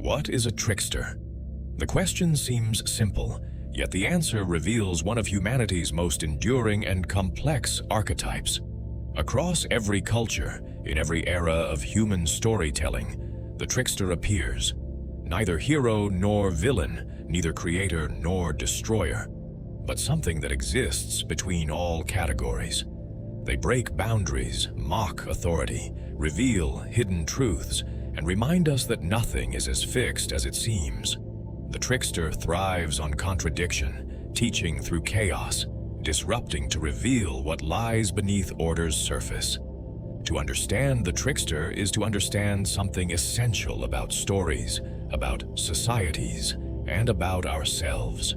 What is a trickster? The question seems simple, yet the answer reveals one of humanity's most enduring and complex archetypes. Across every culture, in every era of human storytelling, the trickster appears. Neither hero nor villain, neither creator nor destroyer, but something that exists between all categories. They break boundaries, mock authority, reveal hidden truths, and remind us that nothing is as fixed as it seems. The trickster thrives on contradiction, teaching through chaos, disrupting to reveal what lies beneath order's surface. To understand the trickster is to understand something essential about stories, about societies, and about ourselves.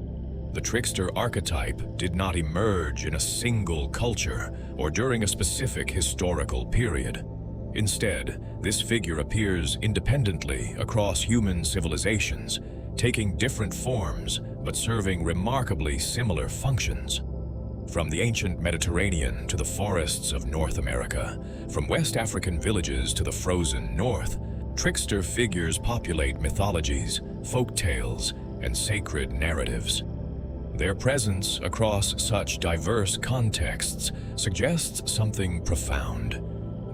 The trickster archetype did not emerge in a single culture or during a specific historical period. Instead, this figure appears independently across human civilizations, taking different forms but serving remarkably similar functions. From the ancient Mediterranean to the forests of North America, from West African villages to the frozen North, trickster figures populate mythologies, folk tales, and sacred narratives. Their presence across such diverse contexts suggests something profound,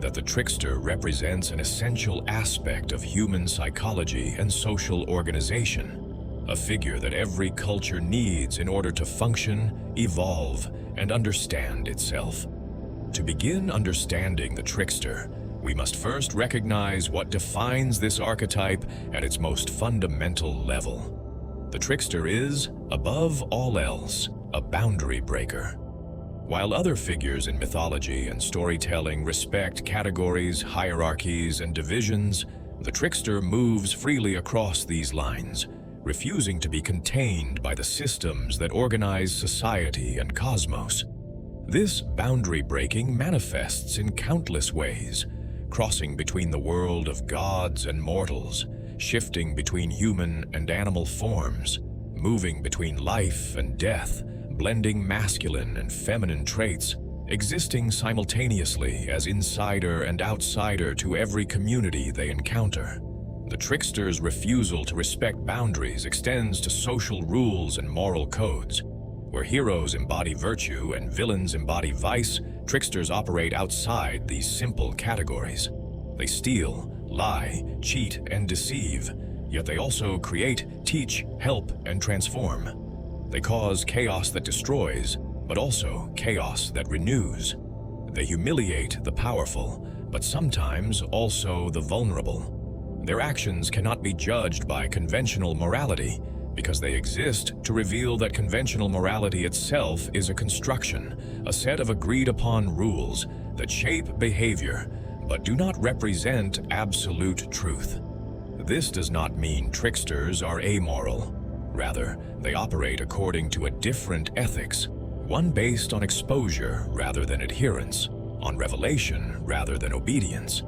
that the trickster represents an essential aspect of human psychology and social organization, a figure that every culture needs in order to function, evolve, and understand itself. To begin understanding the trickster, we must first recognize what defines this archetype at its most fundamental level. The trickster is, above all else, a boundary breaker. While other figures in mythology and storytelling respect categories, hierarchies, and divisions, the trickster moves freely across these lines, refusing to be contained by the systems that organize society and cosmos. This boundary breaking manifests in countless ways, crossing between the world of gods and mortals, shifting between human and animal forms, moving between life and death, blending masculine and feminine traits, existing simultaneously as insider and outsider to every community they encounter. The trickster's refusal to respect boundaries extends to social rules and moral codes. Where heroes embody virtue and villains embody vice, tricksters operate outside these simple categories. They steal, lie, cheat, and deceive, yet they also create, teach, help, and transform. They cause chaos that destroys, but also chaos that renews. They humiliate the powerful, but sometimes also the vulnerable. Their actions cannot be judged by conventional morality because they exist to reveal that conventional morality itself is a construction, a set of agreed-upon rules that shape behavior but do not represent absolute truth. This does not mean tricksters are amoral. Rather, they operate according to a different ethics, one based on exposure rather than adherence, on revelation rather than obedience.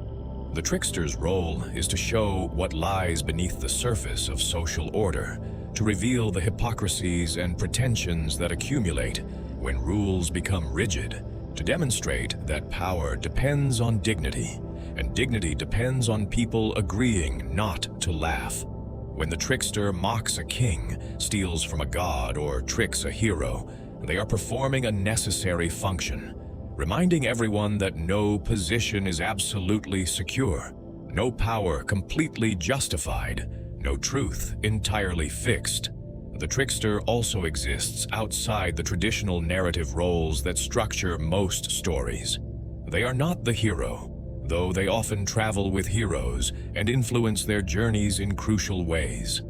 The trickster's role is to show what lies beneath the surface of social order, to reveal the hypocrisies and pretensions that accumulate when rules become rigid, to demonstrate that power depends on dignity, and dignity depends on people agreeing not to laugh. When the trickster mocks a king, steals from a god, or tricks a hero, they are performing a necessary function, reminding everyone that no position is absolutely secure, no power completely justified, no truth entirely fixed. The trickster also exists outside the traditional narrative roles that structure most stories. They are not the hero, though they often travel with heroes and influence their journeys in crucial ways.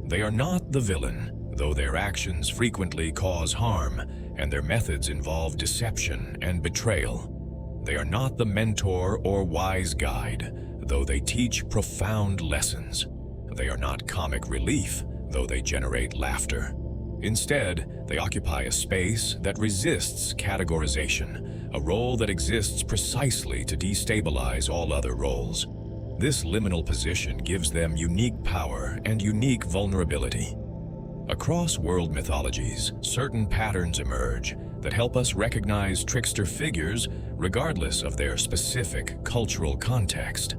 They are not the villain, though their actions frequently cause harm and their methods involve deception and betrayal. They are not the mentor or wise guide, though they teach profound lessons. They are not comic relief, though they generate laughter. Instead, they occupy a space that resists categorization, a role that exists precisely to destabilize all other roles. This liminal position gives them unique power and unique vulnerability. Across world mythologies, certain patterns emerge that help us recognize trickster figures regardless of their specific cultural context.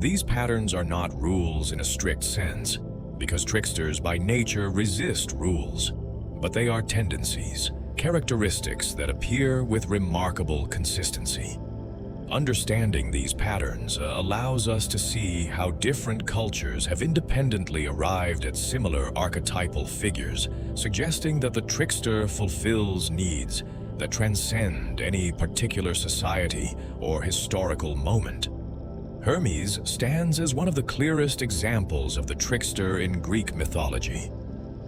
These patterns are not rules in a strict sense, because tricksters by nature resist rules, but they are tendencies, characteristics that appear with remarkable consistency. Understanding these patterns allows us to see how different cultures have independently arrived at similar archetypal figures, suggesting that the trickster fulfills needs that transcend any particular society or historical moment. Hermes stands as one of the clearest examples of the trickster in Greek mythology.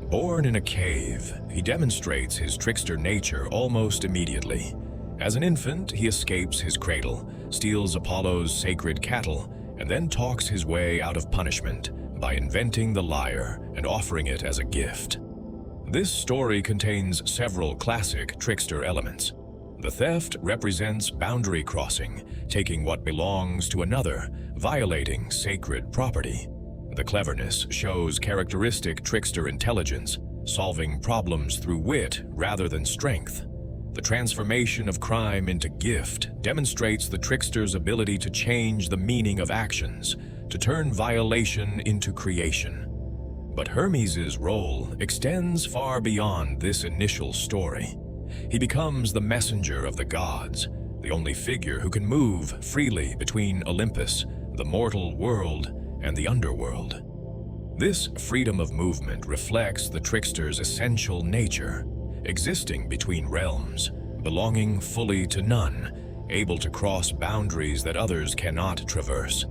Born in a cave, he demonstrates his trickster nature almost immediately. As an infant, he escapes his cradle, steals Apollo's sacred cattle, and then talks his way out of punishment by inventing the lyre and offering it as a gift. This story contains several classic trickster elements. The theft represents boundary crossing, taking what belongs to another, violating sacred property. The cleverness shows characteristic trickster intelligence, solving problems through wit rather than strength. The transformation of crime into gift demonstrates the trickster's ability to change the meaning of actions, to turn violation into creation. But Hermes' role extends far beyond this initial story. He becomes the messenger of the gods, the only figure who can move freely between Olympus, the mortal world, and the underworld. This freedom of movement reflects the trickster's essential nature, existing between realms, belonging fully to none, able to cross boundaries that others cannot traverse.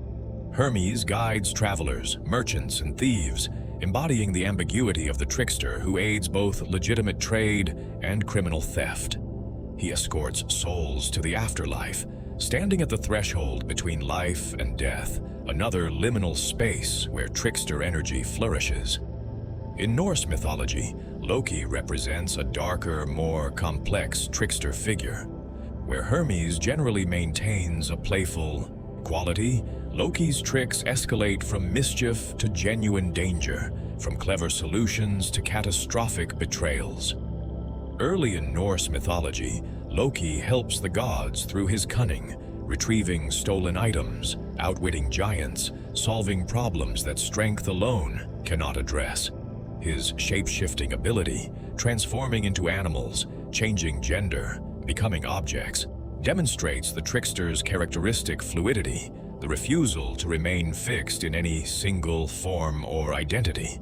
Hermes guides travelers, merchants, and thieves, embodying the ambiguity of the trickster who aids both legitimate trade and criminal theft. He escorts souls to the afterlife, standing at the threshold between life and death, another liminal space where trickster energy flourishes. In Norse mythology, Loki represents a darker, more complex trickster figure. Where Hermes generally maintains a playful quality, Loki's tricks escalate from mischief to genuine danger, from clever solutions to catastrophic betrayals. Early in Norse mythology, Loki helps the gods through his cunning, retrieving stolen items, outwitting giants, solving problems that strength alone cannot address. His shape-shifting ability, transforming into animals, changing gender, becoming objects, demonstrates the trickster's characteristic fluidity, the refusal to remain fixed in any single form or identity.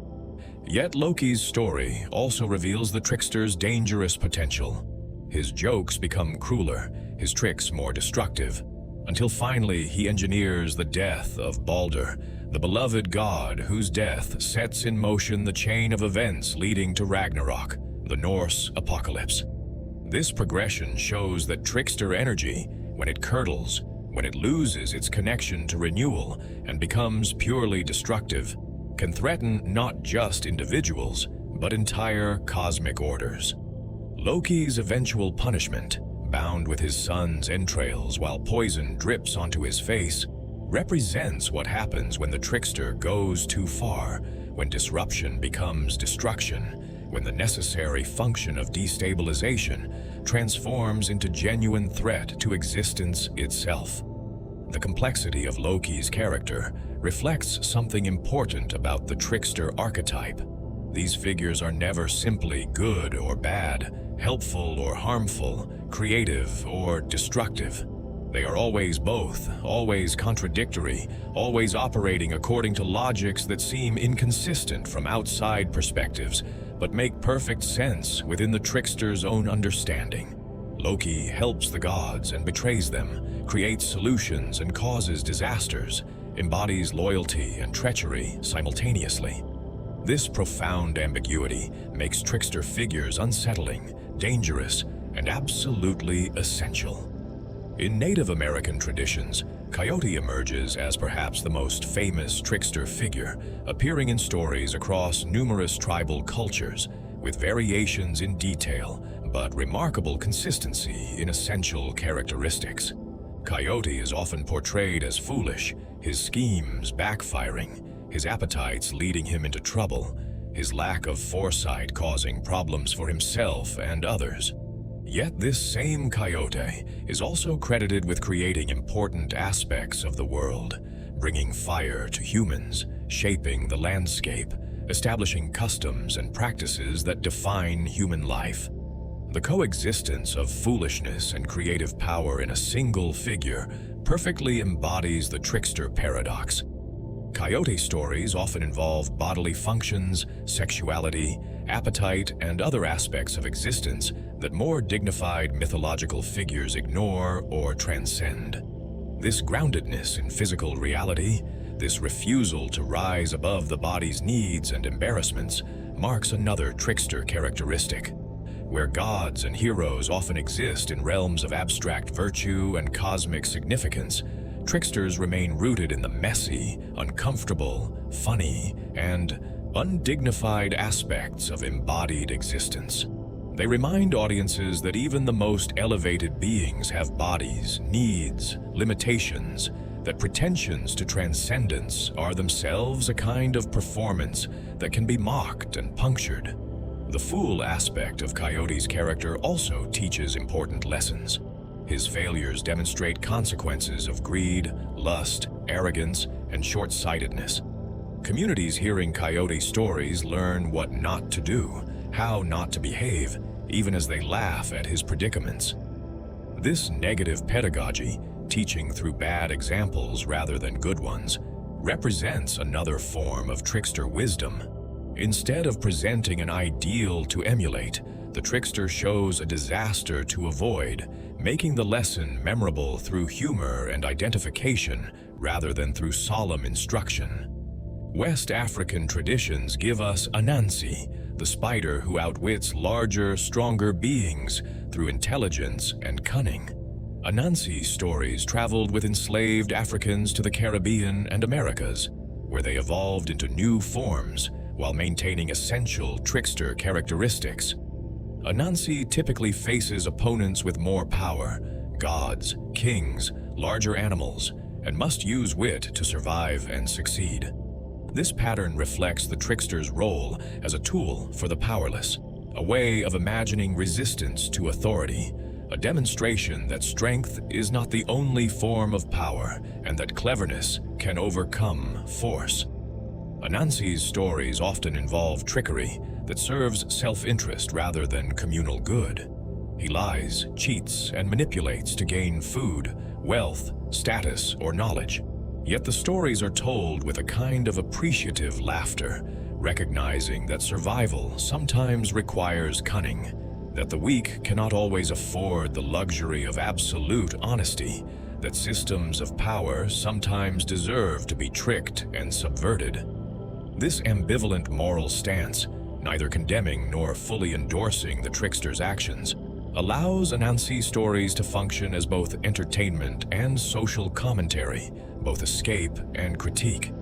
Yet Loki's story also reveals the trickster's dangerous potential. His jokes become crueler, his tricks more destructive, until finally he engineers the death of Balder, the beloved god whose death sets in motion the chain of events leading to Ragnarok, the Norse apocalypse. This progression shows that trickster energy, when it curdles, when it loses its connection to renewal and becomes purely destructive, can threaten not just individuals, but entire cosmic orders. Loki's eventual punishment, bound with his son's entrails while poison drips onto his face, represents what happens when the trickster goes too far, when disruption becomes destruction, when the necessary function of destabilization transforms into genuine threat to existence itself. The complexity of Loki's character reflects something important about the trickster archetype. These figures are never simply good or bad, helpful or harmful, creative or destructive. They are always both, always contradictory, always operating according to logics that seem inconsistent from outside perspectives, but make perfect sense within the trickster's own understanding. Loki helps the gods and betrays them, creates solutions and causes disasters, embodies loyalty and treachery simultaneously. This profound ambiguity makes trickster figures unsettling, dangerous, and absolutely essential. In Native American traditions, Coyote emerges as perhaps the most famous trickster figure, appearing in stories across numerous tribal cultures, with variations in detail, but remarkable consistency in essential characteristics. Coyote is often portrayed as foolish, his schemes backfiring, his appetites leading him into trouble, his lack of foresight causing problems for himself and others. Yet this same Coyote is also credited with creating important aspects of the world, bringing fire to humans, shaping the landscape, establishing customs and practices that define human life. The coexistence of foolishness and creative power in a single figure perfectly embodies the trickster paradox. Coyote stories often involve bodily functions, sexuality, appetite, and other aspects of existence that more dignified mythological figures ignore or transcend. This groundedness in physical reality, this refusal to rise above the body's needs and embarrassments, marks another trickster characteristic. Where gods and heroes often exist in realms of abstract virtue and cosmic significance, tricksters remain rooted in the messy, uncomfortable, funny, and undignified aspects of embodied existence. They remind audiences that even the most elevated beings have bodies, needs, limitations, that pretensions to transcendence are themselves a kind of performance that can be mocked and punctured. The fool aspect of Coyote's character also teaches important lessons. His failures demonstrate consequences of greed, lust, arrogance, and short-sightedness. Communities hearing Coyote stories learn what not to do, how not to behave, even as they laugh at his predicaments. This negative pedagogy, teaching through bad examples rather than good ones, represents another form of trickster wisdom. Instead of presenting an ideal to emulate, the trickster shows a disaster to avoid, making the lesson memorable through humor and identification rather than through solemn instruction. West African traditions give us Anansi, the spider who outwits larger, stronger beings through intelligence and cunning. Anansi stories traveled with enslaved Africans to the Caribbean and Americas, where they evolved into new forms while maintaining essential trickster characteristics. Anansi typically faces opponents with more power, gods, kings, larger animals, and must use wit to survive and succeed. This pattern reflects the trickster's role as a tool for the powerless, a way of imagining resistance to authority, a demonstration that strength is not the only form of power and that cleverness can overcome force. Anansi's stories often involve trickery that serves self-interest rather than communal good. He lies, cheats, and manipulates to gain food, wealth, status, or knowledge. Yet the stories are told with a kind of appreciative laughter, recognizing that survival sometimes requires cunning, that the weak cannot always afford the luxury of absolute honesty, that systems of power sometimes deserve to be tricked and subverted. This ambivalent moral stance, neither condemning nor fully endorsing the trickster's actions, allows Anansi stories to function as both entertainment and social commentary, both escape and critique.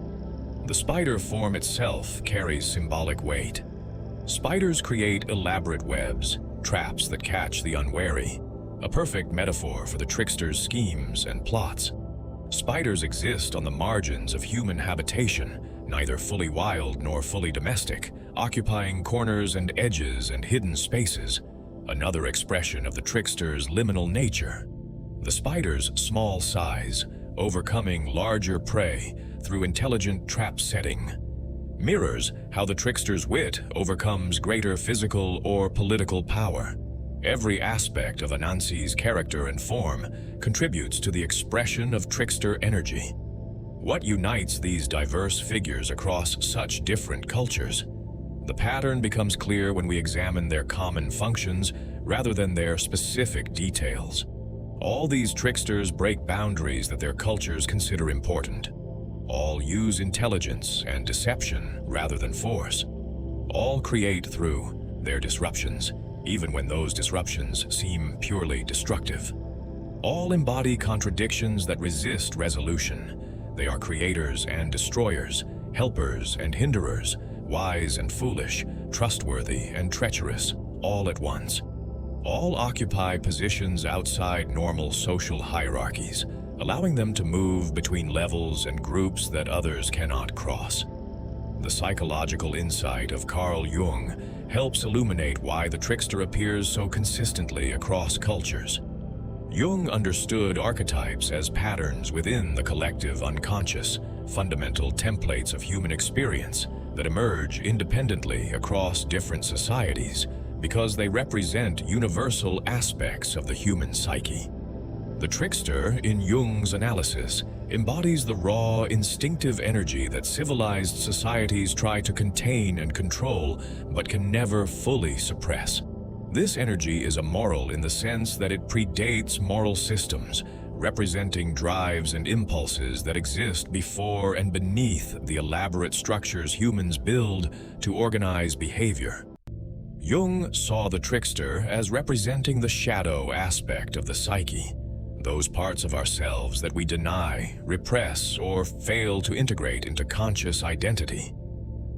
The spider form itself carries symbolic weight. Spiders create elaborate webs, traps that catch the unwary, a perfect metaphor for the trickster's schemes and plots. Spiders exist on the margins of human habitation, neither fully wild nor fully domestic, occupying corners and edges and hidden spaces, another expression of the trickster's liminal nature. The spider's small size, overcoming larger prey through intelligent trap setting, mirrors how the trickster's wit overcomes greater physical or political power. Every aspect of Anansi's character and form contributes to the expression of trickster energy. What unites these diverse figures across such different cultures? The pattern becomes clear when we examine their common functions rather than their specific details. All these tricksters break boundaries that their cultures consider important. All use intelligence and deception rather than force. All create through their disruptions, even when those disruptions seem purely destructive. All embody contradictions that resist resolution. They are creators and destroyers, helpers and hinderers, wise and foolish, trustworthy and treacherous, all at once. All occupy positions outside normal social hierarchies, allowing them to move between levels and groups that others cannot cross. The psychological insight of Carl Jung helps illuminate why the trickster appears so consistently across cultures. Jung understood archetypes as patterns within the collective unconscious, fundamental templates of human experience that emerge independently across different societies because they represent universal aspects of the human psyche. The trickster, in Jung's analysis, embodies the raw, instinctive energy that civilized societies try to contain and control, but can never fully suppress. This energy is amoral in the sense that it predates moral systems, representing drives and impulses that exist before and beneath the elaborate structures humans build to organize behavior. Jung saw the trickster as representing the shadow aspect of the psyche, those parts of ourselves that we deny, repress, or fail to integrate into conscious identity.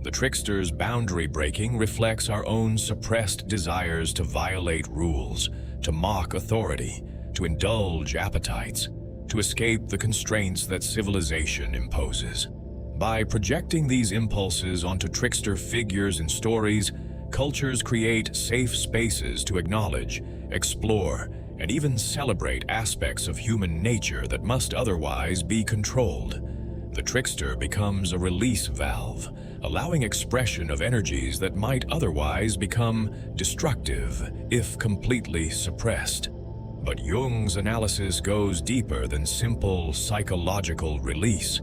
The trickster's boundary breaking reflects our own suppressed desires to violate rules, to mock authority, to indulge appetites, to escape the constraints that civilization imposes. By projecting these impulses onto trickster figures and stories, cultures create safe spaces to acknowledge, explore, and even celebrate aspects of human nature that must otherwise be controlled. The trickster becomes a release valve, allowing expression of energies that might otherwise become destructive if completely suppressed. But Jung's analysis goes deeper than simple psychological release.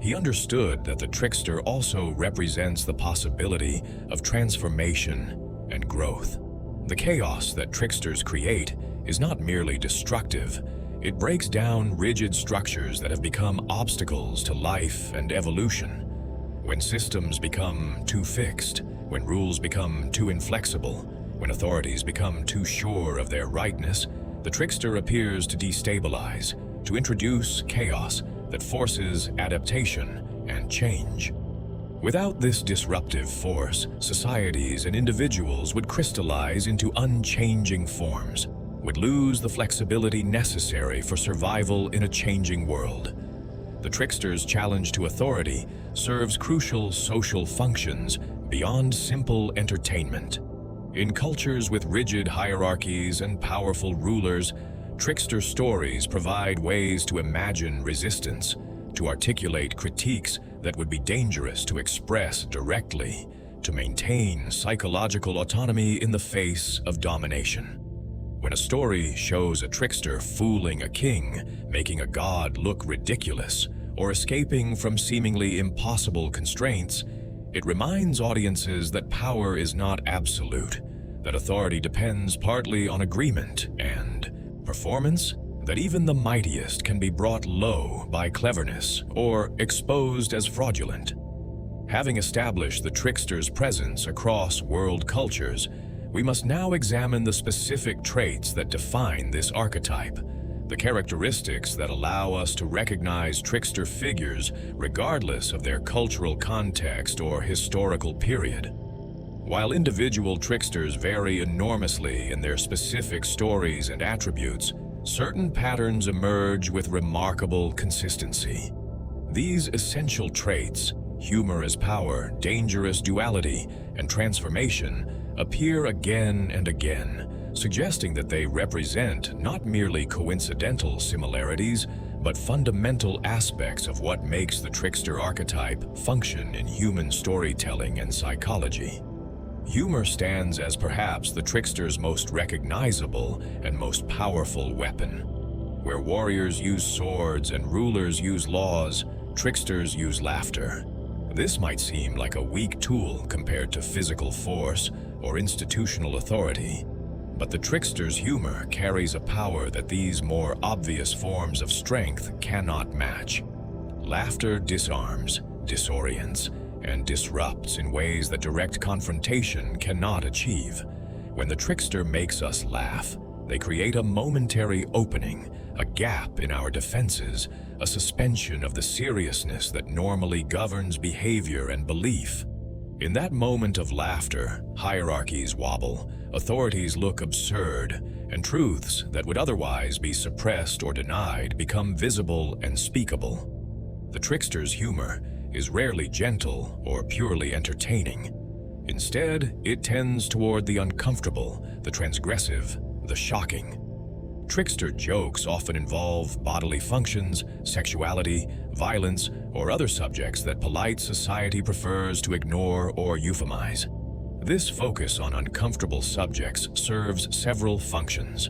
He understood that the trickster also represents the possibility of transformation and growth. The chaos that tricksters create is not merely destructive. It breaks down rigid structures that have become obstacles to life and evolution. When systems become too fixed, when rules become too inflexible, when authorities become too sure of their rightness, the trickster appears to destabilize, to introduce chaos that forces adaptation and change. Without this disruptive force, societies and individuals would crystallize into unchanging forms, would lose the flexibility necessary for survival in a changing world. The trickster's challenge to authority serves crucial social functions beyond simple entertainment. In cultures with rigid hierarchies and powerful rulers, trickster stories provide ways to imagine resistance, to articulate critiques that would be dangerous to express directly, to maintain psychological autonomy in the face of domination. When a story shows a trickster fooling a king, making a god look ridiculous, or escaping from seemingly impossible constraints, it reminds audiences that power is not absolute, that authority depends partly on agreement and performance, that even the mightiest can be brought low by cleverness or exposed as fraudulent. Having established the trickster's presence across world cultures, we must now examine the specific traits that define this archetype, the characteristics that allow us to recognize trickster figures regardless of their cultural context or historical period. While individual tricksters vary enormously in their specific stories and attributes, certain patterns emerge with remarkable consistency. These essential traits, humor as power, dangerous duality, and transformation, appear again and again, suggesting that they represent not merely coincidental similarities, but fundamental aspects of what makes the trickster archetype function in human storytelling and psychology. Humor stands as perhaps the trickster's most recognizable and most powerful weapon. Where warriors use swords and rulers use laws, tricksters use laughter. This might seem like a weak tool compared to physical force or institutional authority, but the trickster's humor carries a power that these more obvious forms of strength cannot match. Laughter disarms, disorients, and disrupts in ways that direct confrontation cannot achieve. When the trickster makes us laugh, they create a momentary opening, a gap in our defenses, a suspension of the seriousness that normally governs behavior and belief. In that moment of laughter, hierarchies wobble, authorities look absurd, and truths that would otherwise be suppressed or denied become visible and speakable. The trickster's humor is rarely gentle or purely entertaining. Instead, it tends toward the uncomfortable, the transgressive, the shocking. Trickster jokes often involve bodily functions, sexuality, violence, or other subjects that polite society prefers to ignore or euphemize. This focus on uncomfortable subjects serves several functions.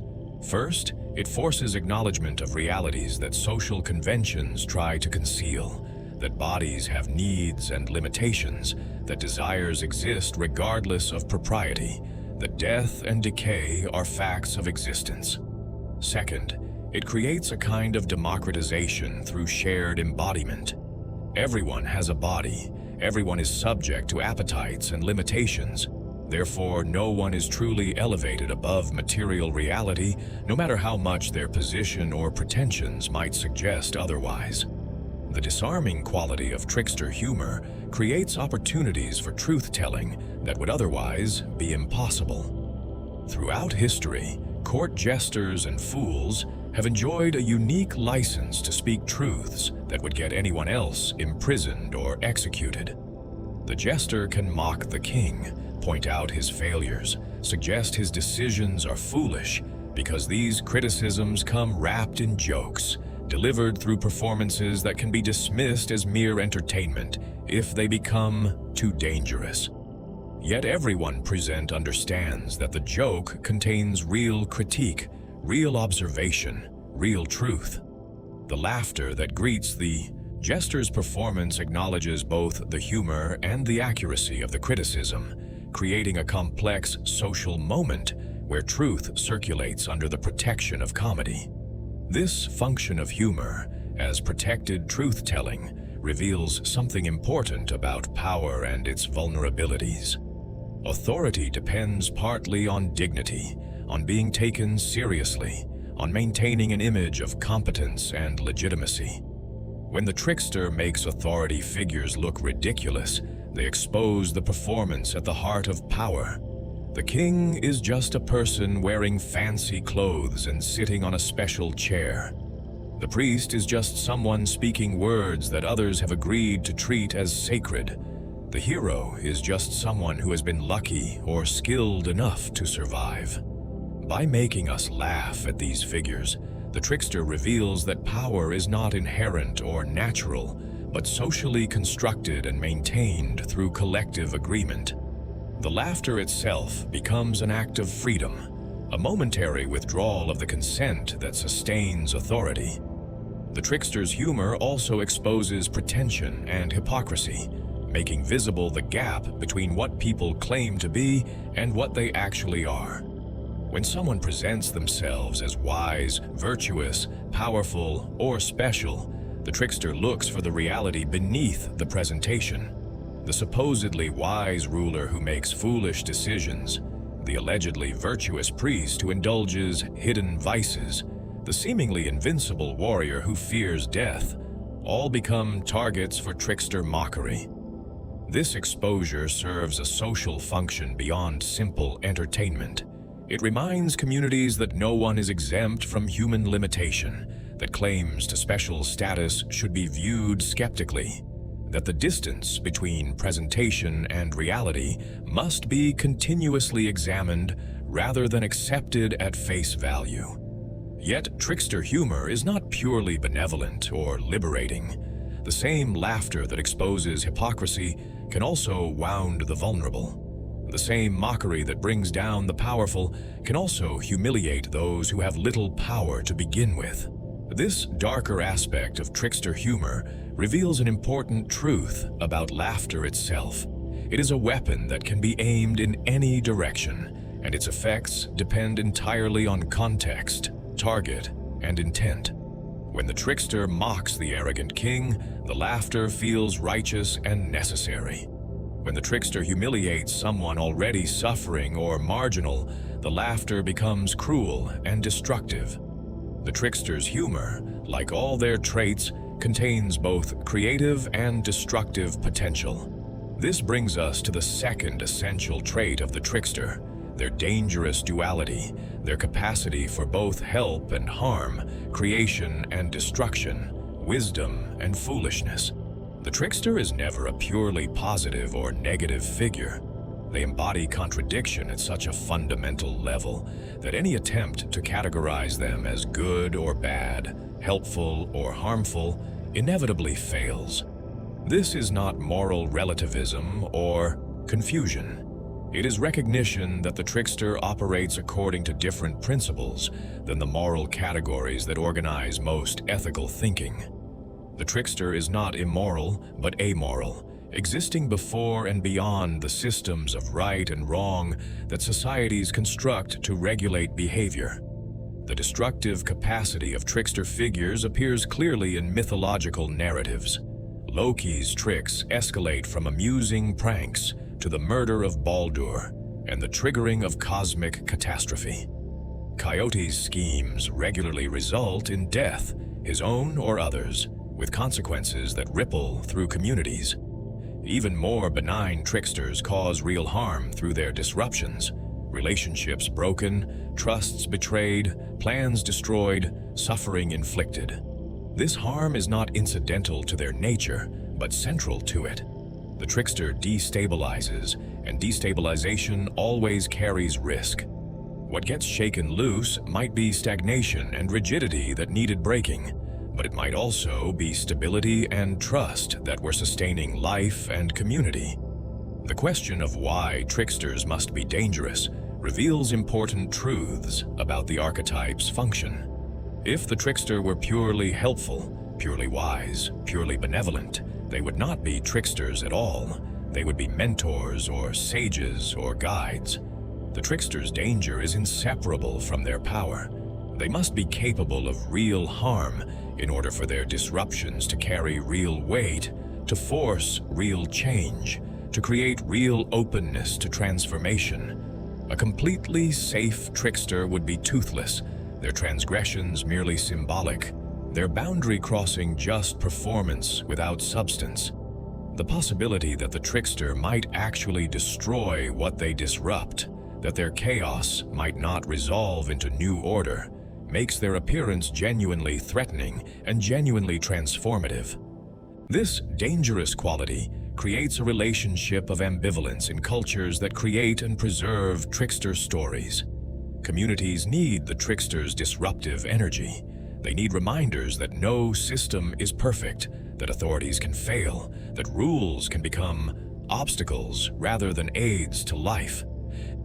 First, it forces acknowledgement of realities that social conventions try to conceal, that bodies have needs and limitations, that desires exist regardless of propriety, that death and decay are facts of existence. Second, it creates a kind of democratization through shared embodiment. Everyone has a body. Everyone is subject to appetites and limitations. Therefore, no one is truly elevated above material reality, no matter how much their position or pretensions might suggest otherwise. The disarming quality of trickster humor creates opportunities for truth-telling that would otherwise be impossible. Throughout history, court jesters and fools have enjoyed a unique license to speak truths that would get anyone else imprisoned or executed. The jester can mock the king, point out his failures, suggest his decisions are foolish, because these criticisms come wrapped in jokes, delivered through performances that can be dismissed as mere entertainment if they become too dangerous. Yet everyone present understands that the joke contains real critique, real observation, real truth. The laughter that greets the jester's performance acknowledges both the humor and the accuracy of the criticism, creating a complex social moment where truth circulates under the protection of comedy. This function of humor, as protected truth-telling, reveals something important about power and its vulnerabilities. Authority depends partly on dignity, on being taken seriously, on maintaining an image of competence and legitimacy. When the trickster makes authority figures look ridiculous, they expose the performance at the heart of power. The king is just a person wearing fancy clothes and sitting on a special chair. The priest is just someone speaking words that others have agreed to treat as sacred. The hero is just someone who has been lucky or skilled enough to survive. By making us laugh at these figures, the trickster reveals that power is not inherent or natural, but socially constructed and maintained through collective agreement. The laughter itself becomes an act of freedom, a momentary withdrawal of the consent that sustains authority. The trickster's humor also exposes pretension and hypocrisy, making visible the gap between what people claim to be and what they actually are. When someone presents themselves as wise, virtuous, powerful, or special, the trickster looks for the reality beneath the presentation. The supposedly wise ruler who makes foolish decisions, the allegedly virtuous priest who indulges hidden vices, the seemingly invincible warrior who fears death, all become targets for trickster mockery. This exposure serves a social function beyond simple entertainment. It reminds communities that no one is exempt from human limitation, that claims to special status should be viewed skeptically, that the distance between presentation and reality must be continuously examined rather than accepted at face value. Yet trickster humor is not purely benevolent or liberating. The same laughter that exposes hypocrisy can also wound the vulnerable. The same mockery that brings down the powerful can also humiliate those who have little power to begin with. This darker aspect of trickster humor reveals an important truth about laughter itself. It is a weapon that can be aimed in any direction, and its effects depend entirely on context, target, and intent. When the trickster mocks the arrogant king, the laughter feels righteous and necessary. When the trickster humiliates someone already suffering or marginal, the laughter becomes cruel and destructive. The trickster's humor, like all their traits, contains both creative and destructive potential. This brings us to the second essential trait of the trickster, their dangerous duality, their capacity for both help and harm, creation and destruction, wisdom and foolishness. The trickster is never a purely positive or negative figure. They embody contradiction at such a fundamental level that any attempt to categorize them as good or bad, helpful or harmful, inevitably fails. This is not moral relativism or confusion. It is recognition that the trickster operates according to different principles than the moral categories that organize most ethical thinking. The trickster is not immoral, but amoral, existing before and beyond the systems of right and wrong that societies construct to regulate behavior. The destructive capacity of trickster figures appears clearly in mythological narratives. Loki's tricks escalate from amusing pranks to the murder of Baldur and the triggering of cosmic catastrophe. Coyote's schemes regularly result in death, his own or others, with consequences that ripple through communities. Even more benign tricksters cause real harm through their disruptions. Relationships broken, trusts betrayed, plans destroyed, suffering inflicted. This harm is not incidental to their nature, but central to it. The trickster destabilizes, and destabilization always carries risk. What gets shaken loose might be stagnation and rigidity that needed breaking, but it might also be stability and trust that were sustaining life and community. The question of why tricksters must be dangerous reveals important truths about the archetype's function. If the trickster were purely helpful, purely wise, purely benevolent, they would not be tricksters at all. They would be mentors or sages or guides. The trickster's danger is inseparable from their power. They must be capable of real harm in order for their disruptions to carry real weight, to force real change, to create real openness to transformation. A completely safe trickster would be toothless, their transgressions merely symbolic, their boundary crossing just performance without substance. The possibility that the trickster might actually destroy what they disrupt, that their chaos might not resolve into new order, makes their appearance genuinely threatening and genuinely transformative. This dangerous quality creates a relationship of ambivalence in cultures that create and preserve trickster stories. Communities need the trickster's disruptive energy. They need reminders that no system is perfect, that authorities can fail, that rules can become obstacles rather than aids to life.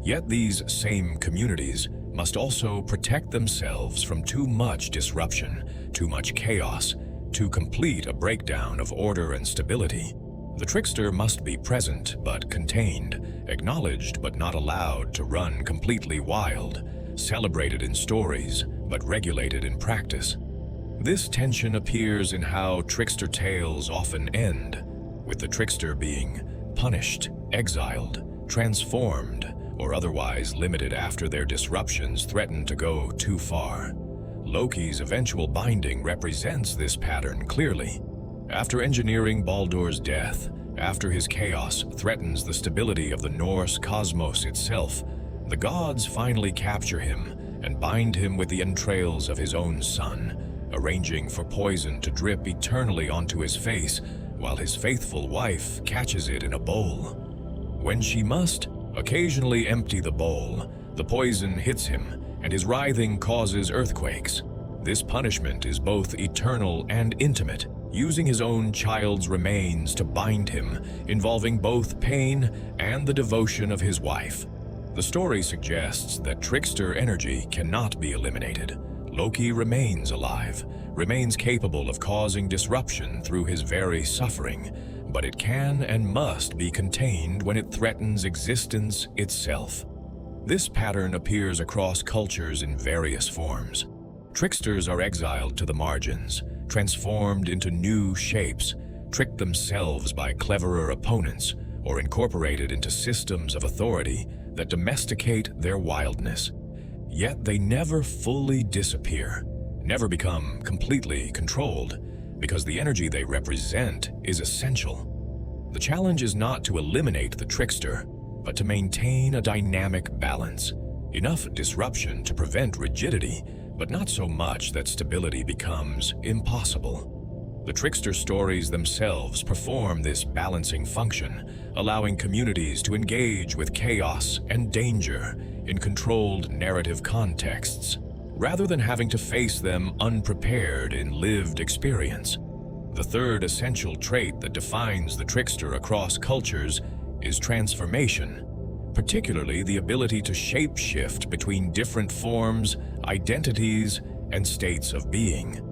Yet these same communities must also protect themselves from too much disruption, too much chaos, too complete a breakdown of order and stability. The trickster must be present but contained, acknowledged but not allowed to run completely wild, celebrated in stories but regulated in practice. This tension appears in how trickster tales often end, with the trickster being punished, exiled, transformed, or otherwise limited after their disruptions threaten to go too far. Loki's eventual binding represents this pattern clearly. After engineering Baldur's death, after his chaos threatens the stability of the Norse cosmos itself, the gods finally capture him and bind him with the entrails of his own son, arranging for poison to drip eternally onto his face while his faithful wife catches it in a bowl. When she must occasionally empty the bowl, the poison hits him and his writhing causes earthquakes. This punishment is both eternal and intimate, using his own child's remains to bind him, involving both pain and the devotion of his wife. The story suggests that trickster energy cannot be eliminated. Loki remains alive, remains capable of causing disruption through his very suffering, but it can and must be contained when it threatens existence itself. This pattern appears across cultures in various forms. Tricksters are exiled to the margins, transformed into new shapes, tricked themselves by cleverer opponents, or incorporated into systems of authority that domesticate their wildness. Yet they never fully disappear, never become completely controlled, because the energy they represent is essential. The challenge is not to eliminate the trickster, but to maintain a dynamic balance. Enough disruption to prevent rigidity, but not so much that stability becomes impossible. The trickster stories themselves perform this balancing function, allowing communities to engage with chaos and danger in controlled narrative contexts, rather than having to face them unprepared in lived experience. The third essential trait that defines the trickster across cultures is transformation, particularly the ability to shape-shift between different forms, identities, and states of being.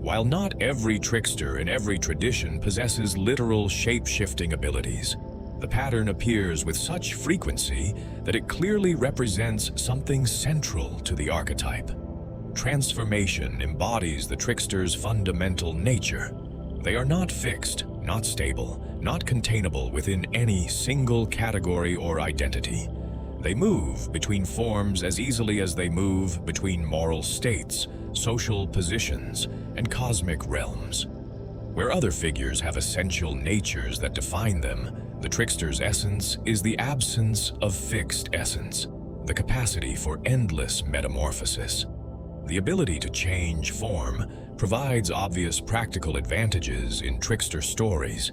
While not every trickster in every tradition possesses literal shape-shifting abilities, the pattern appears with such frequency that it clearly represents something central to the archetype. Transformation embodies the trickster's fundamental nature. They are not fixed, not stable, not containable within any single category or identity. They move between forms as easily as they move between moral states, social positions, and cosmic realms. Where other figures have essential natures that define them, the trickster's essence is the absence of fixed essence, the capacity for endless metamorphosis. The ability to change form provides obvious practical advantages in trickster stories.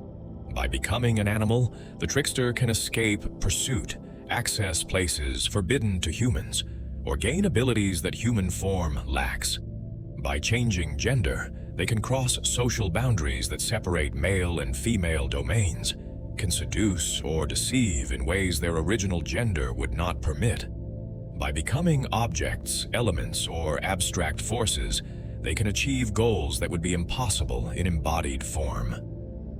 By becoming an animal, the trickster can escape pursuit, access places forbidden to humans, or gain abilities that human form lacks. By changing gender, they can cross social boundaries that separate male and female domains, can seduce or deceive in ways their original gender would not permit. By becoming objects, elements, or abstract forces, they can achieve goals that would be impossible in embodied form.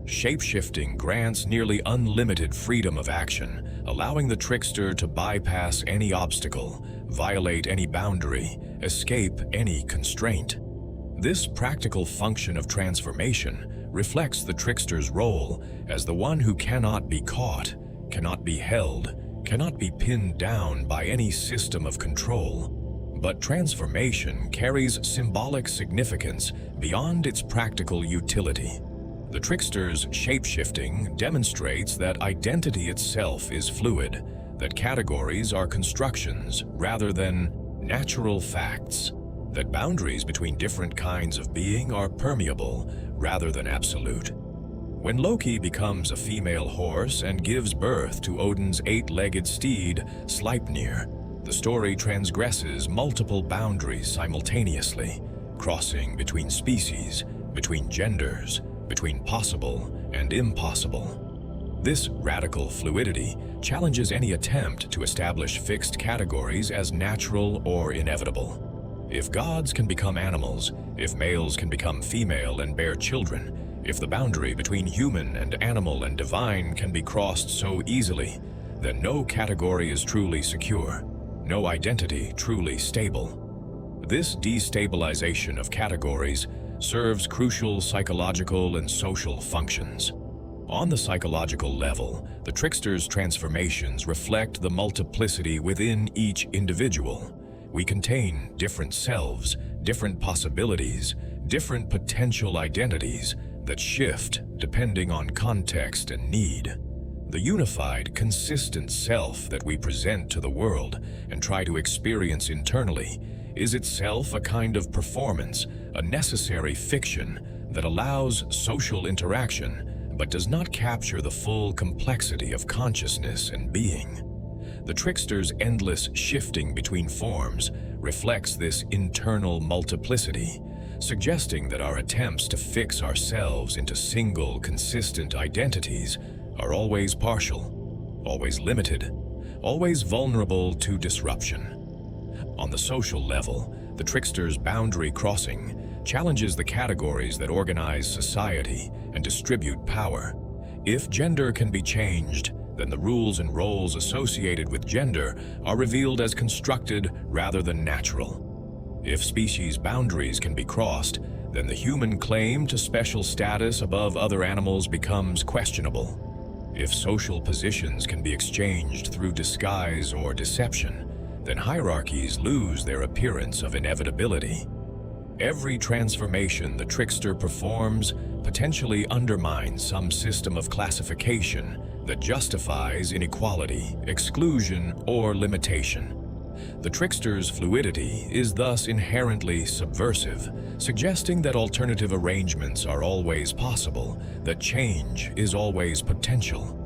Shape-shifting grants nearly unlimited freedom of action, allowing the trickster to bypass any obstacle, violate any boundary, escape any constraint. This practical function of transformation reflects the trickster's role as the one who cannot be caught, cannot be held, cannot be pinned down by any system of control. But transformation carries symbolic significance beyond its practical utility. The trickster's shape-shifting demonstrates that identity itself is fluid, that categories are constructions rather than natural facts, that boundaries between different kinds of being are permeable rather than absolute. When Loki becomes a female horse and gives birth to Odin's eight-legged steed, Sleipnir, the story transgresses multiple boundaries simultaneously, crossing between species, between genders, between possible and impossible. This radical fluidity challenges any attempt to establish fixed categories as natural or inevitable. If gods can become animals, if males can become female and bear children, if the boundary between human and animal and divine can be crossed so easily, then no category is truly secure, no identity truly stable. This destabilization of categories serves crucial psychological and social functions. On the psychological level, the trickster's transformations reflect the multiplicity within each individual. We contain different selves, different possibilities, different potential identities that shift depending on context and need. The unified, consistent self that we present to the world and try to experience internally is itself a kind of performance, a necessary fiction that allows social interaction but does not capture the full complexity of consciousness and being. The trickster's endless shifting between forms reflects this internal multiplicity, suggesting that our attempts to fix ourselves into single, consistent identities are always partial, always limited, always vulnerable to disruption. On the social level, the trickster's boundary crossing challenges the categories that organize society and distribute power. If gender can be changed, then the rules and roles associated with gender are revealed as constructed rather than natural. If species boundaries can be crossed, then the human claim to special status above other animals becomes questionable. If social positions can be exchanged through disguise or deception, then hierarchies lose their appearance of inevitability. Every transformation the trickster performs potentially undermines some system of classification that justifies inequality, exclusion, or limitation. The trickster's fluidity is thus inherently subversive, suggesting that alternative arrangements are always possible, that change is always potential.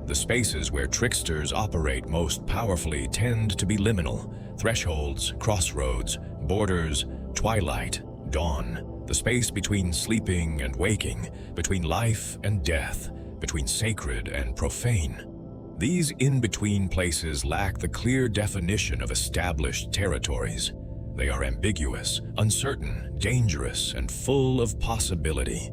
The spaces where tricksters operate most powerfully tend to be liminal: thresholds, crossroads, borders, twilight, dawn, the space between sleeping and waking, between life and death, between sacred and profane. These in-between places lack the clear definition of established territories. They are ambiguous, uncertain, dangerous, and full of possibility.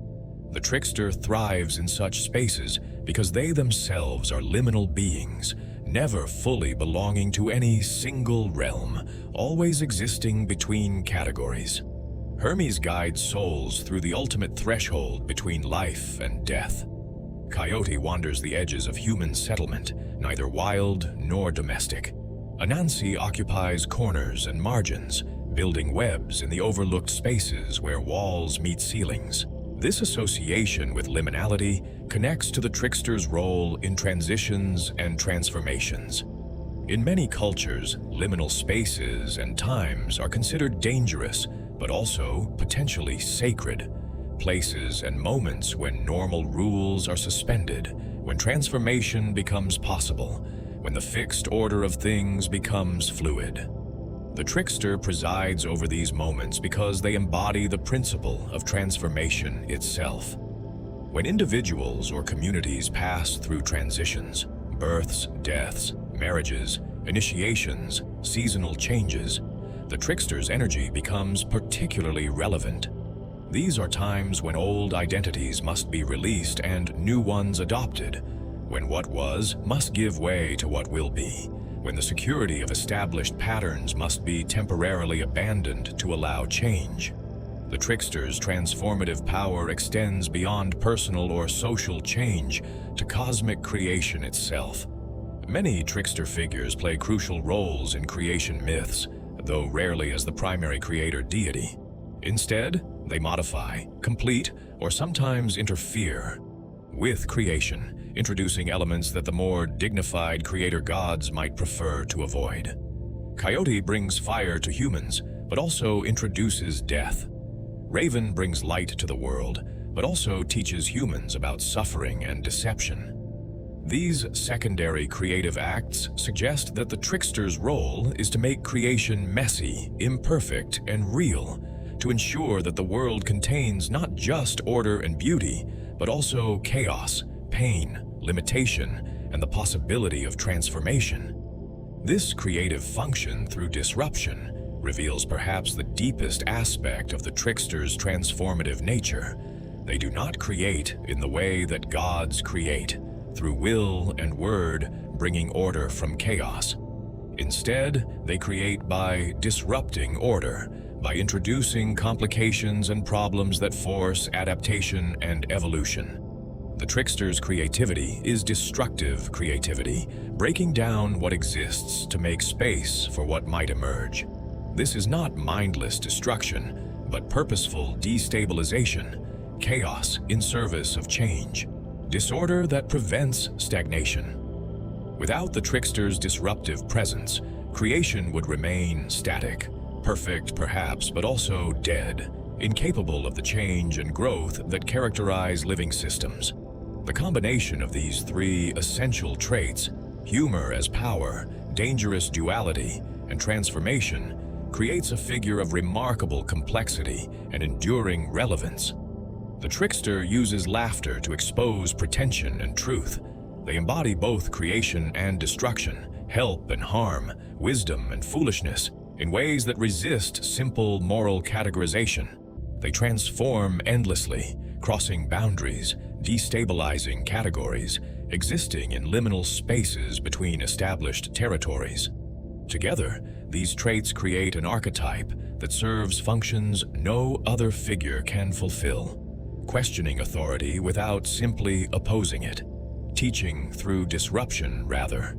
The trickster thrives in such spaces because they themselves are liminal beings, never fully belonging to any single realm, always existing between categories. Hermes guides souls through the ultimate threshold between life and death. Coyote wanders the edges of human settlement, neither wild nor domestic. Anansi occupies corners and margins, building webs in the overlooked spaces where walls meet ceilings. This association with liminality connects to the trickster's role in transitions and transformations. In many cultures, liminal spaces and times are considered dangerous, but also potentially sacred. Places and moments when normal rules are suspended, when transformation becomes possible, when the fixed order of things becomes fluid. The trickster presides over these moments because they embody the principle of transformation itself. When individuals or communities pass through transitions, births, deaths, marriages, initiations, seasonal changes, the trickster's energy becomes particularly relevant. These are times when old identities must be released and new ones adopted, when what was must give way to what will be, when the security of established patterns must be temporarily abandoned to allow change. The trickster's transformative power extends beyond personal or social change to cosmic creation itself. Many trickster figures play crucial roles in creation myths, though rarely as the primary creator deity. Instead, they modify, complete, or sometimes interfere with creation, introducing elements that the more dignified creator gods might prefer to avoid. Coyote brings fire to humans, but also introduces death. Raven brings light to the world, but also teaches humans about suffering and deception. These secondary creative acts suggest that the trickster's role is to make creation messy, imperfect, and real, to ensure that the world contains not just order and beauty, but also chaos, pain, limitation, and the possibility of transformation. This creative function through disruption reveals perhaps the deepest aspect of the trickster's transformative nature. They do not create in the way that gods create, through will and word bringing order from chaos. Instead, they create by disrupting order, by introducing complications and problems that force adaptation and evolution. The trickster's creativity is destructive creativity, breaking down what exists to make space for what might emerge. This is not mindless destruction, but purposeful destabilization, chaos in service of change, disorder that prevents stagnation. Without the trickster's disruptive presence, creation would remain static, perfect perhaps, but also dead, incapable of the change and growth that characterize living systems. The combination of these three essential traits, humor as power, dangerous duality, and transformation, creates a figure of remarkable complexity and enduring relevance. The trickster uses laughter to expose pretension and truth. They embody both creation and destruction, help and harm, wisdom and foolishness, in ways that resist simple moral categorization. They transform endlessly, crossing boundaries, destabilizing categories, existing in liminal spaces between established territories. Together, these traits create an archetype that serves functions no other figure can fulfill, questioning authority without simply opposing it, teaching through disruption rather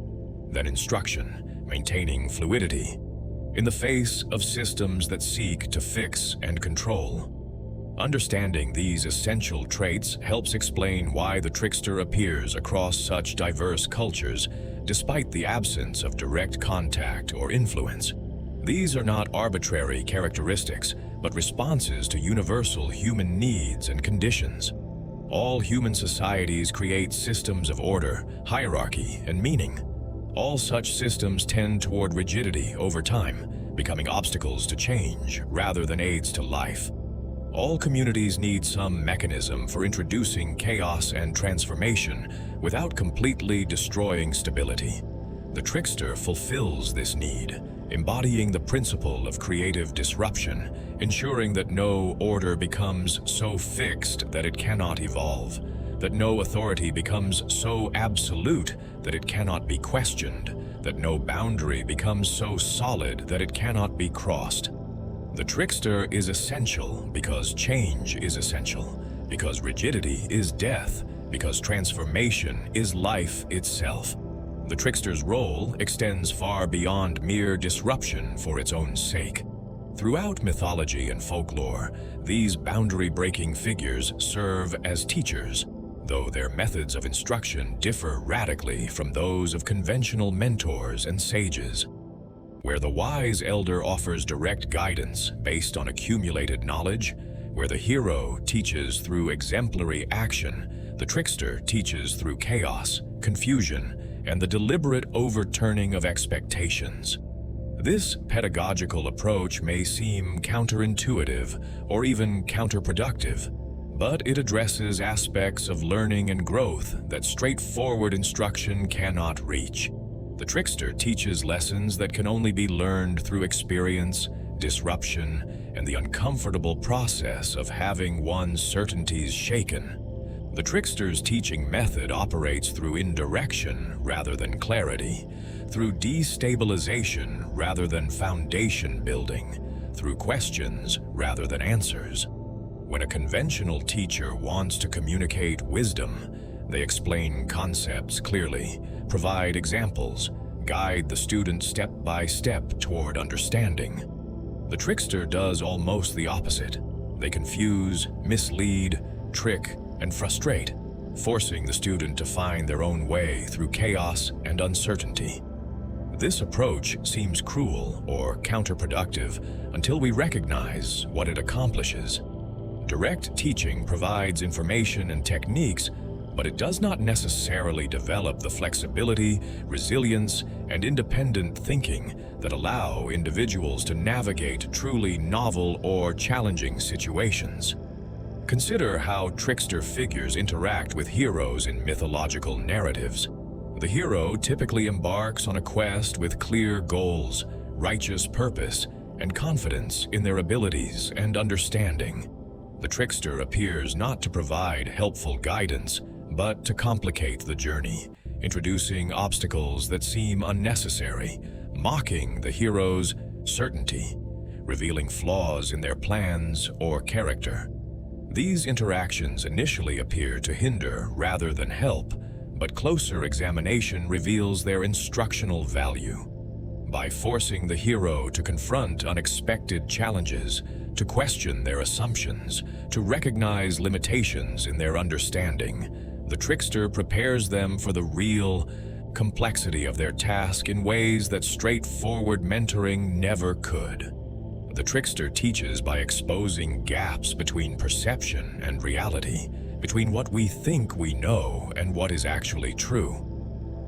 than instruction, maintaining fluidity in the face of systems that seek to fix and control. Understanding these essential traits helps explain why the trickster appears across such diverse cultures, despite the absence of direct contact or influence. These are not arbitrary characteristics, but responses to universal human needs and conditions. All human societies create systems of order, hierarchy, and meaning. All such systems tend toward rigidity over time, becoming obstacles to change rather than aids to life. All communities need some mechanism for introducing chaos and transformation without completely destroying stability. The Trickster fulfills this need, embodying the principle of creative disruption, ensuring that no order becomes so fixed that it cannot evolve, that no authority becomes so absolute that it cannot be questioned, that no boundary becomes so solid that it cannot be crossed. The Trickster is essential because change is essential, because rigidity is death, because transformation is life itself. The Trickster's role extends far beyond mere disruption for its own sake. Throughout mythology and folklore, these boundary-breaking figures serve as teachers, though their methods of instruction differ radically from those of conventional mentors and sages. Where the wise elder offers direct guidance based on accumulated knowledge, where the hero teaches through exemplary action, the Trickster teaches through chaos, confusion, and the deliberate overturning of expectations. This pedagogical approach may seem counterintuitive or even counterproductive, but it addresses aspects of learning and growth that straightforward instruction cannot reach. The Trickster teaches lessons that can only be learned through experience, disruption, and the uncomfortable process of having one's certainties shaken. The Trickster's teaching method operates through indirection rather than clarity, through destabilization rather than foundation building, through questions rather than answers. When a conventional teacher wants to communicate wisdom, they explain concepts clearly, provide examples, guide the student step by step toward understanding. The Trickster does almost the opposite. They confuse, mislead, trick, and frustrate, forcing the student to find their own way through chaos and uncertainty. This approach seems cruel or counterproductive until we recognize what it accomplishes. Direct teaching provides information and techniques, but it does not necessarily develop the flexibility, resilience, and independent thinking that allow individuals to navigate truly novel or challenging situations. Consider how Trickster figures interact with heroes in mythological narratives. The hero typically embarks on a quest with clear goals, righteous purpose, and confidence in their abilities and understanding. The Trickster appears not to provide helpful guidance, but to complicate the journey, introducing obstacles that seem unnecessary, mocking the hero's certainty, revealing flaws in their plans or character. These interactions initially appear to hinder rather than help, but closer examination reveals their instructional value. By forcing the hero to confront unexpected challenges, to question their assumptions, to recognize limitations in their understanding, the Trickster prepares them for the real complexity of their task in ways that straightforward mentoring never could. The Trickster teaches by exposing gaps between perception and reality, between what we think we know and what is actually true.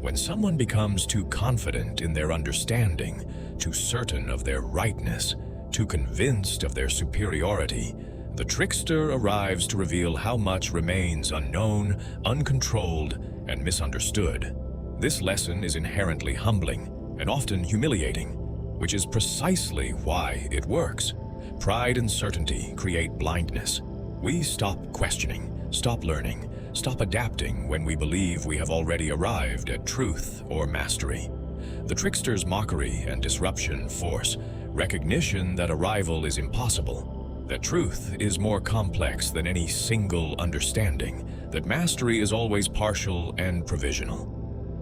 When someone becomes too confident in their understanding, too certain of their rightness, too convinced of their superiority, the Trickster arrives to reveal how much remains unknown, uncontrolled, and misunderstood. This lesson is inherently humbling and often humiliating, which is precisely why it works. Pride and certainty create blindness. We stop questioning, stop learning, stop adapting when we believe we have already arrived at truth or mastery. The Trickster's mockery and disruption force recognition that arrival is impossible, that truth is more complex than any single understanding, that mastery is always partial and provisional.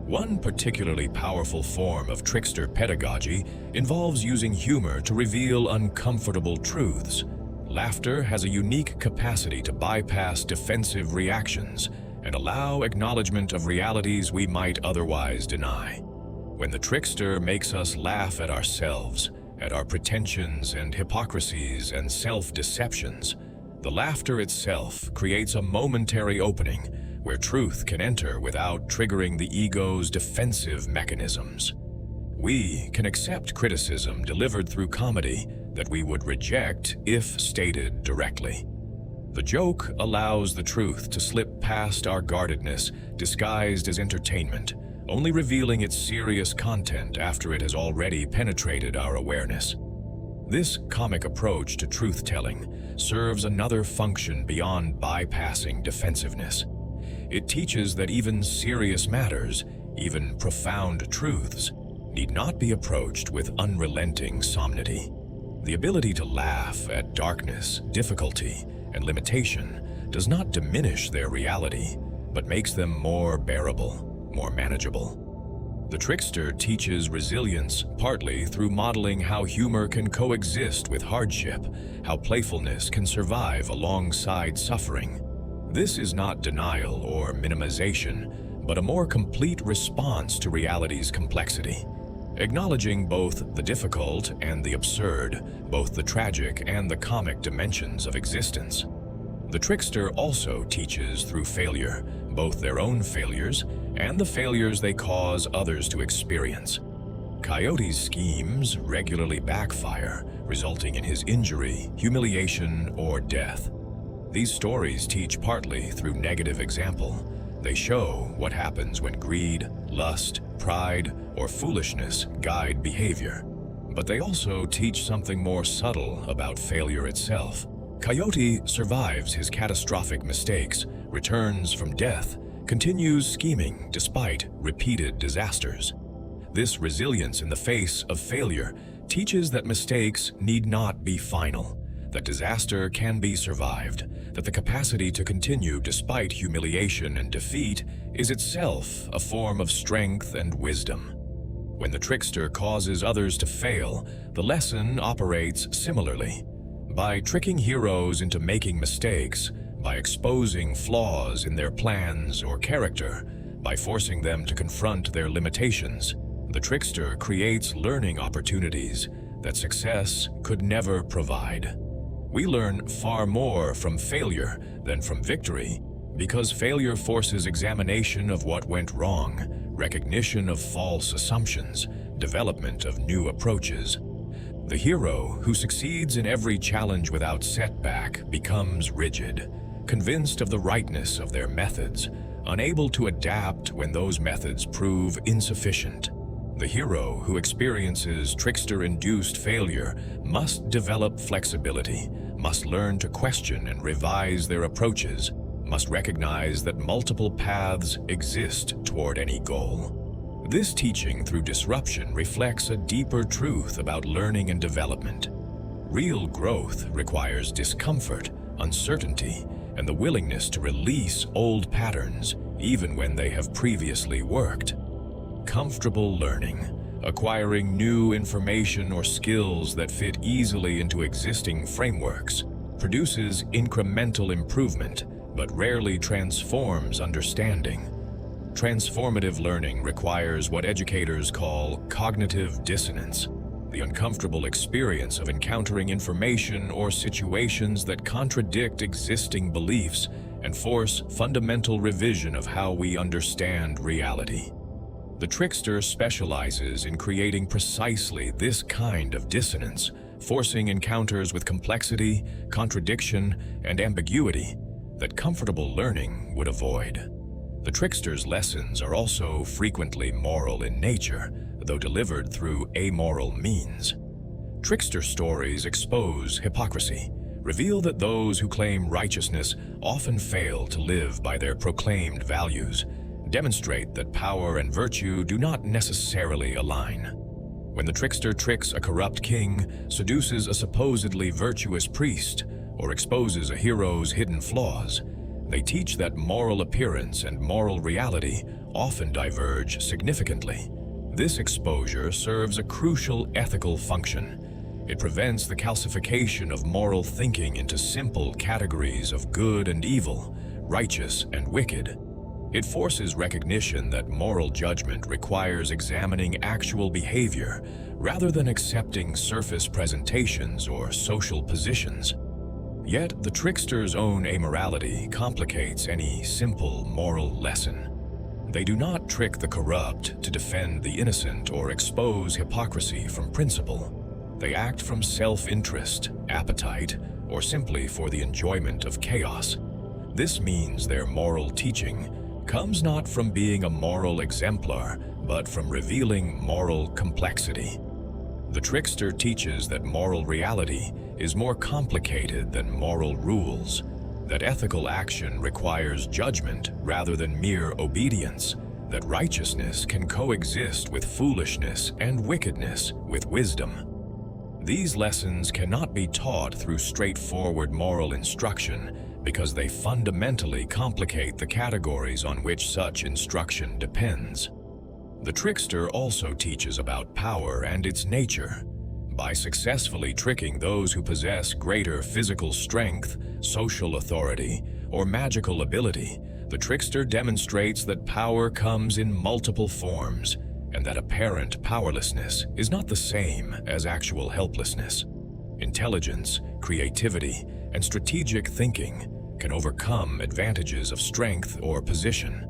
One particularly powerful form of Trickster pedagogy involves using humor to reveal uncomfortable truths. Laughter has a unique capacity to bypass defensive reactions and allow acknowledgement of realities we might otherwise deny. When the trickster makes us laugh at ourselves, at our pretensions and hypocrisies and self-deceptions, the laughter itself creates a momentary opening where truth can enter without triggering the ego's defensive mechanisms. We can accept criticism delivered through comedy that we would reject if stated directly. The joke allows the truth to slip past our guardedness, disguised as entertainment, only revealing its serious content after it has already penetrated our awareness. This comic approach to truth-telling serves another function beyond bypassing defensiveness. It teaches that even serious matters, even profound truths, need not be approached with unrelenting solemnity. The ability to laugh at darkness, difficulty, and limitation does not diminish their reality, but makes them more bearable, more manageable. The trickster teaches resilience partly through modeling how humor can coexist with hardship, how playfulness can survive alongside suffering. This is not denial or minimization, but a more complete response to reality's complexity, acknowledging both the difficult and the absurd, both the tragic and the comic dimensions of existence. The trickster also teaches through failure, both their own failures and the failures they cause others to experience. Coyote's schemes regularly backfire, resulting in his injury, humiliation, or death. These stories teach partly through negative example. They show what happens when greed, lust, pride, or foolishness guide behavior. But they also teach something more subtle about failure itself. Coyote survives his catastrophic mistakes, returns from death, continues scheming despite repeated disasters. This resilience in the face of failure teaches that mistakes need not be final, that disaster can be survived, that the capacity to continue despite humiliation and defeat is itself a form of strength and wisdom. When the trickster causes others to fail, the lesson operates similarly. By tricking heroes into making mistakes, by exposing flaws in their plans or character, by forcing them to confront their limitations, the trickster creates learning opportunities that success could never provide. We learn far more from failure than from victory because failure forces examination of what went wrong, recognition of false assumptions, development of new approaches. The hero who succeeds in every challenge without setback becomes rigid, convinced of the rightness of their methods, unable to adapt when those methods prove insufficient. The hero who experiences trickster-induced failure must develop flexibility, must learn to question and revise their approaches, must recognize that multiple paths exist toward any goal. This teaching through disruption reflects a deeper truth about learning and development. Real growth requires discomfort, uncertainty, and the willingness to release old patterns, even when they have previously worked. Comfortable learning, acquiring new information or skills that fit easily into existing frameworks, produces incremental improvement, but rarely transforms understanding. Transformative learning requires what educators call cognitive dissonance, the uncomfortable experience of encountering information or situations that contradict existing beliefs and force fundamental revision of how we understand reality. The trickster specializes in creating precisely this kind of dissonance, forcing encounters with complexity, contradiction, and ambiguity that comfortable learning would avoid. The trickster's lessons are also frequently moral in nature, though delivered through amoral means. Trickster stories expose hypocrisy, reveal that those who claim righteousness often fail to live by their proclaimed values, demonstrate that power and virtue do not necessarily align. When the trickster tricks a corrupt king, seduces a supposedly virtuous priest, or exposes a hero's hidden flaws, they teach that moral appearance and moral reality often diverge significantly. This exposure serves a crucial ethical function. It prevents the calcification of moral thinking into simple categories of good and evil, righteous and wicked. It forces recognition that moral judgment requires examining actual behavior rather than accepting surface presentations or social positions. Yet, the trickster's own amorality complicates any simple moral lesson. They do not trick the corrupt to defend the innocent or expose hypocrisy from principle. They act from self-interest, appetite, or simply for the enjoyment of chaos. This means their moral teaching comes not from being a moral exemplar, but from revealing moral complexity. The trickster teaches that moral reality is more complicated than moral rules, that ethical action requires judgment rather than mere obedience, that righteousness can coexist with foolishness and wickedness with wisdom. These lessons cannot be taught through straightforward moral instruction because they fundamentally complicate the categories on which such instruction depends. The trickster also teaches about power and its nature. By successfully tricking those who possess greater physical strength, social authority, or magical ability, the trickster demonstrates that power comes in multiple forms, and that apparent powerlessness is not the same as actual helplessness. Intelligence, creativity, and strategic thinking can overcome advantages of strength or position.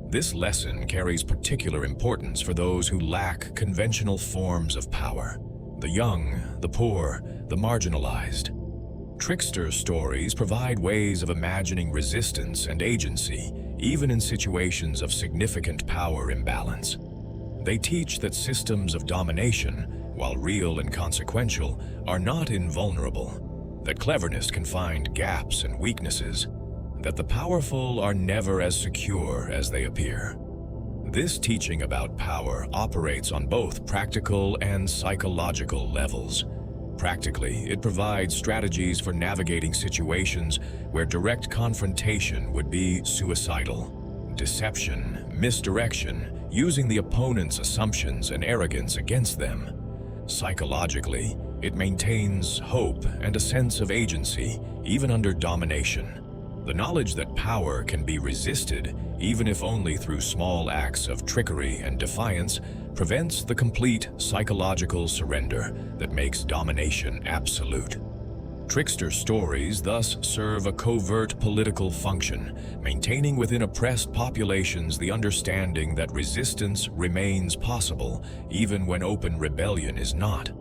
This lesson carries particular importance for those who lack conventional forms of power: the young, the poor, the marginalized. Trickster stories provide ways of imagining resistance and agency, even in situations of significant power imbalance. They teach that systems of domination, while real and consequential, are not invulnerable, that cleverness can find gaps and weaknesses, that the powerful are never as secure as they appear. This teaching about power operates on both practical and psychological levels. Practically, it provides strategies for navigating situations where direct confrontation would be suicidal. Deception, misdirection, using the opponent's assumptions and arrogance against them. Psychologically, it maintains hope and a sense of agency, even under domination. The knowledge that power can be resisted, even if only through small acts of trickery and defiance, prevents the complete psychological surrender that makes domination absolute. Trickster stories thus serve a covert political function, maintaining within oppressed populations the understanding that resistance remains possible, even when open rebellion is not.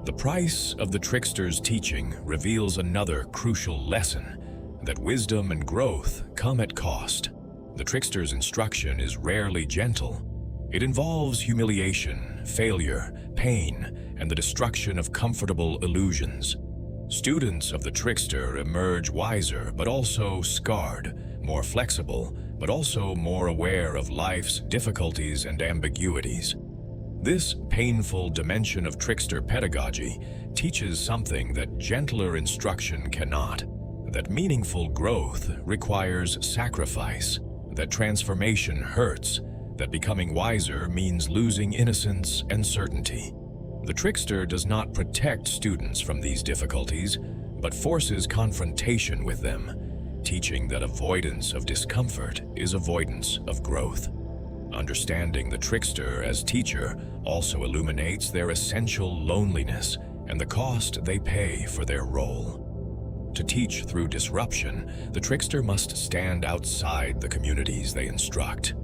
The price of the trickster's teaching reveals another crucial lesson: that wisdom and growth come at cost. The trickster's instruction is rarely gentle. It involves humiliation, failure, pain, and the destruction of comfortable illusions. Students of the trickster emerge wiser but also scarred, more flexible but also more aware of life's difficulties and ambiguities. This painful dimension of trickster pedagogy teaches something that gentler instruction cannot: that meaningful growth requires sacrifice, that transformation hurts, that becoming wiser means losing innocence and certainty. The trickster does not protect students from these difficulties, but forces confrontation with them, teaching that avoidance of discomfort is avoidance of growth. Understanding the trickster as teacher also illuminates their essential loneliness and the cost they pay for their role. To teach through disruption, the trickster must stand outside the communities they instruct.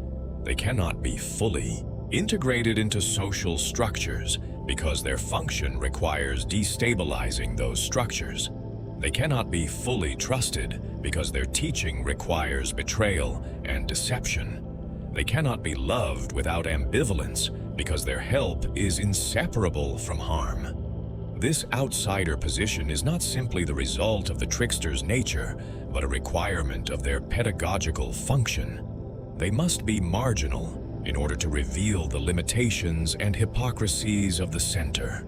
They cannot be fully integrated into social structures because their function requires destabilizing those structures. They cannot be fully trusted because their teaching requires betrayal and deception. They cannot be loved without ambivalence because their help is inseparable from harm. This outsider position is not simply the result of the trickster's nature, but a requirement of their pedagogical function. They must be marginal in order to reveal the limitations and hypocrisies of the center.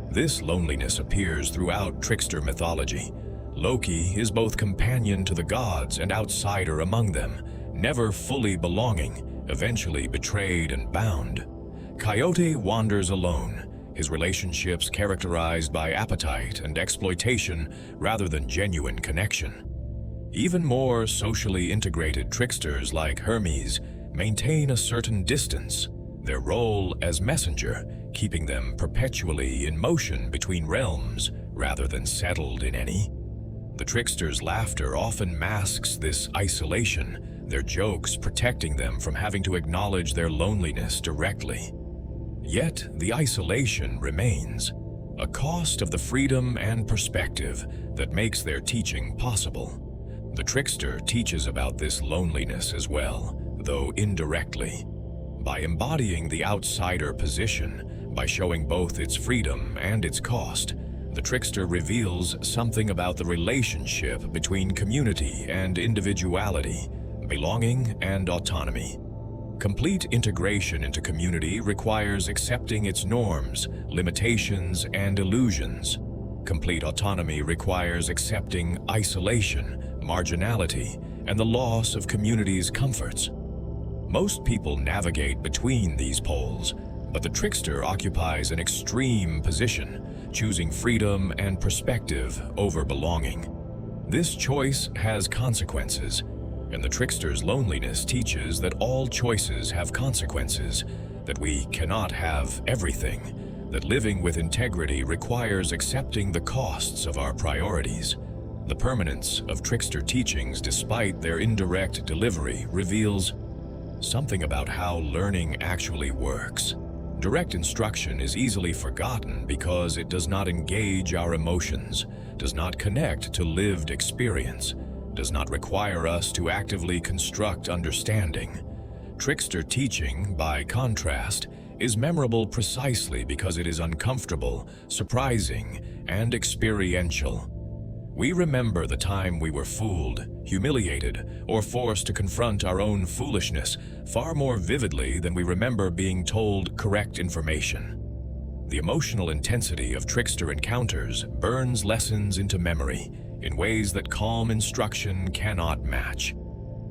This loneliness appears throughout trickster mythology. Loki is both companion to the gods and outsider among them, never fully belonging, eventually betrayed and bound. Coyote wanders alone, his relationships characterized by appetite and exploitation rather than genuine connection. Even more socially integrated tricksters like Hermes maintain a certain distance, their role as messenger keeping them perpetually in motion between realms rather than settled in any. The trickster's laughter often masks this isolation, their jokes protecting them from having to acknowledge their loneliness directly. Yet the isolation remains, a cost of the freedom and perspective that makes their teaching possible. The trickster teaches about this loneliness as well, though indirectly. By embodying the outsider position, by showing both its freedom and its cost, the trickster reveals something about the relationship between community and individuality, belonging and autonomy. Complete integration into community requires accepting its norms, limitations, and illusions. Complete autonomy requires accepting isolation, marginality, and the loss of community's comforts. Most people navigate between these poles, but the trickster occupies an extreme position, choosing freedom and perspective over belonging. This choice has consequences, and the trickster's loneliness teaches that all choices have consequences, that we cannot have everything, that living with integrity requires accepting the costs of our priorities. The permanence of trickster teachings, despite their indirect delivery, reveals something about how learning actually works. Direct instruction is easily forgotten because it does not engage our emotions, does not connect to lived experience, does not require us to actively construct understanding. Trickster teaching, by contrast, is memorable precisely because it is uncomfortable, surprising, and experiential. We remember the time we were fooled, humiliated, or forced to confront our own foolishness far more vividly than we remember being told correct information. The emotional intensity of trickster encounters burns lessons into memory in ways that calm instruction cannot match.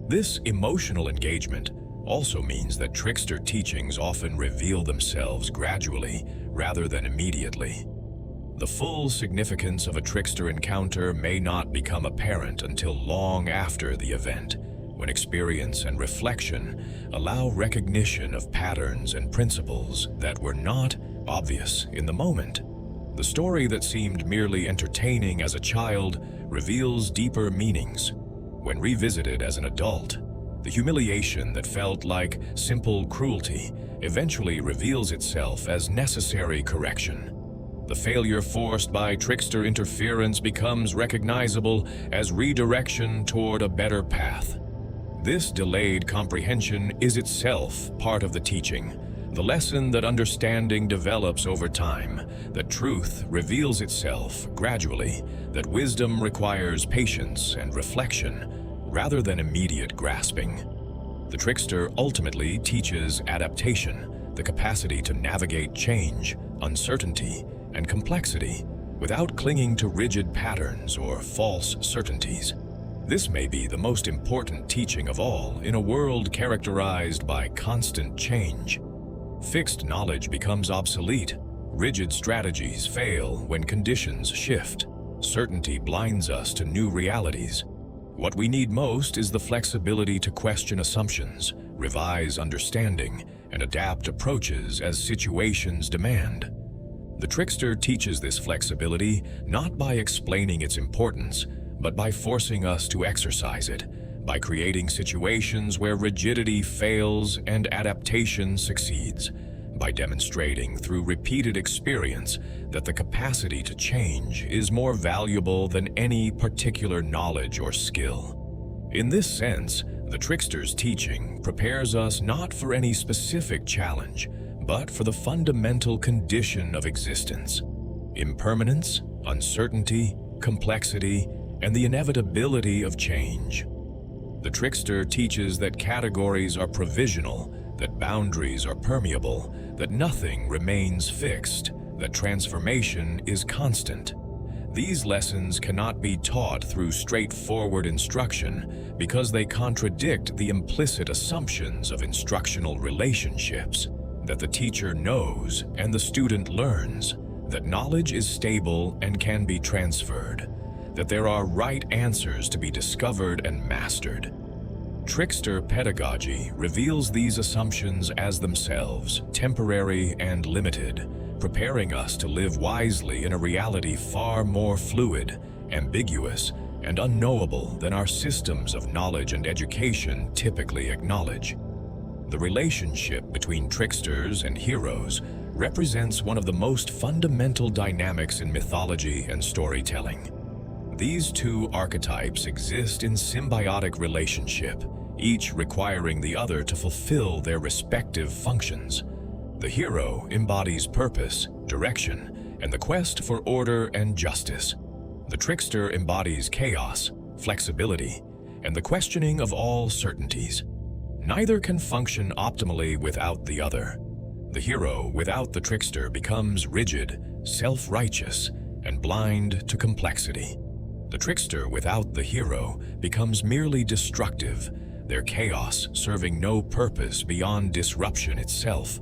This emotional engagement also means that trickster teachings often reveal themselves gradually rather than immediately. The full significance of a trickster encounter may not become apparent until long after the event, when experience and reflection allow recognition of patterns and principles that were not obvious in the moment. The story that seemed merely entertaining as a child reveals deeper meanings. When revisited as an adult, the humiliation that felt like simple cruelty eventually reveals itself as necessary correction. The failure forced by trickster interference becomes recognizable as redirection toward a better path. This delayed comprehension is itself part of the teaching, the lesson that understanding develops over time, that truth reveals itself gradually, that wisdom requires patience and reflection rather than immediate grasping. The trickster ultimately teaches adaptation, the capacity to navigate change, uncertainty, and complexity without clinging to rigid patterns or false certainties. This may be the most important teaching of all in a world characterized by constant change. Fixed knowledge becomes obsolete. Rigid strategies fail when conditions shift. Certainty blinds us to new realities. What we need most is the flexibility to question assumptions, revise understanding, and adapt approaches as situations demand. The trickster teaches this flexibility not by explaining its importance, but by forcing us to exercise it, by creating situations where rigidity fails and adaptation succeeds, by demonstrating through repeated experience that the capacity to change is more valuable than any particular knowledge or skill. In this sense, the trickster's teaching prepares us not for any specific challenge, but for the fundamental condition of existence: impermanence, uncertainty, complexity, and the inevitability of change. The trickster teaches that categories are provisional, that boundaries are permeable, that nothing remains fixed, that transformation is constant. These lessons cannot be taught through straightforward instruction because they contradict the implicit assumptions of instructional relationships, that the teacher knows and the student learns, that knowledge is stable and can be transferred, that there are right answers to be discovered and mastered. Trickster pedagogy reveals these assumptions as themselves temporary and limited, preparing us to live wisely in a reality far more fluid, ambiguous, and unknowable than our systems of knowledge and education typically acknowledge. The relationship between tricksters and heroes represents one of the most fundamental dynamics in mythology and storytelling. These two archetypes exist in symbiotic relationship, each requiring the other to fulfill their respective functions. The hero embodies purpose, direction, and the quest for order and justice. The trickster embodies chaos, flexibility, and the questioning of all certainties. Neither can function optimally without the other. The hero without the trickster becomes rigid, self-righteous, and blind to complexity. The trickster without the hero becomes merely destructive, their chaos serving no purpose beyond disruption itself.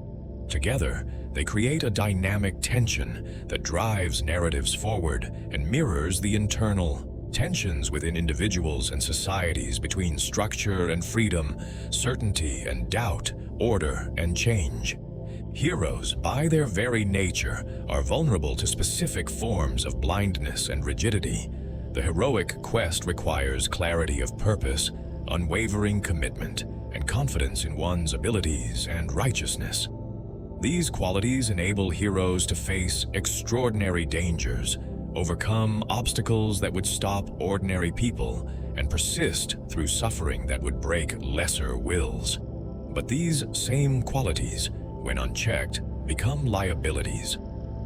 Together, they create a dynamic tension that drives narratives forward and mirrors the internal tensions within individuals and societies between structure and freedom, certainty and doubt, order and change. Heroes, by their very nature, are vulnerable to specific forms of blindness and rigidity. The heroic quest requires clarity of purpose, unwavering commitment, and confidence in one's abilities and righteousness. These qualities enable heroes to face extraordinary dangers, overcome obstacles that would stop ordinary people, and persist through suffering that would break lesser wills. But these same qualities, when unchecked, become liabilities.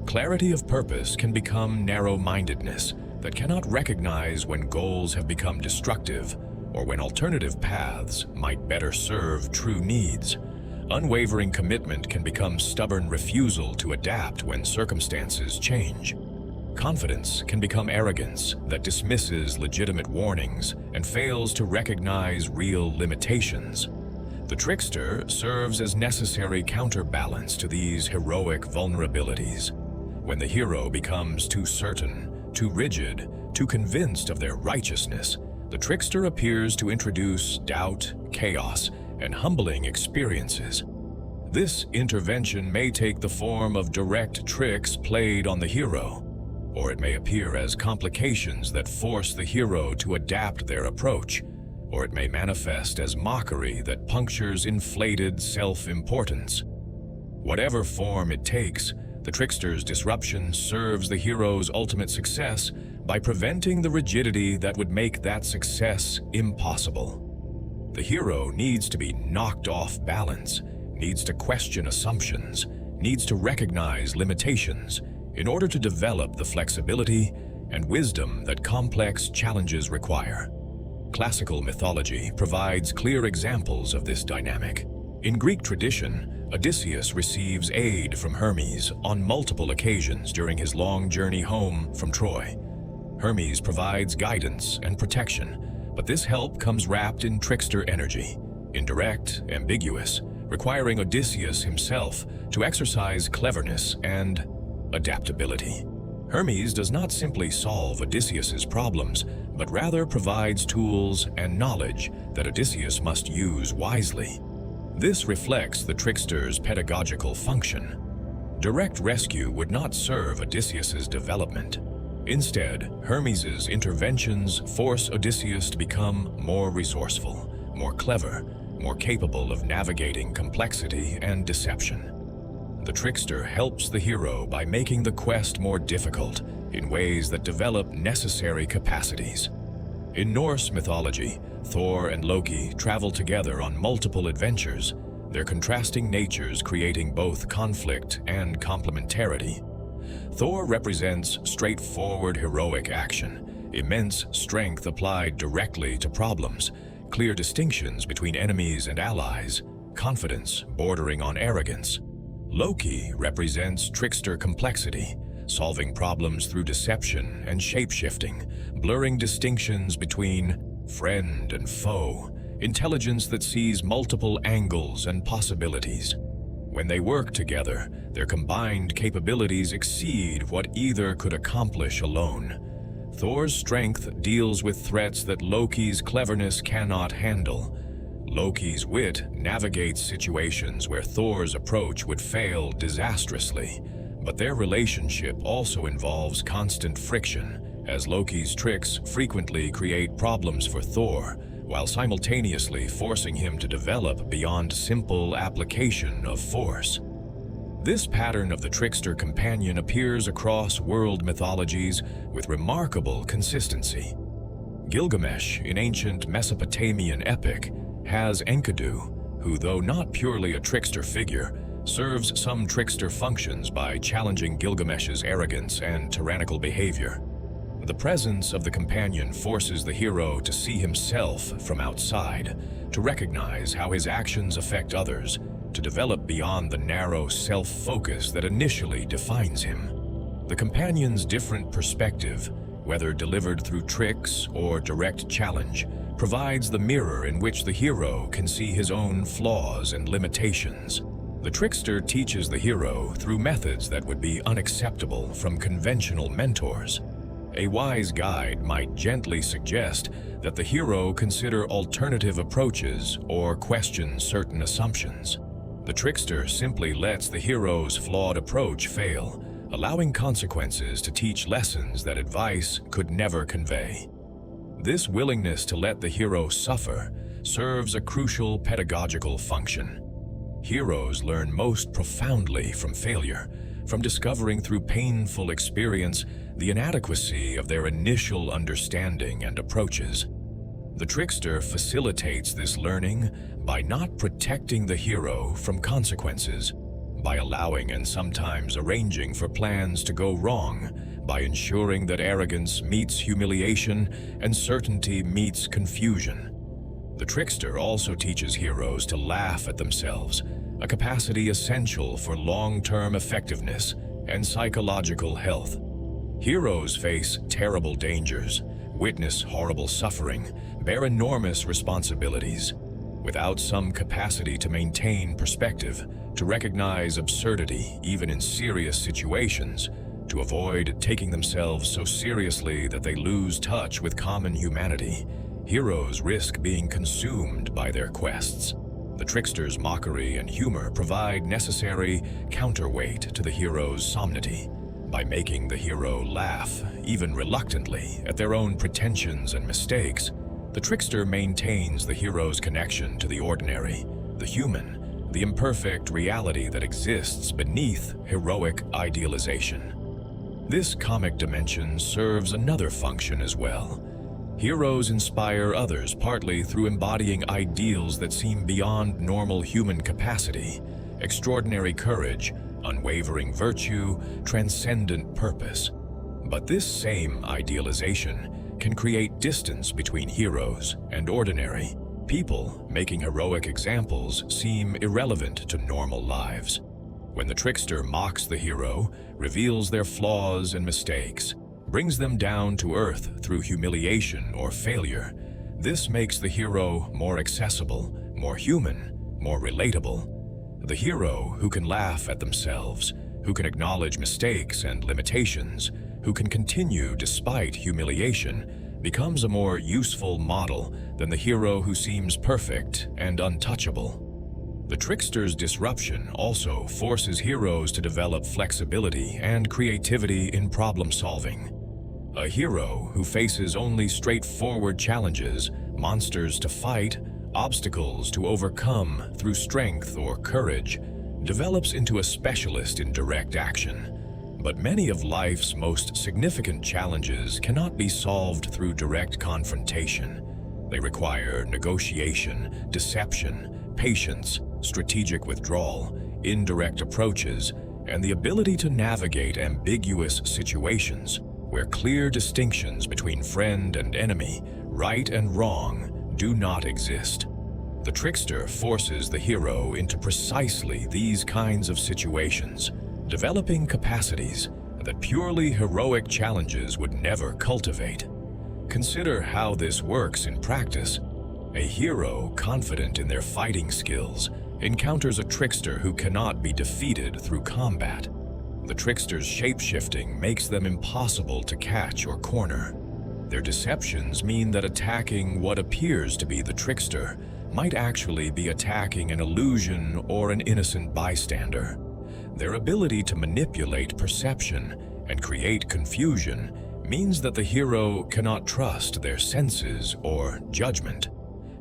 Clarity of purpose can become narrow-mindedness that cannot recognize when goals have become destructive or when alternative paths might better serve true needs. Unwavering commitment can become stubborn refusal to adapt when circumstances change. Confidence can become arrogance that dismisses legitimate warnings and fails to recognize real limitations. The trickster serves as necessary counterbalance to these heroic vulnerabilities. When the hero becomes too certain, too rigid, too convinced of their righteousness, the trickster appears to introduce doubt, chaos, and humbling experiences. This intervention may take the form of direct tricks played on the hero, or it may appear as complications that force the hero to adapt their approach, or it may manifest as mockery that punctures inflated self-importance. Whatever form it takes, the trickster's disruption serves the hero's ultimate success by preventing the rigidity that would make that success impossible. The hero needs to be knocked off balance, needs to question assumptions, needs to recognize limitations in order to develop the flexibility and wisdom that complex challenges require. Classical mythology provides clear examples of this dynamic. In Greek tradition, Odysseus receives aid from Hermes on multiple occasions during his long journey home from Troy. Hermes provides guidance and protection, but this help comes wrapped in trickster energy, indirect, ambiguous, requiring Odysseus himself to exercise cleverness and adaptability. Hermes does not simply solve Odysseus's problems, but rather provides tools and knowledge that Odysseus must use wisely. This reflects the trickster's pedagogical function. Direct rescue would not serve Odysseus's development. Instead, Hermes's interventions force Odysseus to become more resourceful, more clever, more capable of navigating complexity and deception. The trickster helps the hero by making the quest more difficult in ways that develop necessary capacities. In Norse mythology, Thor and Loki travel together on multiple adventures, their contrasting natures creating both conflict and complementarity. Thor represents straightforward heroic action, immense strength applied directly to problems, clear distinctions between enemies and allies, confidence bordering on arrogance. Loki represents trickster complexity, solving problems through deception and shape-shifting, blurring distinctions between friend and foe, intelligence that sees multiple angles and possibilities. When they work together, their combined capabilities exceed what either could accomplish alone. Thor's strength deals with threats that Loki's cleverness cannot handle. Loki's wit navigates situations where Thor's approach would fail disastrously, but their relationship also involves constant friction, as Loki's tricks frequently create problems for Thor, while simultaneously forcing him to develop beyond simple application of force. This pattern of the trickster companion appears across world mythologies with remarkable consistency. Gilgamesh, in ancient Mesopotamian epic, has Enkidu, who, though not purely a trickster figure, serves some trickster functions by challenging Gilgamesh's arrogance and tyrannical behavior. The presence of the companion forces the hero to see himself from outside, to recognize how his actions affect others, to develop beyond the narrow self-focus that initially defines him. The companion's different perspective, whether delivered through tricks or direct challenge, provides the mirror in which the hero can see his own flaws and limitations. The trickster teaches the hero through methods that would be unacceptable from conventional mentors. A wise guide might gently suggest that the hero consider alternative approaches or question certain assumptions. The trickster simply lets the hero's flawed approach fail, allowing consequences to teach lessons that advice could never convey. This willingness to let the hero suffer serves a crucial pedagogical function. Heroes learn most profoundly from failure, from discovering through painful experience the inadequacy of their initial understanding and approaches. The trickster facilitates this learning by not protecting the hero from consequences, by allowing and sometimes arranging for plans to go wrong, by ensuring that arrogance meets humiliation and certainty meets confusion. The trickster also teaches heroes to laugh at themselves, a capacity essential for long-term effectiveness and psychological health. Heroes face terrible dangers, witness horrible suffering, bear enormous responsibilities. Without some capacity to maintain perspective, to recognize absurdity even in serious situations, to avoid taking themselves so seriously that they lose touch with common humanity, heroes risk being consumed by their quests. The trickster's mockery and humor provide necessary counterweight to the hero's solemnity. By making the hero laugh, even reluctantly, at their own pretensions and mistakes, the trickster maintains the hero's connection to the ordinary, the human, the imperfect reality that exists beneath heroic idealization. This comic dimension serves another function as well. Heroes inspire others partly through embodying ideals that seem beyond normal human capacity: extraordinary courage, unwavering virtue, transcendent purpose. But this same idealization can create distance between heroes and ordinary. People making heroic examples seem irrelevant to normal lives. When the trickster mocks the hero, reveals their flaws and mistakes, brings them down to earth through humiliation or failure, this makes the hero more accessible, more human, more relatable. The hero who can laugh at themselves, who can acknowledge mistakes and limitations, who can continue despite humiliation, becomes a more useful model than the hero who seems perfect and untouchable. The trickster's disruption also forces heroes to develop flexibility and creativity in problem-solving. A hero who faces only straightforward challenges, monsters to fight, obstacles to overcome through strength or courage, develops into a specialist in direct action. But many of life's most significant challenges cannot be solved through direct confrontation. They require negotiation, deception, patience, strategic withdrawal, indirect approaches, and the ability to navigate ambiguous situations where clear distinctions between friend and enemy, right and wrong, do not exist. The trickster forces the hero into precisely these kinds of situations, developing capacities that purely heroic challenges would never cultivate. Consider how this works in practice. A hero confident in their fighting skills encounters a trickster who cannot be defeated through combat. The trickster's shape-shifting makes them impossible to catch or corner. Their deceptions mean that attacking what appears to be the trickster might actually be attacking an illusion or an innocent bystander. Their ability to manipulate perception and create confusion means that the hero cannot trust their senses or judgment.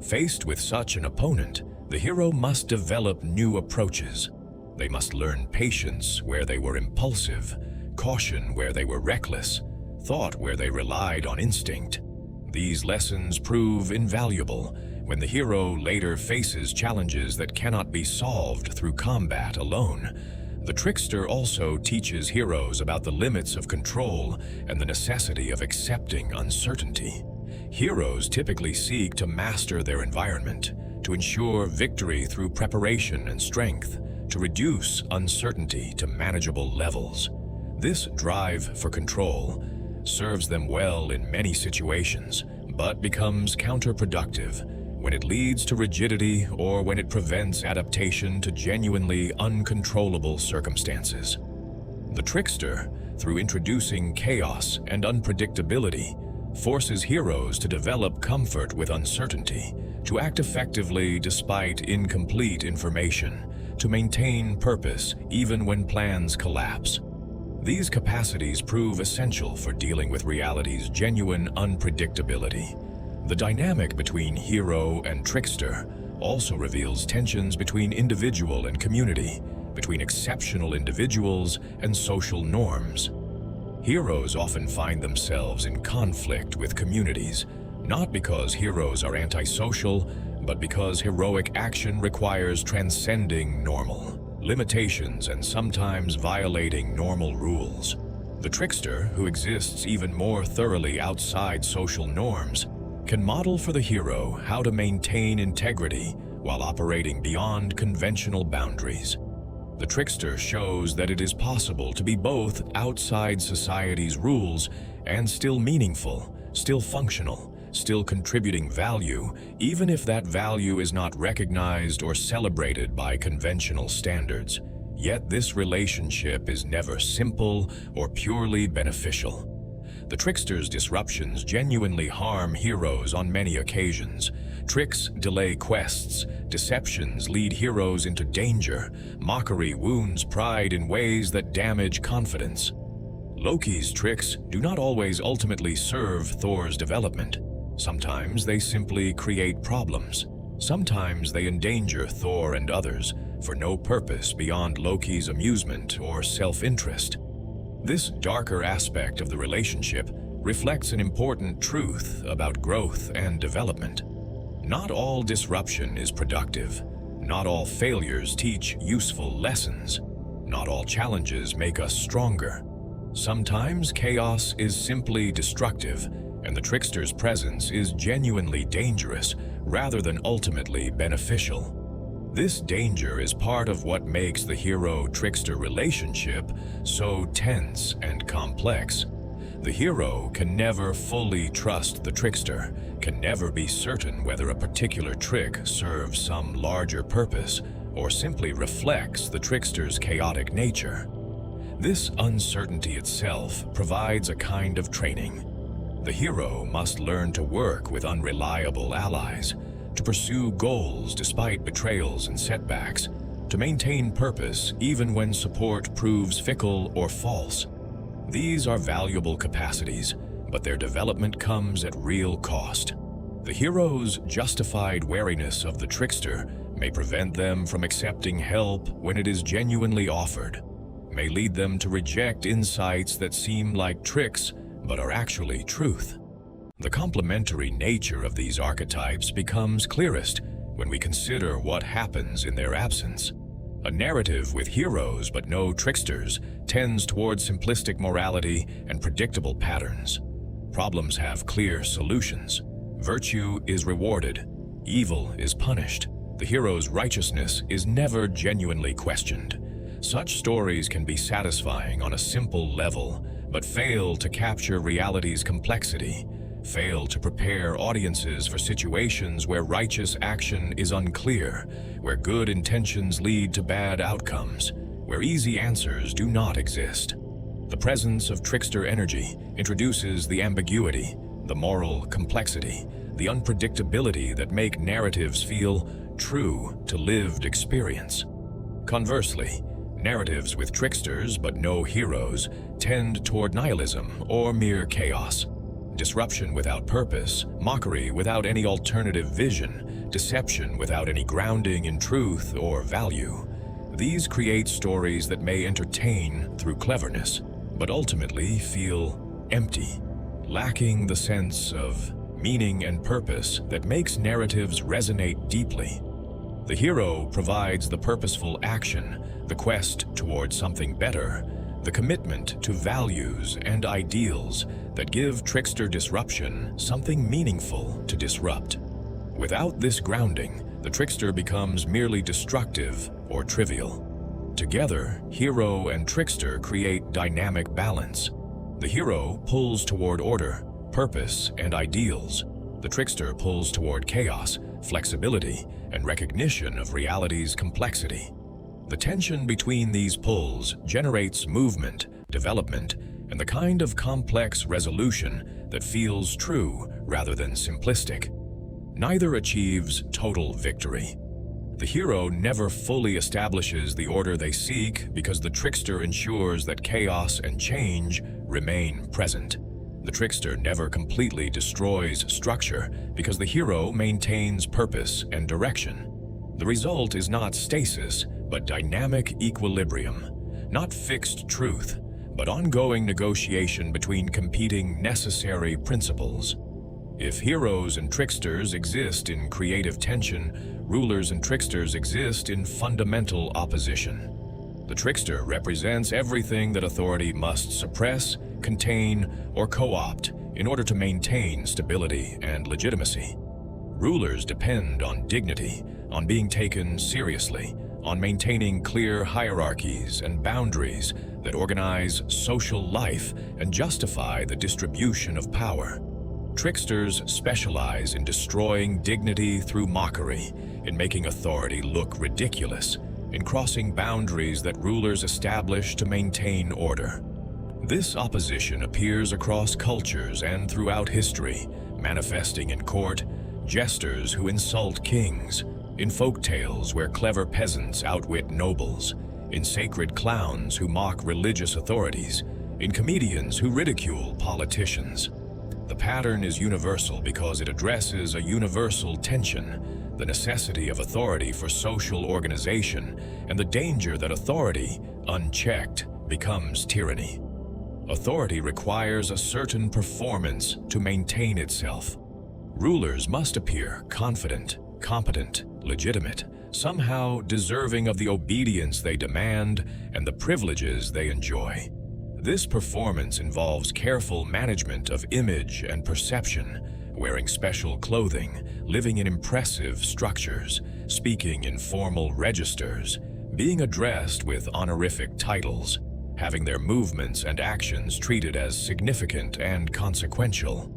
Faced with such an opponent, the hero must develop new approaches. They must learn patience where they were impulsive, caution where they were reckless, thought where they relied on instinct. These lessons prove invaluable when the hero later faces challenges that cannot be solved through combat alone. The trickster also teaches heroes about the limits of control and the necessity of accepting uncertainty. Heroes typically seek to master their environment, to ensure victory through preparation and strength, to reduce uncertainty to manageable levels. This drive for control serves them well in many situations, but becomes counterproductive when it leads to rigidity or when it prevents adaptation to genuinely uncontrollable circumstances. The trickster, through introducing chaos and unpredictability, forces heroes to develop comfort with uncertainty, to act effectively despite incomplete information, to maintain purpose even when plans collapse. These capacities prove essential for dealing with reality's genuine unpredictability. The dynamic between hero and trickster also reveals tensions between individual and community, between exceptional individuals and social norms. Heroes often find themselves in conflict with communities, not because heroes are antisocial, but because heroic action requires transcending normal limitations and sometimes violating normal rules. The trickster, who exists even more thoroughly outside social norms, can model for the hero how to maintain integrity while operating beyond conventional boundaries. The trickster shows that it is possible to be both outside society's rules and still meaningful, still functional, still contributing value, even if that value is not recognized or celebrated by conventional standards. Yet this relationship is never simple or purely beneficial. The trickster's disruptions genuinely harm heroes on many occasions. Tricks delay quests, deceptions lead heroes into danger, mockery wounds pride in ways that damage confidence. Loki's tricks do not always ultimately serve Thor's development. Sometimes they simply create problems. Sometimes they endanger Thor and others for no purpose beyond Loki's amusement or self-interest. This darker aspect of the relationship reflects an important truth about growth and development. Not all disruption is productive. Not all failures teach useful lessons. Not all challenges make us stronger. Sometimes chaos is simply destructive, and the trickster's presence is genuinely dangerous rather than ultimately beneficial. This danger is part of what makes the hero-trickster relationship so tense and complex. The hero can never fully trust the trickster, can never be certain whether a particular trick serves some larger purpose or simply reflects the trickster's chaotic nature. This uncertainty itself provides a kind of training. The hero must learn to work with unreliable allies, to pursue goals despite betrayals and setbacks, to maintain purpose even when support proves fickle or false. These are valuable capacities, but their development comes at real cost. The hero's justified wariness of the trickster may prevent them from accepting help when it is genuinely offered, may lead them to reject insights that seem like tricks but are actually truth. The complementary nature of these archetypes becomes clearest when we consider what happens in their absence. A narrative with heroes but no tricksters tends toward simplistic morality and predictable patterns. Problems have clear solutions. Virtue is rewarded. Evil is punished. The hero's righteousness is never genuinely questioned. Such stories can be satisfying on a simple level, but fail to capture reality's complexity, fail to prepare audiences for situations where righteous action is unclear, where good intentions lead to bad outcomes, where easy answers do not exist. The presence of trickster energy introduces the ambiguity, the moral complexity, the unpredictability that make narratives feel true to lived experience. Conversely, narratives with tricksters but no heroes tend toward nihilism or mere chaos. Disruption without purpose, mockery without any alternative vision, deception without any grounding in truth or value. These create stories that may entertain through cleverness, but ultimately feel empty, lacking the sense of meaning and purpose that makes narratives resonate deeply. The hero provides the purposeful action, the quest towards something better, the commitment to values and ideals that give trickster disruption something meaningful to disrupt. Without this grounding, the trickster becomes merely destructive or trivial. Together, hero and trickster create dynamic balance. The hero pulls toward order, purpose, and ideals. The trickster pulls toward chaos, flexibility, and recognition of reality's complexity. The tension between these pulls generates movement, development, and the kind of complex resolution that feels true rather than simplistic. Neither achieves total victory. The hero never fully establishes the order they seek because the trickster ensures that chaos and change remain present. The trickster never completely destroys structure because the hero maintains purpose and direction. The result is not stasis, but dynamic equilibrium, not fixed truth, but ongoing negotiation between competing necessary principles. If heroes and tricksters exist in creative tension, rulers and tricksters exist in fundamental opposition. The trickster represents everything that authority must suppress, contain, or co-opt in order to maintain stability and legitimacy. Rulers depend on dignity, on being taken seriously, on maintaining clear hierarchies and boundaries that organize social life and justify the distribution of power. Tricksters specialize in destroying dignity through mockery, in making authority look ridiculous, in crossing boundaries that rulers establish to maintain order. This opposition appears across cultures and throughout history, manifesting in court, jesters who insult kings, in folk tales where clever peasants outwit nobles, in sacred clowns who mock religious authorities, in comedians who ridicule politicians. The pattern is universal because it addresses a universal tension, the necessity of authority for social organization, and the danger that authority, unchecked, becomes tyranny. Authority requires a certain performance to maintain itself. Rulers must appear confident, competent, legitimate, somehow deserving of the obedience they demand and the privileges they enjoy. This performance involves careful management of image and perception, wearing special clothing, living in impressive structures, speaking in formal registers, being addressed with honorific titles, having their movements and actions treated as significant and consequential.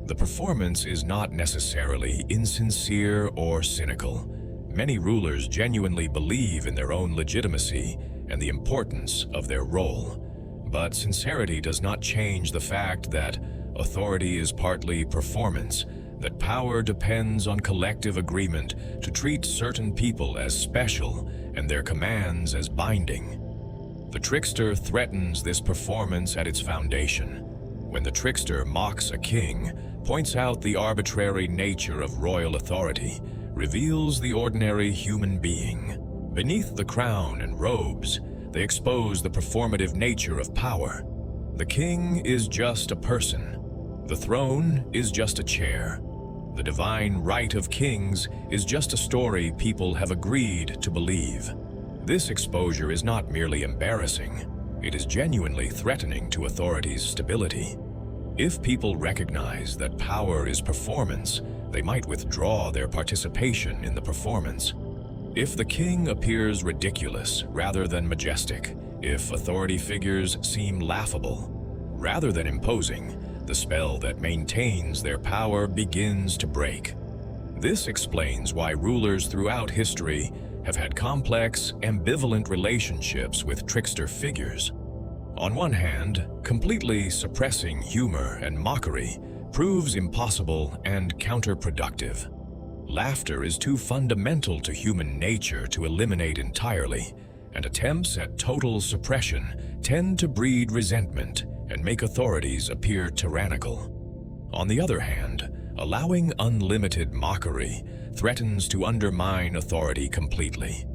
The performance is not necessarily insincere or cynical. Many rulers genuinely believe in their own legitimacy and the importance of their role. But sincerity does not change the fact that authority is partly performance, that power depends on collective agreement to treat certain people as special and their commands as binding. The trickster threatens this performance at its foundation. When the trickster mocks a king, points out the arbitrary nature of royal authority, reveals the ordinary human being. Beneath the crown and robes, they expose the performative nature of power. The king is just a person. The throne is just a chair. The divine right of kings is just a story people have agreed to believe. This exposure is not merely embarrassing, it is genuinely threatening to authority's stability. If people recognize that power is performance, they might withdraw their participation in the performance. If the king appears ridiculous rather than majestic, if authority figures seem laughable rather than imposing, the spell that maintains their power begins to break. This explains why rulers throughout history have had complex, ambivalent relationships with trickster figures. On one hand, completely suppressing humor and mockery, proves impossible and counterproductive. Laughter is too fundamental to human nature to eliminate entirely, and attempts at total suppression tend to breed resentment and make authorities appear tyrannical. On the other hand, allowing unlimited mockery threatens to undermine authority completely.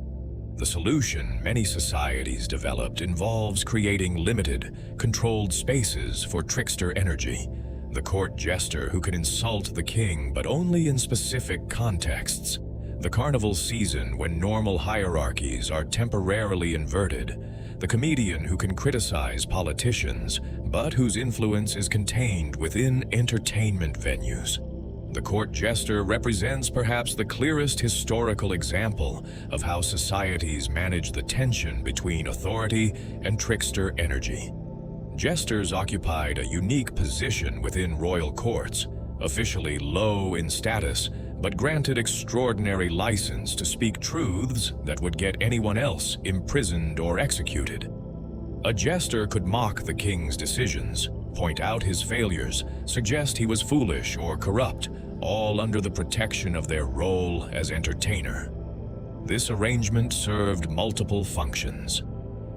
The solution many societies developed involves creating limited, controlled spaces for trickster energy, the court jester who can insult the king but only in specific contexts, the carnival season when normal hierarchies are temporarily inverted, the comedian who can criticize politicians but whose influence is contained within entertainment venues. The court jester represents perhaps the clearest historical example of how societies manage the tension between authority and trickster energy. Jesters occupied a unique position within royal courts, officially low in status, but granted extraordinary license to speak truths that would get anyone else imprisoned or executed. A jester could mock the king's decisions, point out his failures, suggest he was foolish or corrupt, all under the protection of their role as entertainer. This arrangement served multiple functions.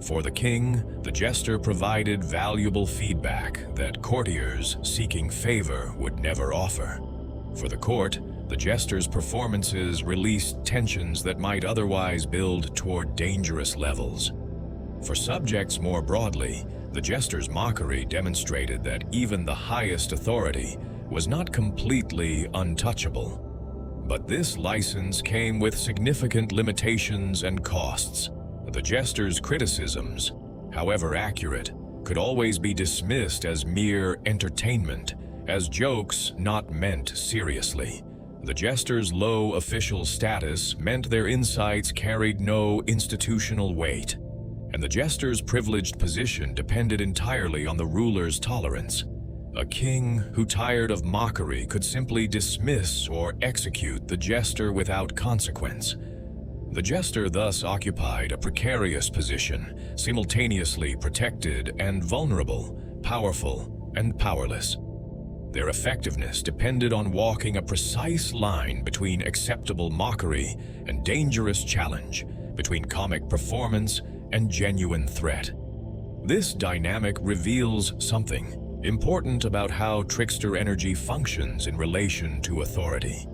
For the king, the jester provided valuable feedback that courtiers seeking favor would never offer. For the court, the jester's performances released tensions that might otherwise build toward dangerous levels. For subjects more broadly, the jester's mockery demonstrated that even the highest authority was not completely untouchable. But this license came with significant limitations and costs. The jester's criticisms, however accurate, could always be dismissed as mere entertainment, as jokes not meant seriously. The jester's low official status meant their insights carried no institutional weight, and the jester's privileged position depended entirely on the ruler's tolerance. A king who tired of mockery could simply dismiss or execute the jester without consequence. The jester thus occupied a precarious position, simultaneously protected and vulnerable, powerful and powerless. Their effectiveness depended on walking a precise line between acceptable mockery and dangerous challenge, between comic performance and genuine threat. This dynamic reveals something important about how trickster energy functions in relation to authority.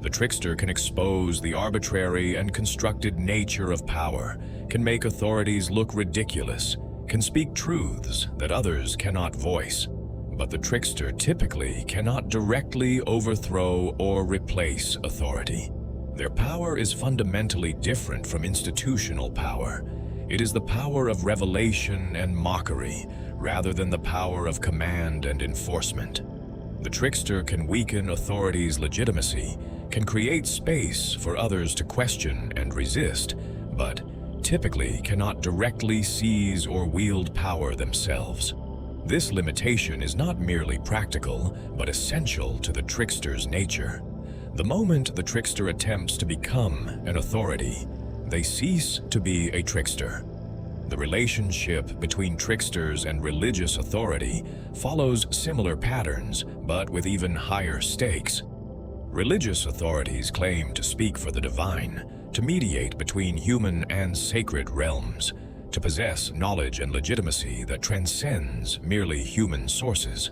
The trickster can expose the arbitrary and constructed nature of power, can make authorities look ridiculous, can speak truths that others cannot voice. But the trickster typically cannot directly overthrow or replace authority. Their power is fundamentally different from institutional power. It is the power of revelation and mockery, rather than the power of command and enforcement. The trickster can weaken authority's legitimacy, can create space for others to question and resist, but typically cannot directly seize or wield power themselves. This limitation is not merely practical, but essential to the trickster's nature. The moment the trickster attempts to become an authority, they cease to be a trickster. The relationship between tricksters and religious authority follows similar patterns, but with even higher stakes. Religious authorities claim to speak for the divine, to mediate between human and sacred realms, to possess knowledge and legitimacy that transcends merely human sources.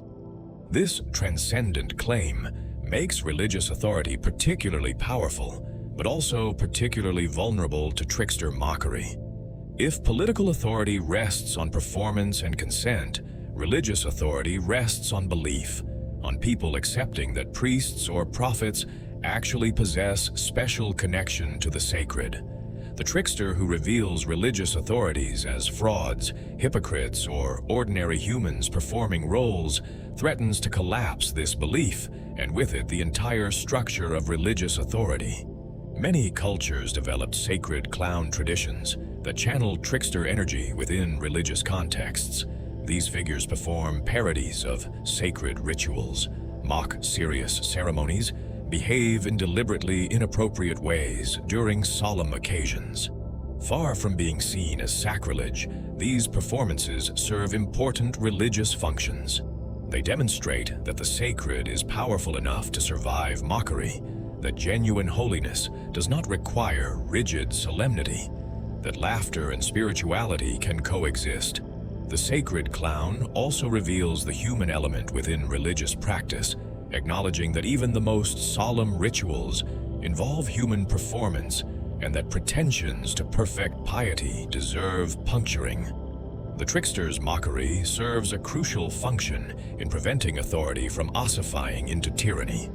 This transcendent claim makes religious authority particularly powerful, but also particularly vulnerable to trickster mockery. If political authority rests on performance and consent, religious authority rests on belief, on people accepting that priests or prophets actually possess special connection to the sacred. The trickster who reveals religious authorities as frauds, hypocrites, or ordinary humans performing roles threatens to collapse this belief, and with it the entire structure of religious authority. Many cultures developed sacred clown traditions that channeled trickster energy within religious contexts. These figures perform parodies of sacred rituals, mock serious ceremonies, behave in deliberately inappropriate ways during solemn occasions. Far from being seen as sacrilege, these performances serve important religious functions. They demonstrate that the sacred is powerful enough to survive mockery, that genuine holiness does not require rigid solemnity, that laughter and spirituality can coexist. The sacred clown also reveals the human element within religious practice, acknowledging that even the most solemn rituals involve human performance and that pretensions to perfect piety deserve puncturing. The trickster's mockery serves a crucial function in preventing authority from ossifying into tyranny.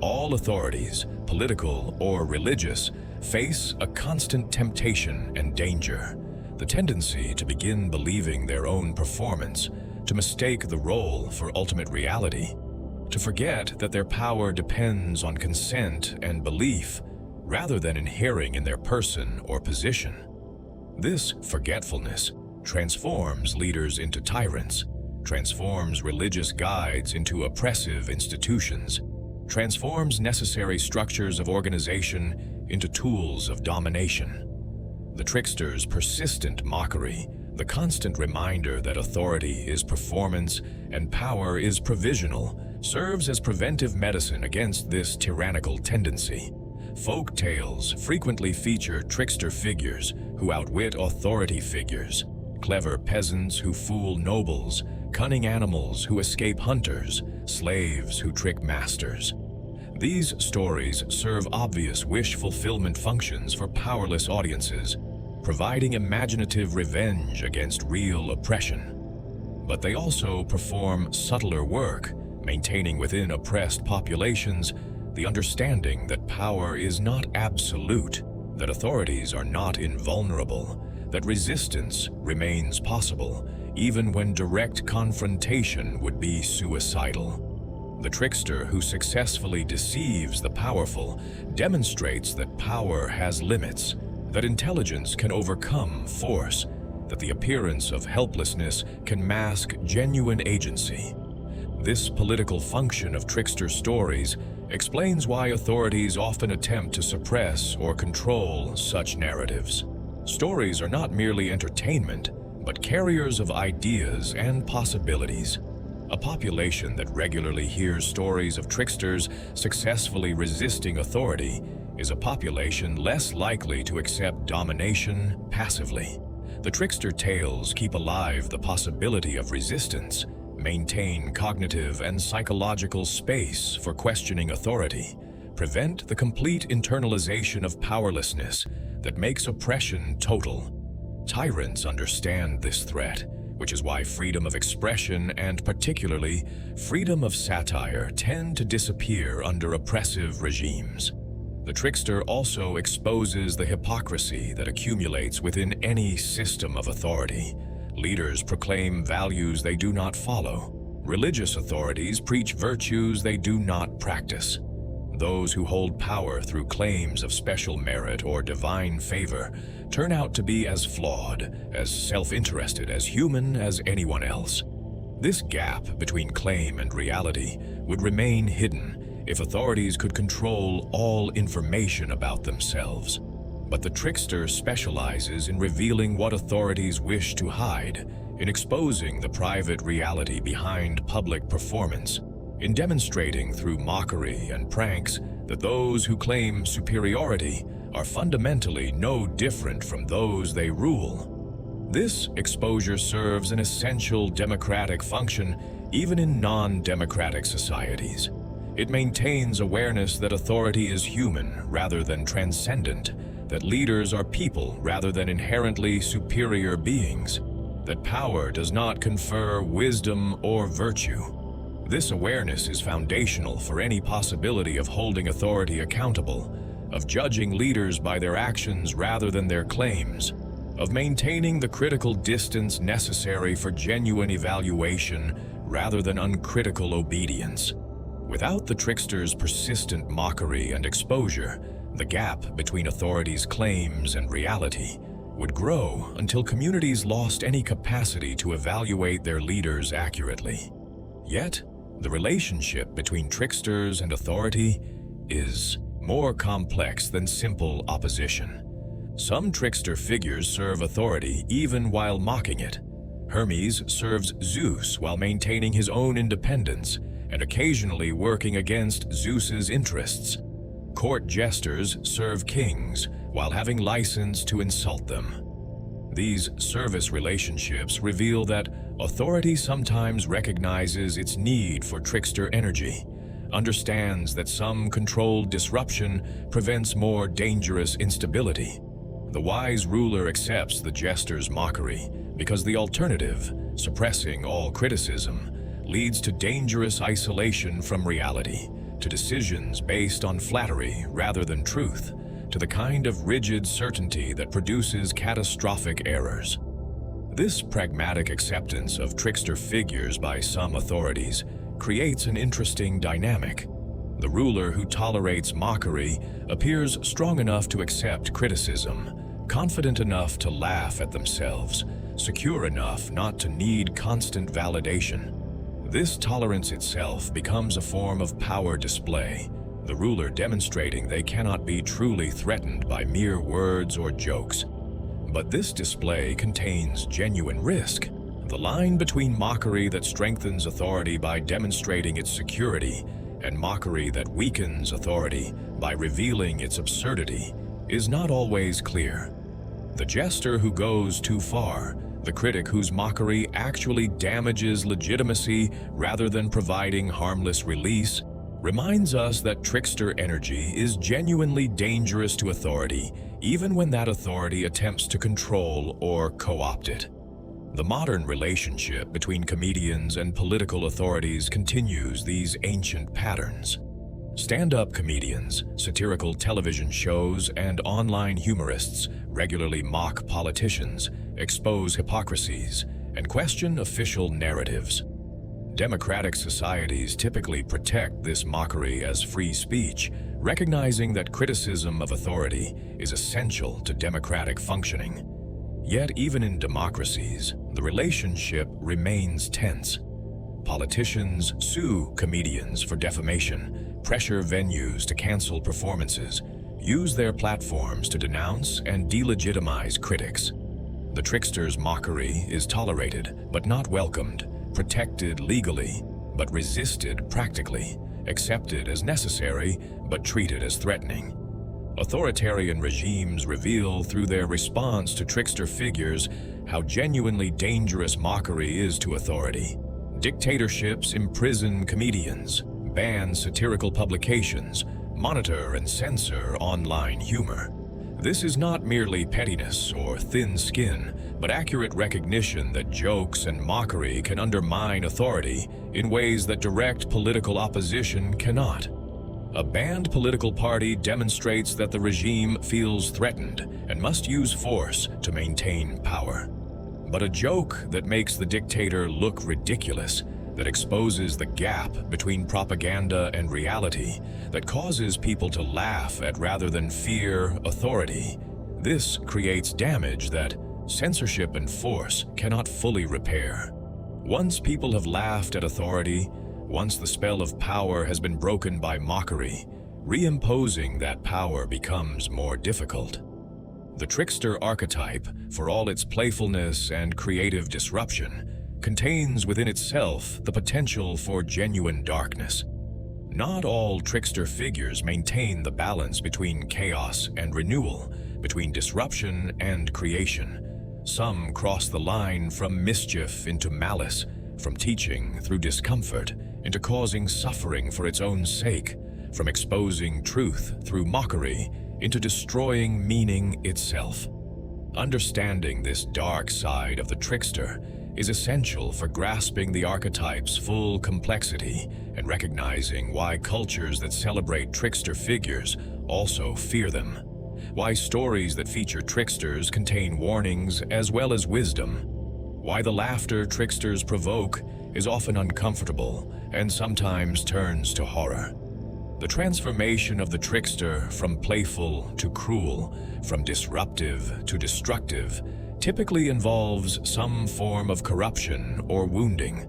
All authorities, political or religious, face a constant temptation and danger, the tendency to begin believing their own performance, to mistake the role for ultimate reality, to forget that their power depends on consent and belief rather than inhering in their person or position. This forgetfulness transforms leaders into tyrants, transforms religious guides into oppressive institutions, transforms necessary structures of organization into tools of domination. The trickster's persistent mockery, the constant reminder that authority is performance and power is provisional, serves as preventive medicine against this tyrannical tendency. Folk tales frequently feature trickster figures who outwit authority figures, clever peasants who fool nobles, cunning animals who escape hunters, slaves who trick masters. These stories serve obvious wish fulfillment functions for powerless audiences, providing imaginative revenge against real oppression. But they also perform subtler work, maintaining within oppressed populations the understanding that power is not absolute, that authorities are not invulnerable, that resistance remains possible, even when direct confrontation would be suicidal. The trickster who successfully deceives the powerful demonstrates that power has limits, that intelligence can overcome force, that the appearance of helplessness can mask genuine agency. This political function of trickster stories explains why authorities often attempt to suppress or control such narratives. Stories are not merely entertainment, but carriers of ideas and possibilities. A population that regularly hears stories of tricksters successfully resisting authority is a population less likely to accept domination passively. The trickster tales keep alive the possibility of resistance, maintain cognitive and psychological space for questioning authority, prevent the complete internalization of powerlessness that makes oppression total. Tyrants understand this threat, which is why freedom of expression and particularly freedom of satire tend to disappear under oppressive regimes. The trickster also exposes the hypocrisy that accumulates within any system of authority. Leaders proclaim values they do not follow. Religious authorities preach virtues they do not practice. Those who hold power through claims of special merit or divine favor turn out to be as flawed, as self-interested, as human as anyone else. This gap between claim and reality would remain hidden if authorities could control all information about themselves. But the trickster specializes in revealing what authorities wish to hide, in exposing the private reality behind public performance, in demonstrating through mockery and pranks that those who claim superiority are fundamentally no different from those they rule. This exposure serves an essential democratic function even in non-democratic societies. It maintains awareness that authority is human rather than transcendent, that leaders are people rather than inherently superior beings, that power does not confer wisdom or virtue. This awareness is foundational for any possibility of holding authority accountable, of judging leaders by their actions rather than their claims, of maintaining the critical distance necessary for genuine evaluation rather than uncritical obedience. Without the trickster's persistent mockery and exposure, the gap between authorities' claims and reality would grow until communities lost any capacity to evaluate their leaders accurately. Yet, the relationship between tricksters and authority is more complex than simple opposition. Some trickster figures serve authority even while mocking it. Hermes serves Zeus while maintaining his own independence and occasionally working against Zeus's interests. Court jesters serve kings while having license to insult them. These service relationships reveal that authority sometimes recognizes its need for trickster energy, understands that some controlled disruption prevents more dangerous instability. The wise ruler accepts the jester's mockery because the alternative, suppressing all criticism, leads to dangerous isolation from reality, to decisions based on flattery rather than truth, to the kind of rigid certainty that produces catastrophic errors. This pragmatic acceptance of trickster figures by some authorities creates an interesting dynamic. The ruler who tolerates mockery appears strong enough to accept criticism, confident enough to laugh at themselves, secure enough not to need constant validation. This tolerance itself becomes a form of power display, the ruler demonstrating they cannot be truly threatened by mere words or jokes. But this display contains genuine risk. The line between mockery that strengthens authority by demonstrating its security and mockery that weakens authority by revealing its absurdity is not always clear. The jester who goes too far, the critic whose mockery actually damages legitimacy rather than providing harmless release, reminds us that trickster energy is genuinely dangerous to authority, even when that authority attempts to control or co-opt it. The modern relationship between comedians and political authorities continues these ancient patterns. Stand-up comedians, satirical television shows, and online humorists regularly mock politicians, expose hypocrisies, and question official narratives. Democratic societies typically protect this mockery as free speech, recognizing that criticism of authority is essential to democratic functioning. Yet even in democracies, the relationship remains tense. Politicians sue comedians for defamation, pressure venues to cancel performances, use their platforms to denounce and delegitimize critics. The trickster's mockery is tolerated but not welcomed, protected legally but resisted practically, accepted as necessary but treated as threatening. Authoritarian regimes reveal through their response to trickster figures how genuinely dangerous mockery is to authority. Dictatorships imprison comedians, ban satirical publications, monitor and censor online humor. This is not merely pettiness or thin skin, but accurate recognition that jokes and mockery can undermine authority in ways that direct political opposition cannot. A banned political party demonstrates that the regime feels threatened and must use force to maintain power. But a joke that makes the dictator look ridiculous, that exposes the gap between propaganda and reality, that causes people to laugh at rather than fear authority, this creates damage that censorship and force cannot fully repair. Once people have laughed at authority, once the spell of power has been broken by mockery, reimposing that power becomes more difficult. The trickster archetype, for all its playfulness and creative disruption, contains within itself the potential for genuine darkness. Not all trickster figures maintain the balance between chaos and renewal, between disruption and creation. Some cross the line from mischief into malice, from teaching through discomfort into causing suffering for its own sake, from exposing truth through mockery into destroying meaning itself. Understanding this dark side of the trickster is essential for grasping the archetype's full complexity and recognizing why cultures that celebrate trickster figures also fear them, why stories that feature tricksters contain warnings as well as wisdom, why the laughter tricksters provoke is often uncomfortable and sometimes turns to horror. The transformation of the trickster from playful to cruel, from disruptive to destructive, typically involves some form of corruption or wounding.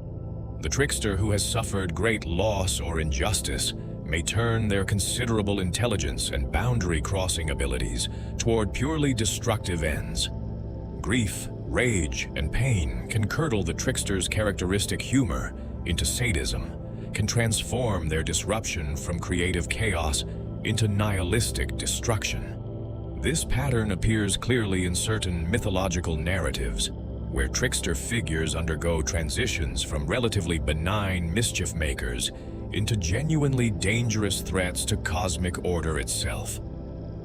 The trickster who has suffered great loss or injustice may turn their considerable intelligence and boundary-crossing abilities toward purely destructive ends. Grief, Rage and pain can curdle the trickster's characteristic humor into sadism, can transform their disruption from creative chaos into nihilistic destruction. This pattern appears clearly in certain mythological narratives, where trickster figures undergo transitions from relatively benign mischief makers into genuinely dangerous threats to cosmic order itself.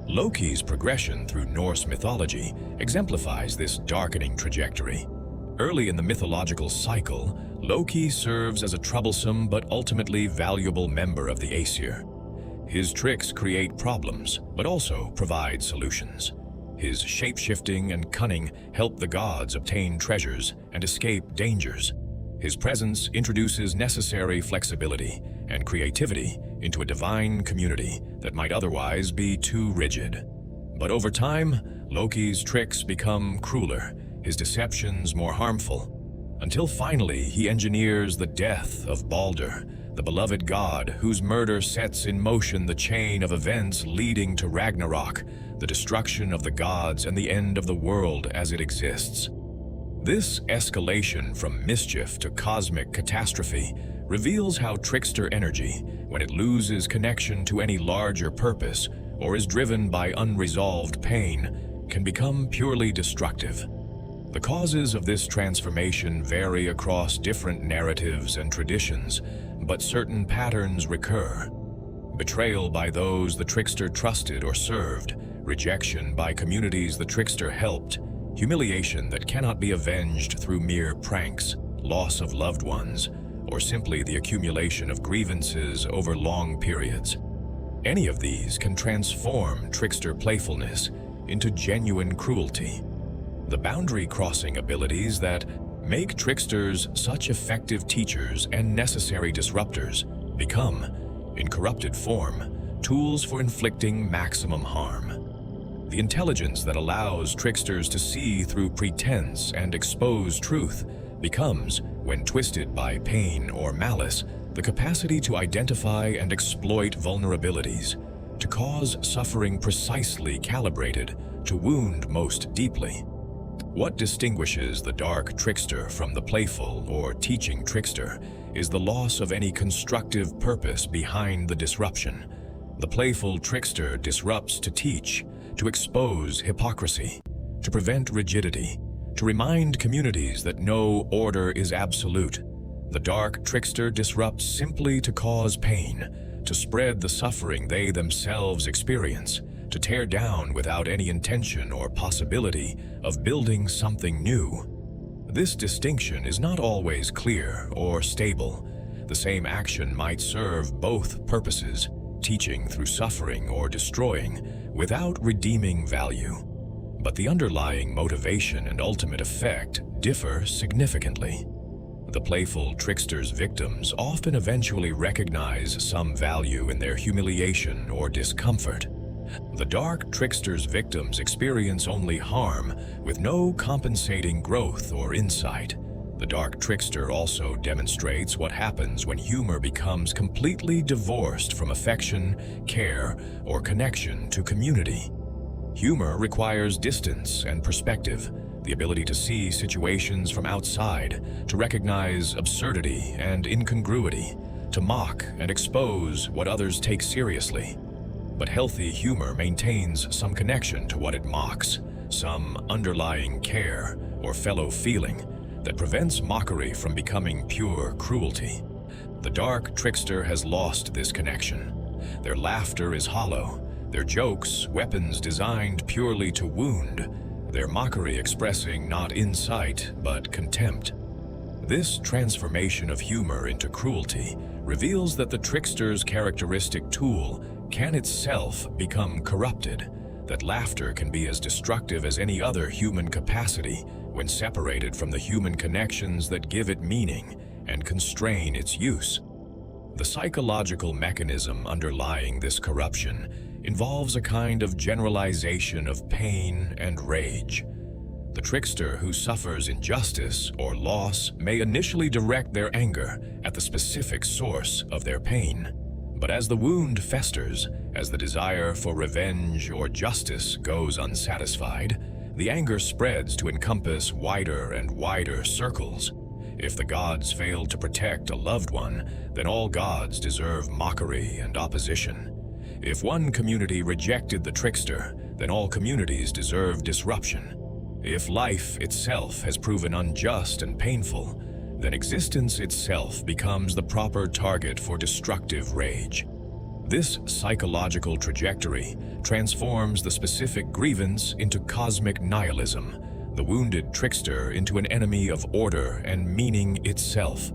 Loki's progression through Norse mythology exemplifies this darkening trajectory. Early in the mythological cycle, Loki serves as a troublesome but ultimately valuable member of the Aesir. His tricks create problems, but also provide solutions. His shape-shifting and cunning help the gods obtain treasures and escape dangers. His presence introduces necessary flexibility and creativity into a divine community that might otherwise be too rigid. But over time, Loki's tricks become crueler, his deceptions more harmful, until finally he engineers the death of Balder, the beloved god whose murder sets in motion the chain of events leading to Ragnarok, the destruction of the gods and the end of the world as it exists. This escalation from mischief to cosmic catastrophe reveals how trickster energy, when it loses connection to any larger purpose or is driven by unresolved pain, can become purely destructive. The causes of this transformation vary across different narratives and traditions, but certain patterns recur. Betrayal by those the trickster trusted or served, rejection by communities the trickster helped, humiliation that cannot be avenged through mere pranks, loss of loved ones, or simply the accumulation of grievances over long periods. Any of these can transform trickster playfulness into genuine cruelty. The boundary-crossing abilities that make tricksters such effective teachers and necessary disruptors become, in corrupted form, tools for inflicting maximum harm. The intelligence that allows tricksters to see through pretense and expose truth becomes, when twisted by pain or malice, the capacity to identify and exploit vulnerabilities, to cause suffering precisely calibrated to wound most deeply. What distinguishes the dark trickster from the playful or teaching trickster is the loss of any constructive purpose behind the disruption. The playful trickster disrupts to teach, to expose hypocrisy, to prevent rigidity, to remind communities that no order is absolute. The dark trickster disrupts simply to cause pain, to spread the suffering they themselves experience, to tear down without any intention or possibility of building something new. This distinction is not always clear or stable. The same action might serve both purposes, teaching through suffering or destroying, without redeeming value. But the underlying motivation and ultimate effect differ significantly. The playful trickster's victims often eventually recognize some value in their humiliation or discomfort. The dark trickster's victims experience only harm with no compensating growth or insight. The dark trickster also demonstrates what happens when humor becomes completely divorced from affection, care, or connection to community. Humor requires distance and perspective, the ability to see situations from outside, to recognize absurdity and incongruity, to mock and expose what others take seriously. But healthy humor maintains some connection to what it mocks, some underlying care or fellow feeling that prevents mockery from becoming pure cruelty. The dark trickster has lost this connection. Their laughter is hollow, their jokes weapons designed purely to wound, their mockery expressing not insight but contempt. This transformation of humor into cruelty reveals that the trickster's characteristic tool can itself become corrupted, that laughter can be as destructive as any other human capacity when separated from the human connections that give it meaning and constrain its use. The psychological mechanism underlying this corruption involves a kind of generalization of pain and rage. The trickster who suffers injustice or loss may initially direct their anger at the specific source of their pain. But as the wound festers, as the desire for revenge or justice goes unsatisfied, the anger spreads to encompass wider and wider circles. If the gods failed to protect a loved one, then all gods deserve mockery and opposition. If one community rejected the trickster, then all communities deserve disruption. If life itself has proven unjust and painful, then existence itself becomes the proper target for destructive rage. This psychological trajectory transforms the specific grievance into cosmic nihilism, the wounded trickster into an enemy of order and meaning itself.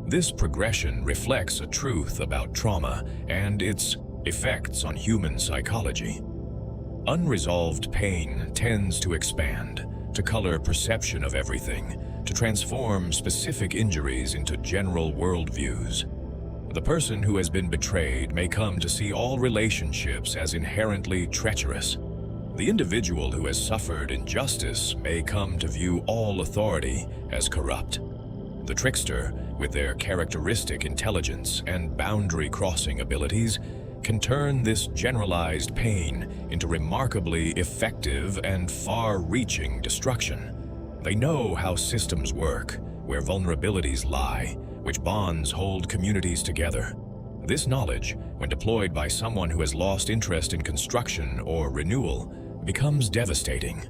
This progression reflects a truth about trauma and its effects on human psychology. Unresolved pain tends to expand, to color perception of everything, to transform specific injuries into general worldviews. The person who has been betrayed may come to see all relationships as inherently treacherous. The individual who has suffered injustice may come to view all authority as corrupt. The trickster, with their characteristic intelligence and boundary-crossing abilities, can turn this generalized pain into remarkably effective and far-reaching destruction. They know how systems work, where vulnerabilities lie, which bonds hold communities together. This knowledge, when deployed by someone who has lost interest in construction or renewal, becomes devastating.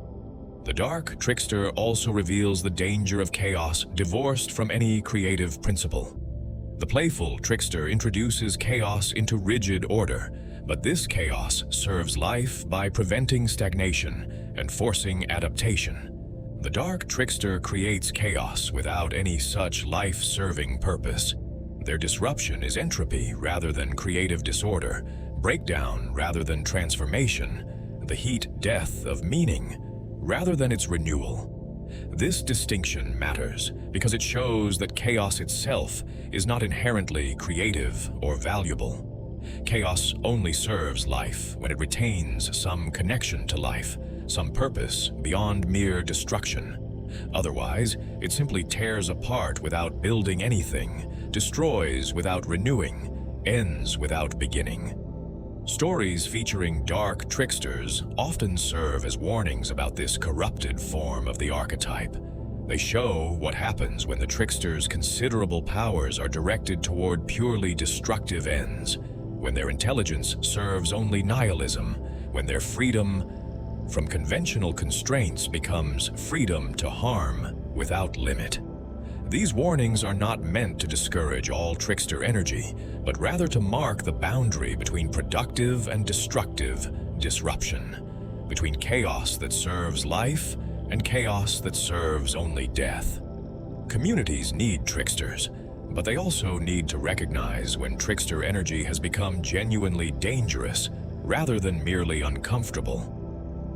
The dark trickster also reveals the danger of chaos divorced from any creative principle. The playful trickster introduces chaos into rigid order, but this chaos serves life by preventing stagnation and forcing adaptation. The dark trickster creates chaos without any such life-serving purpose. Their disruption is entropy rather than creative disorder, breakdown rather than transformation, the heat-death of meaning rather than its renewal. This distinction matters because it shows that chaos itself is not inherently creative or valuable. Chaos only serves life when it retains some connection to life, some purpose beyond mere destruction. Otherwise, it simply tears apart without building anything, destroys without renewing, ends without beginning. Stories featuring dark tricksters often serve as warnings about this corrupted form of the archetype. They show what happens when the trickster's considerable powers are directed toward purely destructive ends, when their intelligence serves only nihilism, when their freedom from conventional constraints becomes freedom to harm without limit. These warnings are not meant to discourage all trickster energy, but rather to mark the boundary between productive and destructive disruption, between chaos that serves life and chaos that serves only death. Communities need tricksters, but they also need to recognize when trickster energy has become genuinely dangerous rather than merely uncomfortable.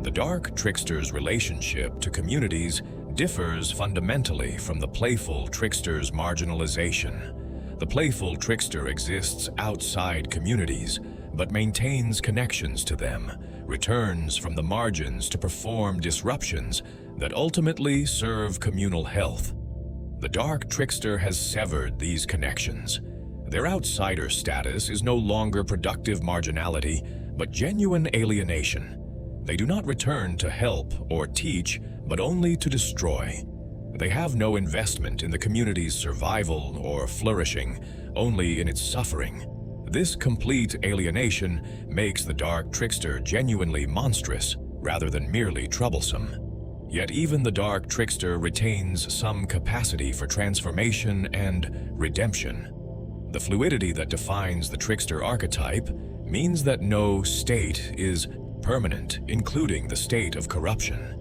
The dark trickster's relationship to communities differs fundamentally from the playful trickster's marginalization. The playful trickster exists outside communities, but maintains connections to them, returns from the margins to perform disruptions that ultimately serve communal health. The dark trickster has severed these connections. Their outsider status is no longer productive marginality, but genuine alienation. They do not return to help or teach, but only to destroy. They have no investment in the community's survival or flourishing, only in its suffering. This complete alienation makes the dark trickster genuinely monstrous rather than merely troublesome. Yet even the dark trickster retains some capacity for transformation and redemption. The fluidity that defines the trickster archetype means that no state is permanent, including the state of corruption.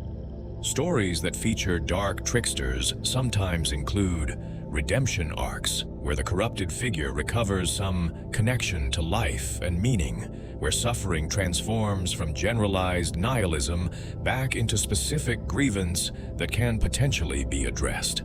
Stories that feature dark tricksters sometimes include redemption arcs, where the corrupted figure recovers some connection to life and meaning, where suffering transforms from generalized nihilism back into specific grievance that can potentially be addressed.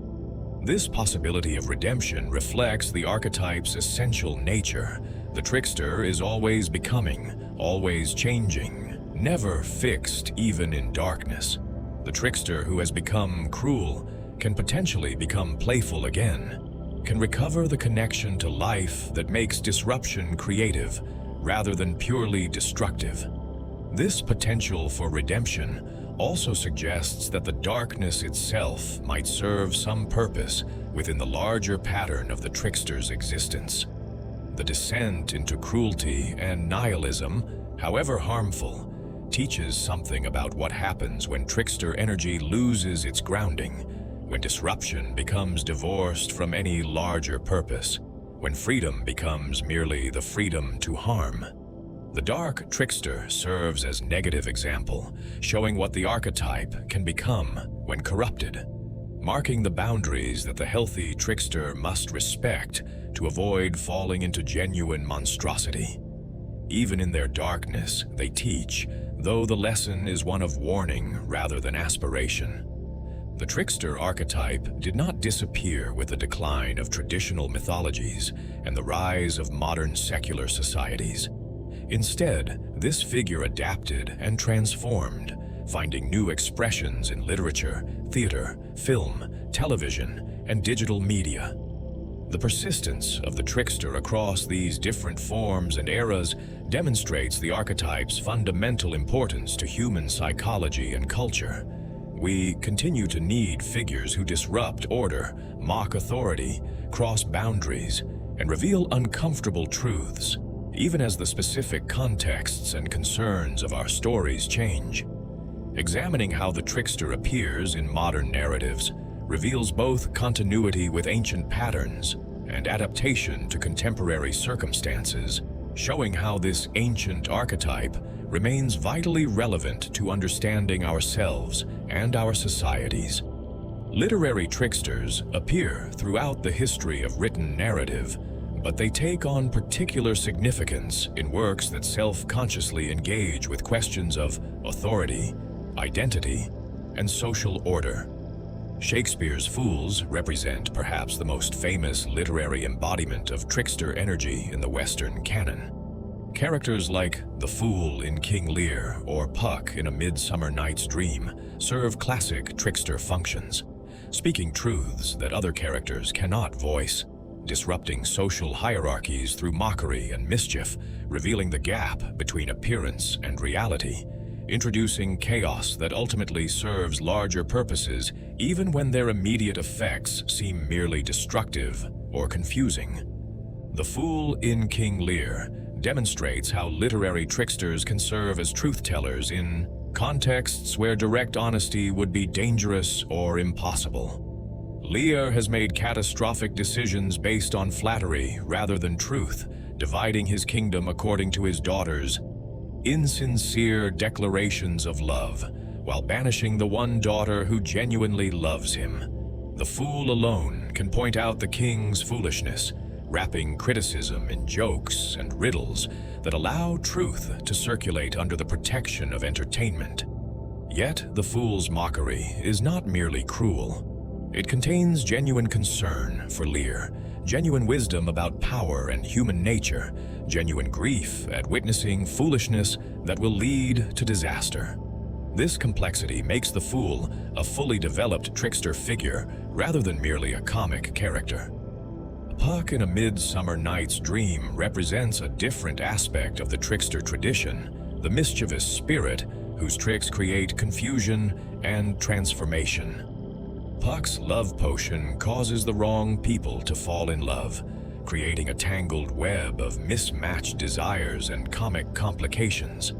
This possibility of redemption reflects the archetype's essential nature. The trickster is always becoming, always changing, never fixed even in darkness. The trickster who has become cruel can potentially become playful again, can recover the connection to life that makes disruption creative rather than purely destructive. This potential for redemption also suggests that the darkness itself might serve some purpose within the larger pattern of the trickster's existence. The descent into cruelty and nihilism, however harmful, teaches something about what happens when trickster energy loses its grounding, when disruption becomes divorced from any larger purpose, when freedom becomes merely the freedom to harm. The dark trickster serves as negative example, showing what the archetype can become when corrupted, marking the boundaries that the healthy trickster must respect to avoid falling into genuine monstrosity. Even in their darkness, they teach, though the lesson is one of warning rather than aspiration. The trickster archetype did not disappear with the decline of traditional mythologies and the rise of modern secular societies. Instead, this figure adapted and transformed, finding new expressions in literature, theater, film, television, and digital media. The persistence of the trickster across these different forms and eras demonstrates the archetype's fundamental importance to human psychology and culture. We continue to need figures who disrupt order, mock authority, cross boundaries, and reveal uncomfortable truths, even as the specific contexts and concerns of our stories change. Examining how the trickster appears in modern narratives reveals both continuity with ancient patterns and adaptation to contemporary circumstances, showing how this ancient archetype remains vitally relevant to understanding ourselves and our societies. Literary tricksters appear throughout the history of written narrative, but they take on particular significance in works that self-consciously engage with questions of authority, identity, and social order. Shakespeare's fools represent perhaps the most famous literary embodiment of trickster energy in the Western canon. Characters like the Fool in King Lear or Puck in A Midsummer Night's Dream serve classic trickster functions, speaking truths that other characters cannot voice, disrupting social hierarchies through mockery and mischief, revealing the gap between appearance and reality, introducing chaos that ultimately serves larger purposes even when their immediate effects seem merely destructive or confusing. The Fool in King Lear demonstrates how literary tricksters can serve as truth-tellers in contexts where direct honesty would be dangerous or impossible. Lear has made catastrophic decisions based on flattery rather than truth, dividing his kingdom according to his daughters' insincere declarations of love, while banishing the one daughter who genuinely loves him. The Fool alone can point out the king's foolishness, wrapping criticism in jokes and riddles that allow truth to circulate under the protection of entertainment. Yet the Fool's mockery is not merely cruel. It contains genuine concern for Lear, genuine wisdom about power and human nature, genuine grief at witnessing foolishness that will lead to disaster. This complexity makes the Fool a fully developed trickster figure rather than merely a comic character. Puck in A Midsummer Night's Dream represents a different aspect of the trickster tradition, the mischievous spirit whose tricks create confusion and transformation. Puck's love potion causes the wrong people to fall in love, creating a tangled web of mismatched desires and comic complications.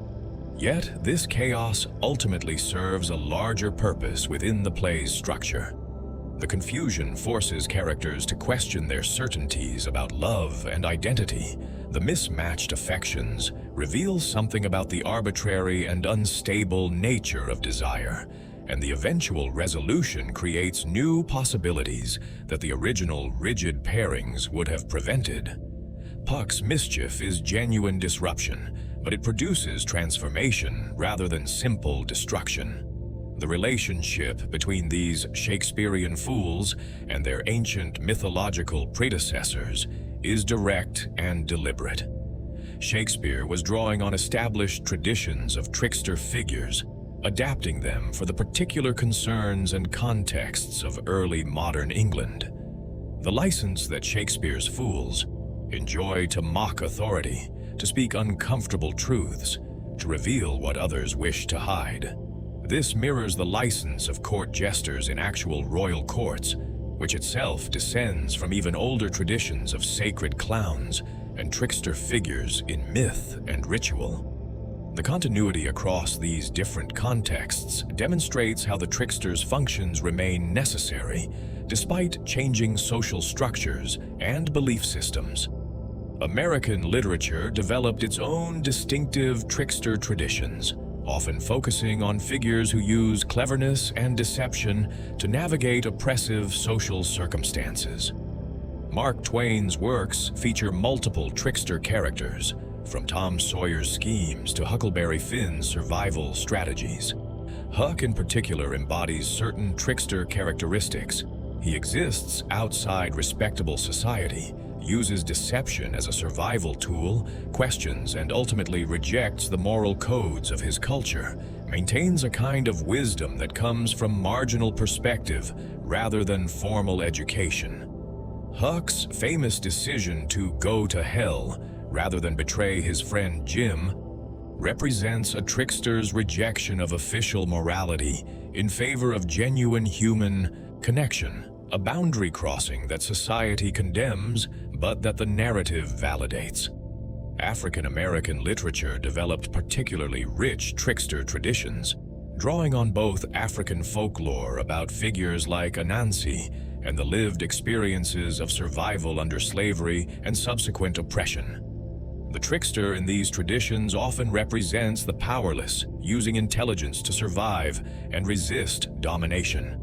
Yet, this chaos ultimately serves a larger purpose within the play's structure. The confusion forces characters to question their certainties about love and identity. The mismatched affections reveal something about the arbitrary and unstable nature of desire, and the eventual resolution creates new possibilities that the original rigid pairings would have prevented. Puck's mischief is genuine disruption, but it produces transformation rather than simple destruction. The relationship between these Shakespearean fools and their ancient mythological predecessors is direct and deliberate. Shakespeare was drawing on established traditions of trickster figures, adapting them for the particular concerns and contexts of early modern England. The license that Shakespeare's fools enjoy to mock authority, to speak uncomfortable truths, to reveal what others wish to hide. This mirrors the license of court jesters in actual royal courts, which itself descends from even older traditions of sacred clowns and trickster figures in myth and ritual. The continuity across these different contexts demonstrates how the trickster's functions remain necessary despite changing social structures and belief systems. American literature developed its own distinctive trickster traditions, often focusing on figures who use cleverness and deception to navigate oppressive social circumstances. Mark Twain's works feature multiple trickster characters, from Tom Sawyer's schemes to Huckleberry Finn's survival strategies. Huck in particular embodies certain trickster characteristics. He exists outside respectable society, uses deception as a survival tool, questions and ultimately rejects the moral codes of his culture, maintains a kind of wisdom that comes from marginal perspective rather than formal education. Huck's famous decision to go to hell rather than betray his friend Jim represents a trickster's rejection of official morality in favor of genuine human connection, a boundary crossing that society condemns but that the narrative validates. African American literature developed particularly rich trickster traditions, drawing on both African folklore about figures like Anansi and the lived experiences of survival under slavery and subsequent oppression. The trickster in these traditions often represents the powerless, using intelligence to survive and resist domination.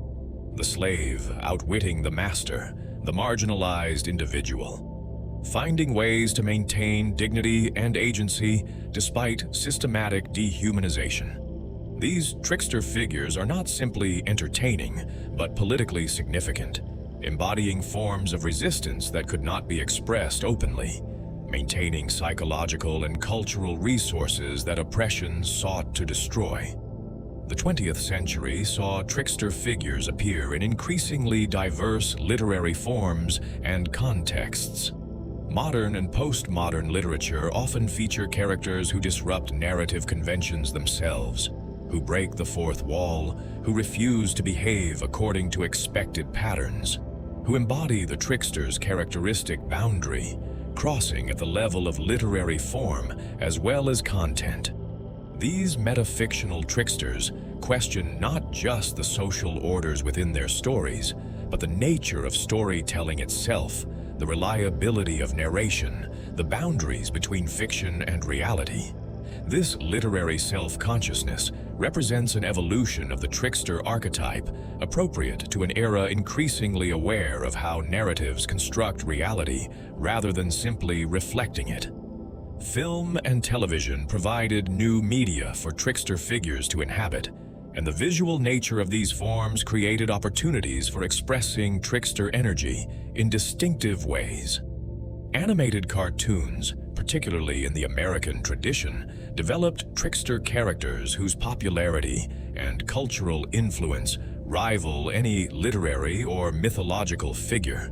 The slave outwitting the master, the marginalized individual, finding ways to maintain dignity and agency despite systematic dehumanization. These trickster figures are not simply entertaining, but politically significant, embodying forms of resistance that could not be expressed openly, maintaining psychological and cultural resources that oppression sought to destroy. The 20th century saw trickster figures appear in increasingly diverse literary forms and contexts. Modern and postmodern literature often feature characters who disrupt narrative conventions themselves, who break the fourth wall, who refuse to behave according to expected patterns, who embody the trickster's characteristic boundary, crossing at the level of literary form as well as content. These metafictional tricksters question not just the social orders within their stories, but the nature of storytelling itself, the reliability of narration, the boundaries between fiction and reality. This literary self-consciousness represents an evolution of the trickster archetype, appropriate to an era increasingly aware of how narratives construct reality rather than simply reflecting it. Film and television provided new media for trickster figures to inhabit, and the visual nature of these forms created opportunities for expressing trickster energy in distinctive ways. Animated cartoons, particularly in the American tradition, developed trickster characters whose popularity and cultural influence rival any literary or mythological figure.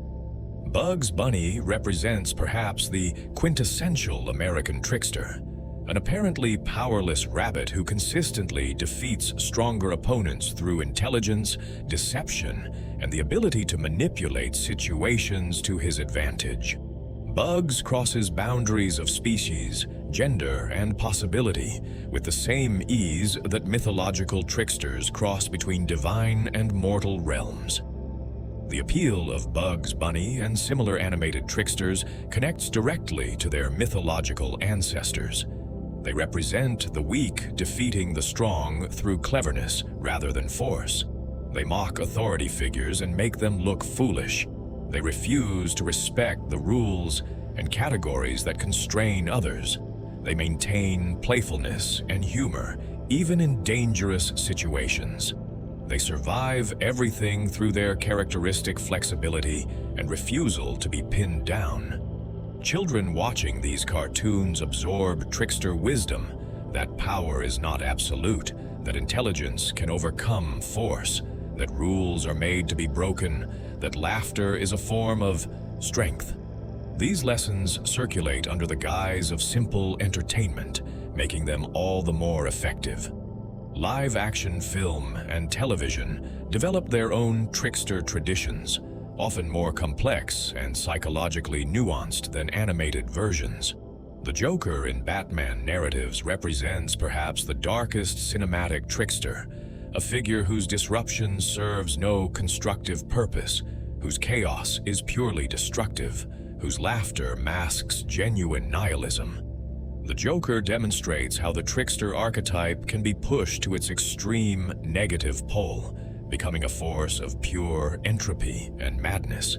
Bugs Bunny represents perhaps the quintessential American trickster, an apparently powerless rabbit who consistently defeats stronger opponents through intelligence, deception, and the ability to manipulate situations to his advantage. Bugs crosses boundaries of species, gender, and possibility with the same ease that mythological tricksters cross between divine and mortal realms. The appeal of Bugs Bunny and similar animated tricksters connects directly to their mythological ancestors. They represent the weak defeating the strong through cleverness rather than force. They mock authority figures and make them look foolish. They refuse to respect the rules and categories that constrain others. They maintain playfulness and humor, even in dangerous situations. They survive everything through their characteristic flexibility and refusal to be pinned down. Children watching these cartoons absorb trickster wisdom, that power is not absolute, that intelligence can overcome force, that rules are made to be broken, that laughter is a form of strength. These lessons circulate under the guise of simple entertainment, making them all the more effective. Live-action film and television developed their own trickster traditions, often more complex and psychologically nuanced than animated versions. The Joker in Batman narratives represents perhaps the darkest cinematic trickster, a figure whose disruption serves no constructive purpose, whose chaos is purely destructive, whose laughter masks genuine nihilism. The Joker demonstrates how the trickster archetype can be pushed to its extreme negative pole, becoming a force of pure entropy and madness.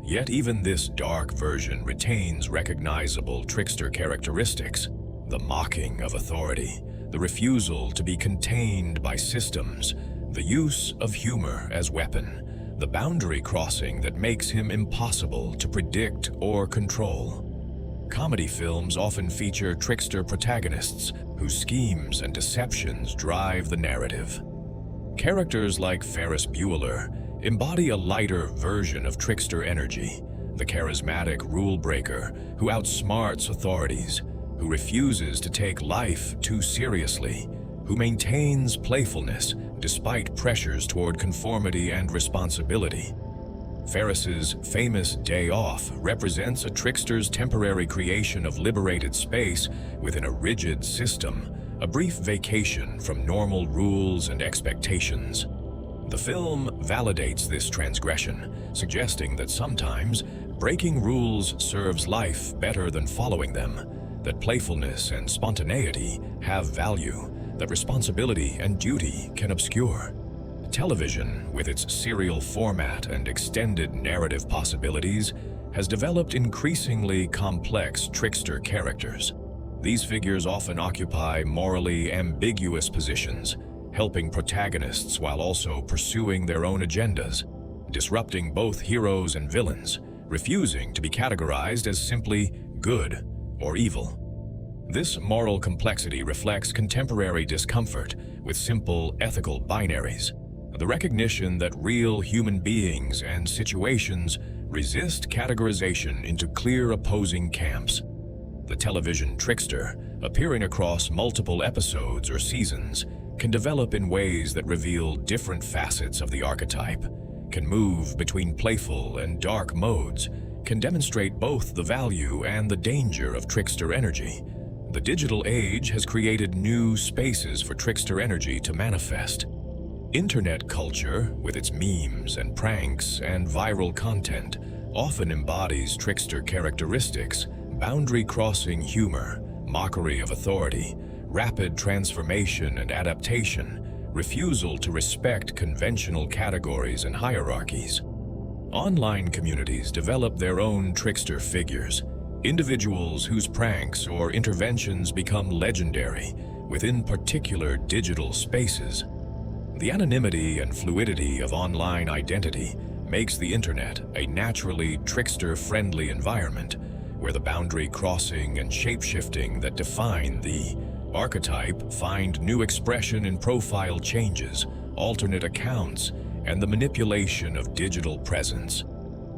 Yet even this dark version retains recognizable trickster characteristics: the mocking of authority, the refusal to be contained by systems, the use of humor as weapon, the boundary crossing that makes him impossible to predict or control. Comedy films often feature trickster protagonists whose schemes and deceptions drive the narrative. Characters like Ferris Bueller embody a lighter version of trickster energy, the charismatic rule breaker who outsmarts authorities, who refuses to take life too seriously, who maintains playfulness despite pressures toward conformity and responsibility. Ferris's famous Day Off represents a trickster's temporary creation of liberated space within a rigid system, a brief vacation from normal rules and expectations. The film validates this transgression, suggesting that sometimes breaking rules serves life better than following them, that playfulness and spontaneity have value, that responsibility and duty can obscure. Television, with its serial format and extended narrative possibilities, has developed increasingly complex trickster characters. These figures often occupy morally ambiguous positions, helping protagonists while also pursuing their own agendas, disrupting both heroes and villains, refusing to be categorized as simply good or evil. This moral complexity reflects contemporary discomfort with simple ethical binaries, the recognition that real human beings and situations resist categorization into clear opposing camps. The television trickster, appearing across multiple episodes or seasons, can develop in ways that reveal different facets of the archetype, can move between playful and dark modes, can demonstrate both the value and the danger of trickster energy. The digital age has created new spaces for trickster energy to manifest. Internet culture, with its memes and pranks and viral content, often embodies trickster characteristics: boundary-crossing humor, mockery of authority, rapid transformation and adaptation, refusal to respect conventional categories and hierarchies. Online communities develop their own trickster figures, individuals whose pranks or interventions become legendary within particular digital spaces. The anonymity and fluidity of online identity makes the internet a naturally trickster-friendly environment, where the boundary crossing and shape-shifting that define the archetype find new expression in profile changes, alternate accounts, and the manipulation of digital presence.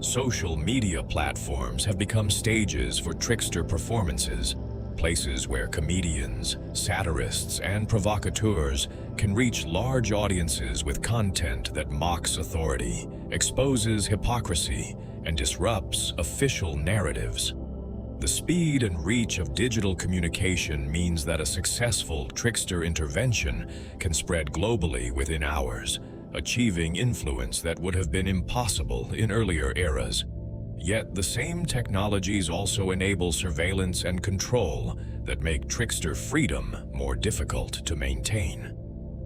Social media platforms have become stages for trickster performances, places where comedians, satirists, and provocateurs can reach large audiences with content that mocks authority, exposes hypocrisy, and disrupts official narratives. The speed and reach of digital communication means that a successful trickster intervention can spread globally within hours, achieving influence that would have been impossible in earlier eras. Yet the same technologies also enable surveillance and control that make trickster freedom more difficult to maintain.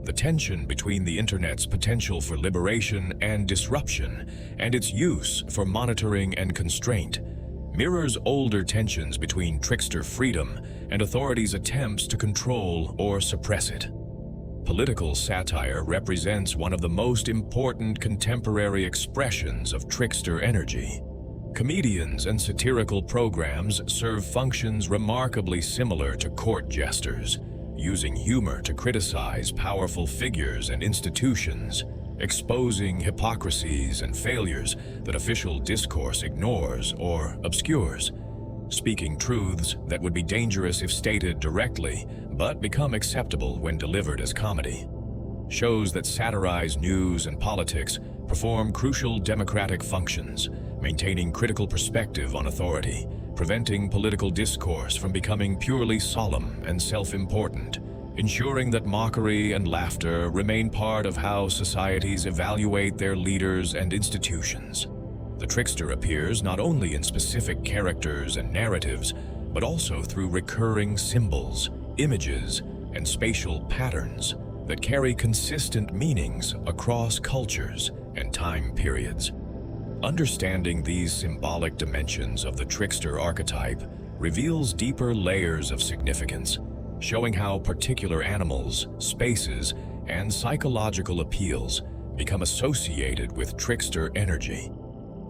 The tension between the internet's potential for liberation and disruption and its use for monitoring and constraint mirrors older tensions between trickster freedom and authorities' attempts to control or suppress it. Political satire represents one of the most important contemporary expressions of trickster energy. Comedians and satirical programs serve functions remarkably similar to court jesters, using humor to criticize powerful figures and institutions, exposing hypocrisies and failures that official discourse ignores or obscures. speaking truths that would be dangerous if stated directly, but become acceptable when delivered as comedy. Shows that satirize news and politics perform crucial democratic functions, maintaining critical perspective on authority, preventing political discourse from becoming purely solemn and self-important, ensuring that mockery and laughter remain part of how societies evaluate their leaders and institutions. The trickster appears not only in specific characters and narratives, but also through recurring symbols, images, and spatial patterns that carry consistent meanings across cultures and time periods. Understanding these symbolic dimensions of the trickster archetype reveals deeper layers of significance, showing how particular animals, spaces, and psychological appeals become associated with trickster energy.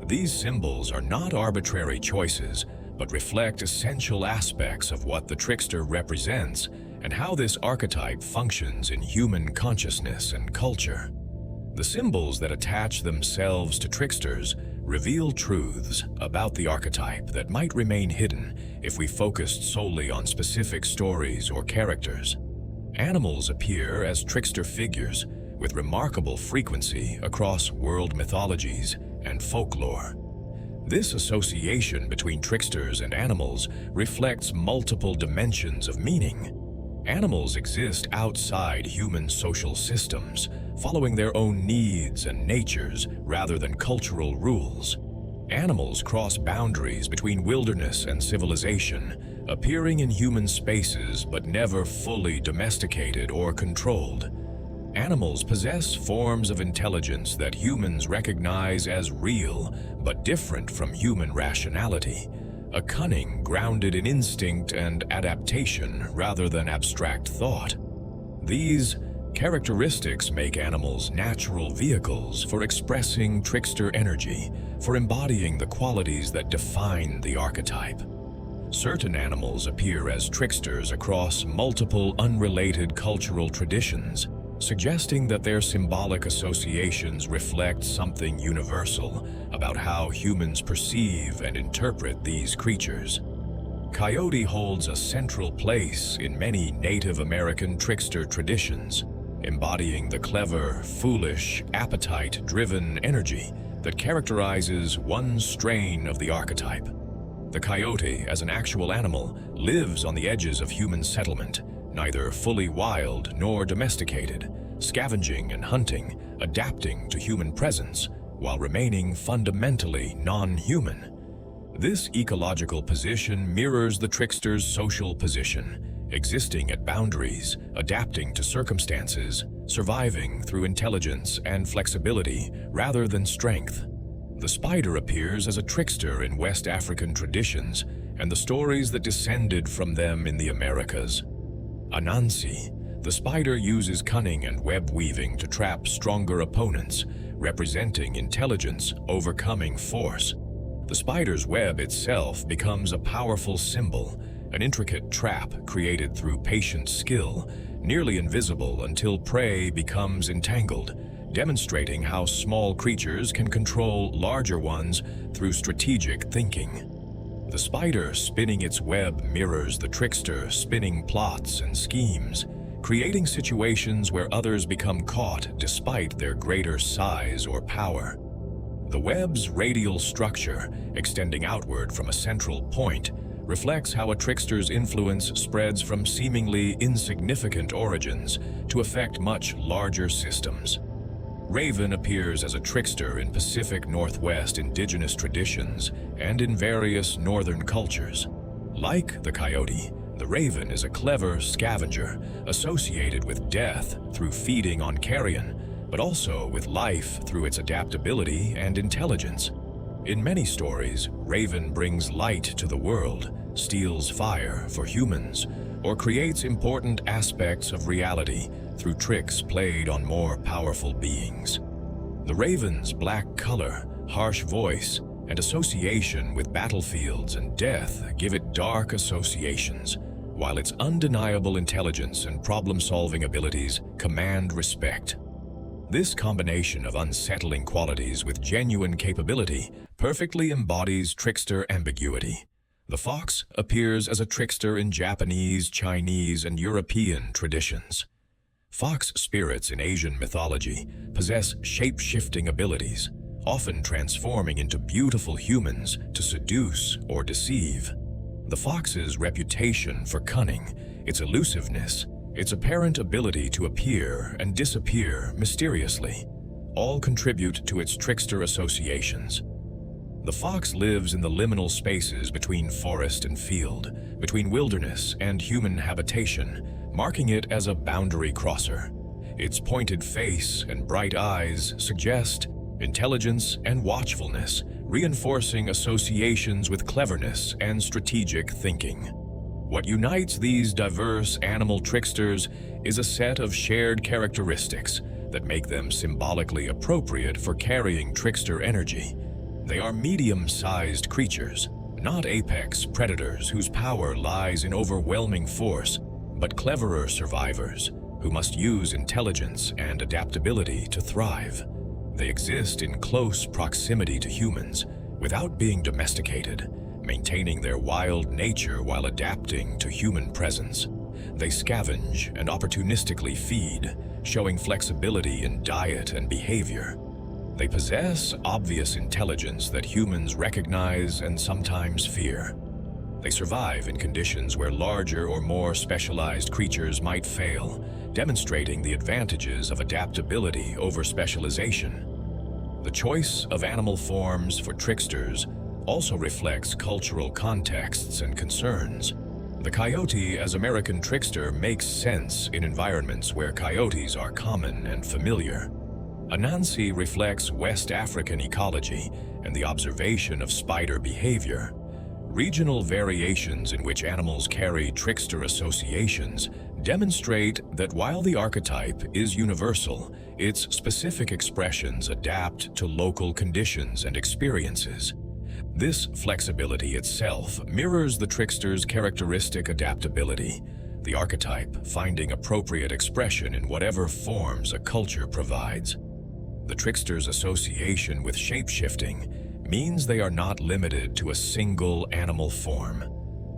These symbols are not arbitrary choices, but reflect essential aspects of what the trickster represents and how this archetype functions in human consciousness and culture. The symbols that attach themselves to tricksters reveal truths about the archetype that might remain hidden if we focused solely on specific stories or characters. Animals appear as trickster figures with remarkable frequency across world mythologies and folklore. This association between tricksters and animals reflects multiple dimensions of meaning. Animals exist outside human social systems, following their own needs and natures rather than cultural rules. Animals cross boundaries between wilderness and civilization, appearing in human spaces but never fully domesticated or controlled. Animals possess forms of intelligence that humans recognize as real but different from human rationality, a cunning grounded in instinct and adaptation rather than abstract thought. These characteristics make animals natural vehicles for expressing trickster energy, for embodying the qualities that define the archetype. Certain animals appear as tricksters across multiple unrelated cultural traditions, suggesting that their symbolic associations reflect something universal about how humans perceive and interpret these creatures. Coyote holds a central place in many Native American trickster traditions, embodying the clever, foolish, appetite-driven energy that characterizes one strain of the archetype. The coyote, as an actual animal, lives on the edges of human settlement, neither fully wild nor domesticated, scavenging and hunting, adapting to human presence, while remaining fundamentally non-human. This ecological position mirrors the trickster's social position, existing at boundaries, adapting to circumstances, surviving through intelligence and flexibility rather than strength. The spider appears as a trickster in West African traditions and the stories that descended from them in the Americas. Anansi, the spider uses cunning and web weaving to trap stronger opponents, representing intelligence overcoming force. The spider's web itself becomes a powerful symbol, an intricate trap created through patient skill, nearly invisible until prey becomes entangled, demonstrating how small creatures can control larger ones through strategic thinking. The spider spinning its web mirrors the trickster spinning plots and schemes, creating situations where others become caught despite their greater size or power. The web's radial structure, extending outward from a central point, reflects how a trickster's influence spreads from seemingly insignificant origins to affect much larger systems. Raven appears as a trickster in Pacific Northwest indigenous traditions and in various northern cultures. Like the coyote, the raven is a clever scavenger associated with death through feeding on carrion, but also with life through its adaptability and intelligence. In many stories, Raven brings light to the world, steals fire for humans, or creates important aspects of reality through tricks played on more powerful beings. The raven's black color, harsh voice, and association with battlefields and death give it dark associations, while its undeniable intelligence and problem-solving abilities command respect. This combination of unsettling qualities with genuine capability perfectly embodies trickster ambiguity, The fox appears as a trickster in Japanese, Chinese, and European traditions. Fox spirits in Asian mythology possess shape-shifting abilities, often transforming into beautiful humans to seduce or deceive. The fox's reputation for cunning, its elusiveness, its apparent ability to appear and disappear mysteriously, all contribute to its trickster associations. The fox lives in the liminal spaces between forest and field, between wilderness and human habitation, marking it as a boundary crosser. Its pointed face and bright eyes suggest intelligence and watchfulness, reinforcing associations with cleverness and strategic thinking. What unites these diverse animal tricksters is a set of shared characteristics that make them symbolically appropriate for carrying trickster energy. They are medium-sized creatures, not apex predators whose power lies in overwhelming force, but cleverer survivors who must use intelligence and adaptability to thrive. They exist in close proximity to humans without being domesticated, maintaining their wild nature while adapting to human presence. They scavenge and opportunistically feed, showing flexibility in diet and behavior. They possess obvious intelligence that humans recognize and sometimes fear. They survive in conditions where larger or more specialized creatures might fail, demonstrating the advantages of adaptability over specialization. The choice of animal forms for tricksters also reflects cultural contexts and concerns. The coyote as American trickster makes sense in environments where coyotes are common and familiar. Anansi reflects West African ecology and the observation of spider behavior. Regional variations in which animals carry trickster associations demonstrate that while the archetype is universal, its specific expressions adapt to local conditions and experiences. This flexibility itself mirrors the trickster's characteristic adaptability, the archetype finding appropriate expression in whatever forms a culture provides. The trickster's association with shape-shifting means they are not limited to a single animal form.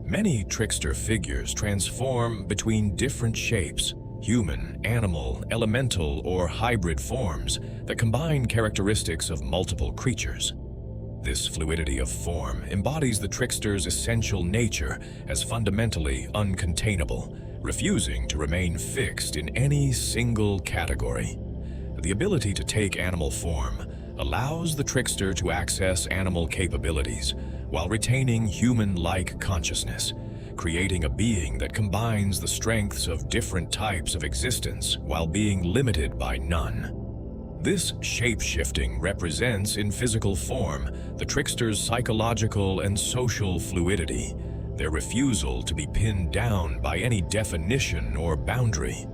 Many trickster figures transform between different shapes, human, animal, elemental, or hybrid forms that combine characteristics of multiple creatures. This fluidity of form embodies the trickster's essential nature as fundamentally uncontainable, refusing to remain fixed in any single category. The ability to take animal form allows the trickster to access animal capabilities while retaining human-like consciousness, creating a being that combines the strengths of different types of existence while being limited by none. This shape-shifting represents in physical form the trickster's psychological and social fluidity, their refusal to be pinned down by any definition or boundary.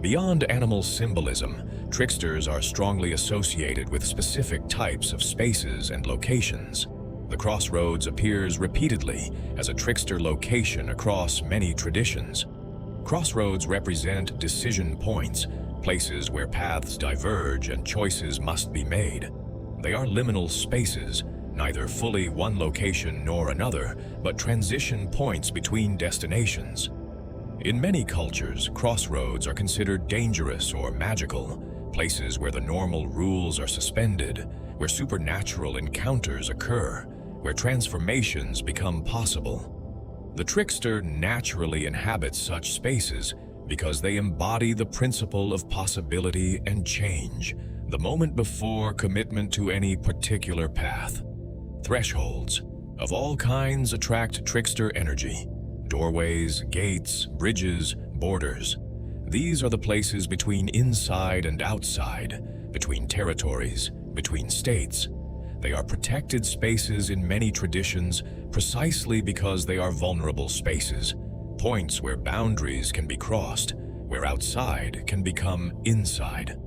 Beyond animal symbolism, tricksters are strongly associated with specific types of spaces and locations. The crossroads appears repeatedly as a trickster location across many traditions. Crossroads represent decision points, places where paths diverge and choices must be made. They are liminal spaces, neither fully one location nor another, but transition points between destinations. In many cultures, crossroads are considered dangerous or magical, places where the normal rules are suspended, where supernatural encounters occur, where transformations become possible. The trickster naturally inhabits such spaces because they embody the principle of possibility and change, the moment before commitment to any particular path. Thresholds of all kinds attract trickster energy. Doorways, gates, bridges, borders. These are the places between inside and outside, between territories, between states. They are protected spaces in many traditions precisely because they are vulnerable spaces, points where boundaries can be crossed, where outside can become inside.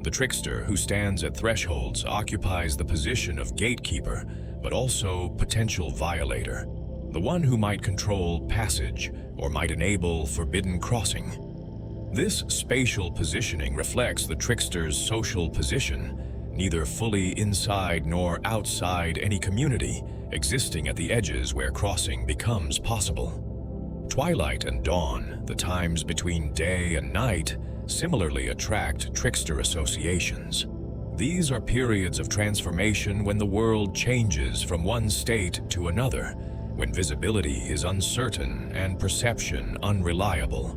The trickster who stands at thresholds occupies the position of gatekeeper, but also potential violator, the one who might control passage or might enable forbidden crossing. This spatial positioning reflects the trickster's social position, neither fully inside nor outside any community, existing at the edges where crossing becomes possible. Twilight and dawn, the times between day and night, similarly attract trickster associations. These are periods of transformation when the world changes from one state to another, when visibility is uncertain and perception unreliable,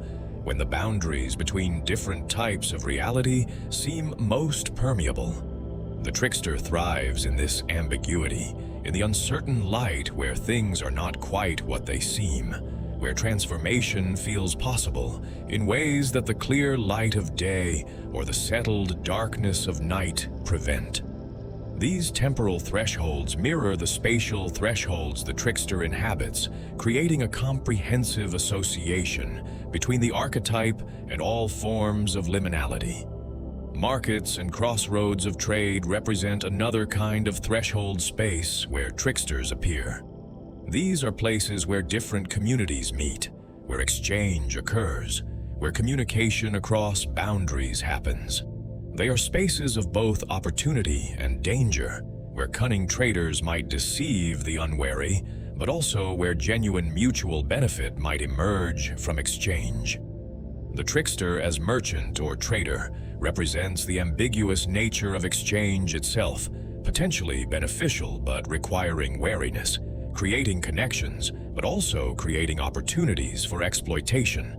when the boundaries between different types of reality seem most permeable. The trickster thrives in this ambiguity, in the uncertain light where things are not quite what they seem, where transformation feels possible in ways that the clear light of day or the settled darkness of night prevent. These temporal thresholds mirror the spatial thresholds the trickster inhabits, creating a comprehensive association between the archetype and all forms of liminality. Markets and crossroads of trade represent another kind of threshold space where tricksters appear. These are places where different communities meet, where exchange occurs, where communication across boundaries happens. They are spaces of both opportunity and danger, where cunning traders might deceive the unwary, but also where genuine mutual benefit might emerge from exchange. The trickster as merchant or trader represents the ambiguous nature of exchange itself, potentially beneficial but requiring wariness, creating connections, but also creating opportunities for exploitation.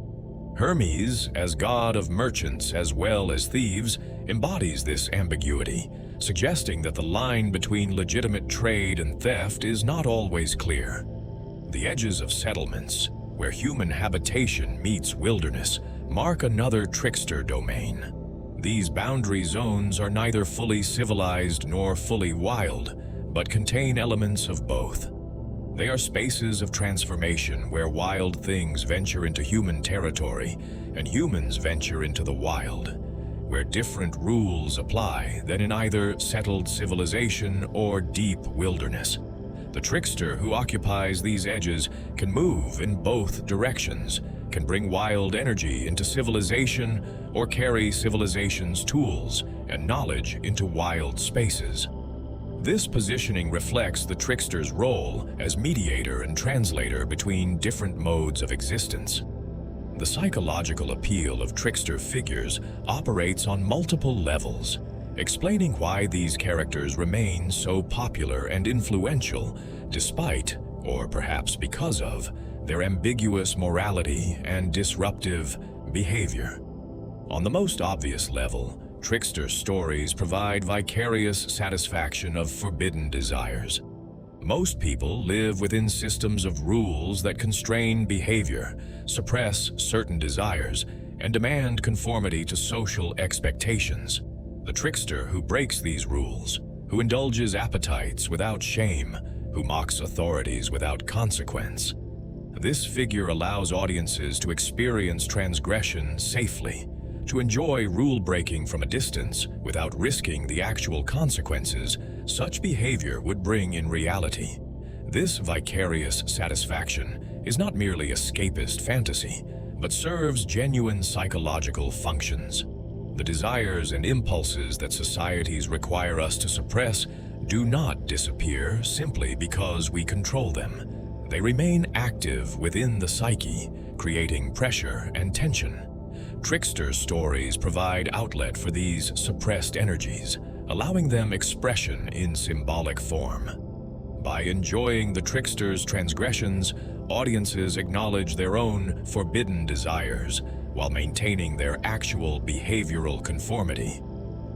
Hermes, as god of merchants as well as thieves, embodies this ambiguity, suggesting that the line between legitimate trade and theft is not always clear. The edges of settlements, where human habitation meets wilderness, mark another trickster domain. These boundary zones are neither fully civilized nor fully wild, but contain elements of both. They are spaces of transformation where wild things venture into human territory and humans venture into the wild, where different rules apply than in either settled civilization or deep wilderness. The trickster who occupies these edges can move in both directions, can bring wild energy into civilization or carry civilization's tools and knowledge into wild spaces. This positioning reflects the trickster's role as mediator and translator between different modes of existence. The psychological appeal of trickster figures operates on multiple levels, explaining why these characters remain so popular and influential despite, or perhaps because of, their ambiguous morality and disruptive behavior. On the most obvious level, trickster stories provide vicarious satisfaction of forbidden desires. Most people live within systems of rules that constrain behavior, suppress certain desires, and demand conformity to social expectations. The trickster who breaks these rules, who indulges appetites without shame, who mocks authorities without consequence. This figure allows audiences to experience transgression safely, to enjoy rule-breaking from a distance without risking the actual consequences such behavior would bring in reality. This vicarious satisfaction is not merely escapist fantasy, but serves genuine psychological functions. The desires and impulses that societies require us to suppress do not disappear simply because we control them. They remain active within the psyche, creating pressure and tension. Trickster stories provide outlet for these suppressed energies, allowing them expression in symbolic form. By enjoying the trickster's transgressions, audiences acknowledge their own forbidden desires while maintaining their actual behavioral conformity.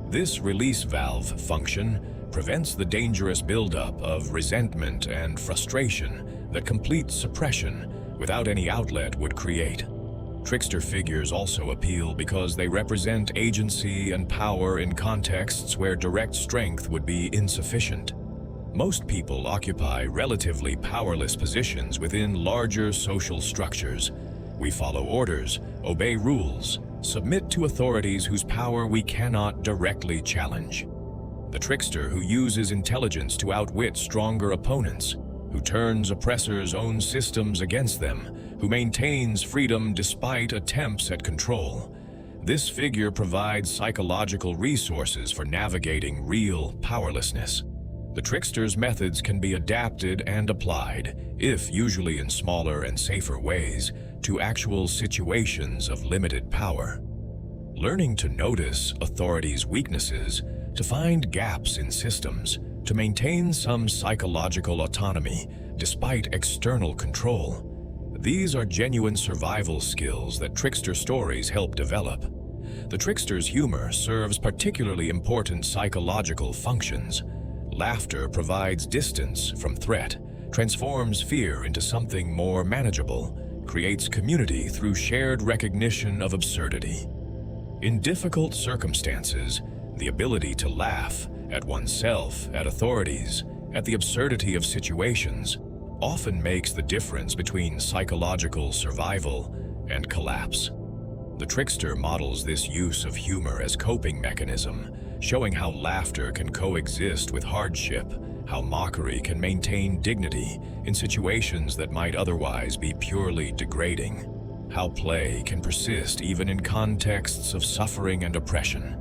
This release valve function prevents the dangerous buildup of resentment and frustration that complete suppression without any outlet would create. Trickster figures also appeal because they represent agency and power in contexts where direct strength would be insufficient. Most people occupy relatively powerless positions within larger social structures. We follow orders, obey rules, submit to authorities whose power we cannot directly challenge. The trickster who uses intelligence to outwit stronger opponents, who turns oppressors' own systems against them, who maintains freedom despite attempts at control. This figure provides psychological resources for navigating real powerlessness. The trickster's methods can be adapted and applied, if usually in smaller and safer ways, to actual situations of limited power. Learning to notice authorities' weaknesses, to find gaps in systems, to maintain some psychological autonomy despite external control. These are genuine survival skills that trickster stories help develop. The trickster's humor serves particularly important psychological functions. Laughter provides distance from threat, transforms fear into something more manageable, creates community through shared recognition of absurdity. In difficult circumstances, the ability to laugh at oneself, at authorities, at the absurdity of situations, often makes the difference between psychological survival and collapse. The trickster models this use of humor as coping mechanism, showing how laughter can coexist with hardship, how mockery can maintain dignity in situations that might otherwise be purely degrading, how play can persist even in contexts of suffering and oppression.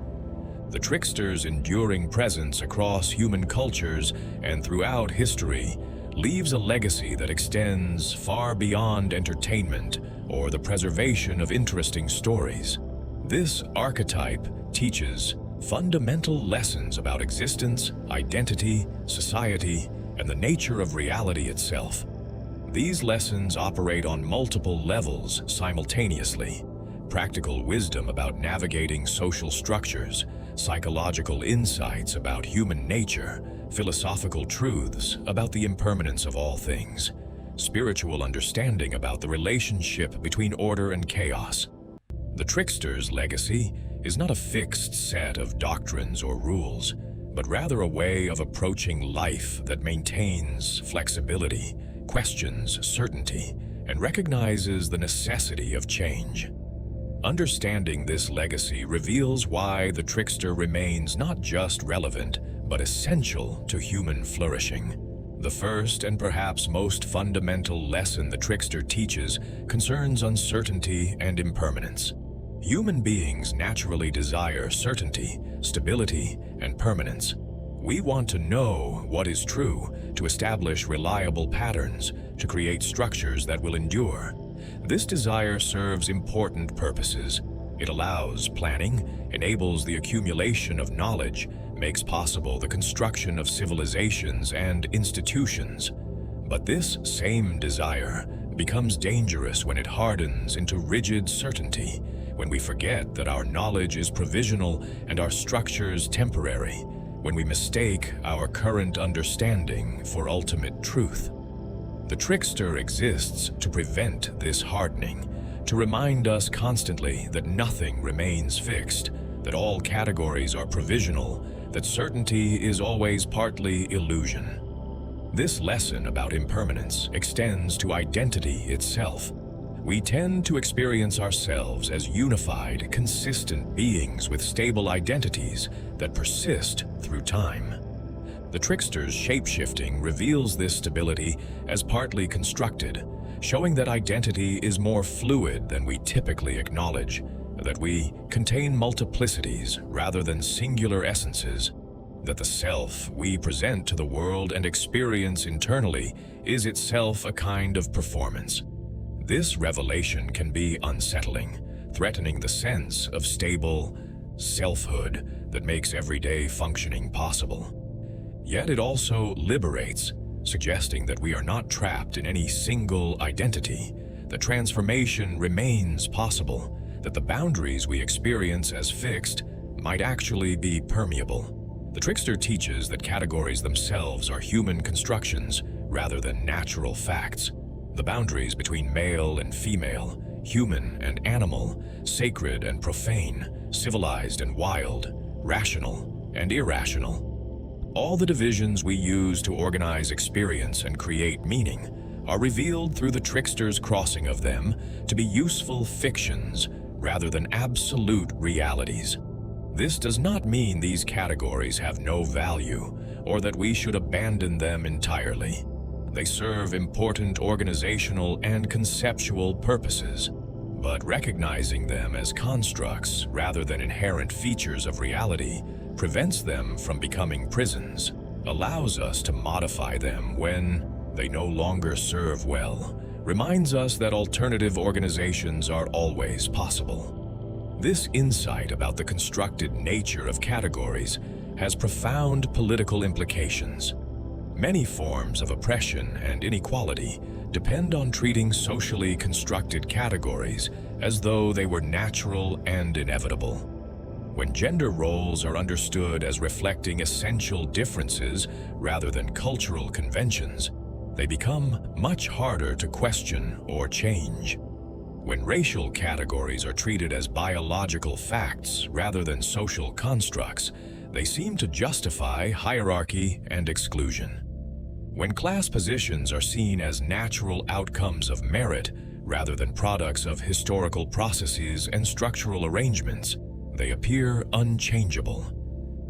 The trickster's enduring presence across human cultures and throughout history leaves a legacy that extends far beyond entertainment or the preservation of interesting stories. This archetype teaches fundamental lessons about existence, identity, society, and the nature of reality itself. These lessons operate on multiple levels simultaneously: practical wisdom about navigating social structures, psychological insights about human nature, philosophical truths about the impermanence of all things, spiritual understanding about the relationship between order and chaos. The trickster's legacy is not a fixed set of doctrines or rules, but rather a way of approaching life that maintains flexibility, questions certainty, and recognizes the necessity of change. Understanding this legacy reveals why the trickster remains not just relevant, but essential to human flourishing. The first and perhaps most fundamental lesson the trickster teaches concerns uncertainty and impermanence. Human beings naturally desire certainty, stability, and permanence. We want to know what is true, to establish reliable patterns, to create structures that will endure. This desire serves important purposes. It allows planning, enables the accumulation of knowledge, makes possible the construction of civilizations and institutions. But this same desire becomes dangerous when it hardens into rigid certainty, when we forget that our knowledge is provisional and our structures temporary, when we mistake our current understanding for ultimate truth. The trickster exists to prevent this hardening, to remind us constantly that nothing remains fixed, that all categories are provisional, that certainty is always partly illusion. This lesson about impermanence extends to identity itself. We tend to experience ourselves as unified, consistent beings with stable identities that persist through time. The trickster's shape-shifting reveals this stability as partly constructed, showing that identity is more fluid than we typically acknowledge, that we contain multiplicities rather than singular essences, that the self we present to the world and experience internally is itself a kind of performance. This revelation can be unsettling, threatening the sense of stable selfhood that makes everyday functioning possible. Yet it also liberates, suggesting that we are not trapped in any single identity, that transformation remains possible, that the boundaries we experience as fixed might actually be permeable. The trickster teaches that categories themselves are human constructions rather than natural facts. The boundaries between male and female, human and animal, sacred and profane, civilized and wild, rational and irrational. All the divisions we use to organize experience and create meaning are revealed through the trickster's crossing of them to be useful fictions rather than absolute realities. This does not mean these categories have no value or that we should abandon them entirely. They serve important organizational and conceptual purposes. But recognizing them as constructs rather than inherent features of reality prevents them from becoming prisons, allows us to modify them when they no longer serve well, reminds us that alternative organizations are always possible. This insight about the constructed nature of categories has profound political implications. Many forms of oppression and inequality depend on treating socially constructed categories as though they were natural and inevitable. When gender roles are understood as reflecting essential differences rather than cultural conventions, they become much harder to question or change. When racial categories are treated as biological facts rather than social constructs, they seem to justify hierarchy and exclusion. When class positions are seen as natural outcomes of merit rather than products of historical processes and structural arrangements, they appear unchangeable.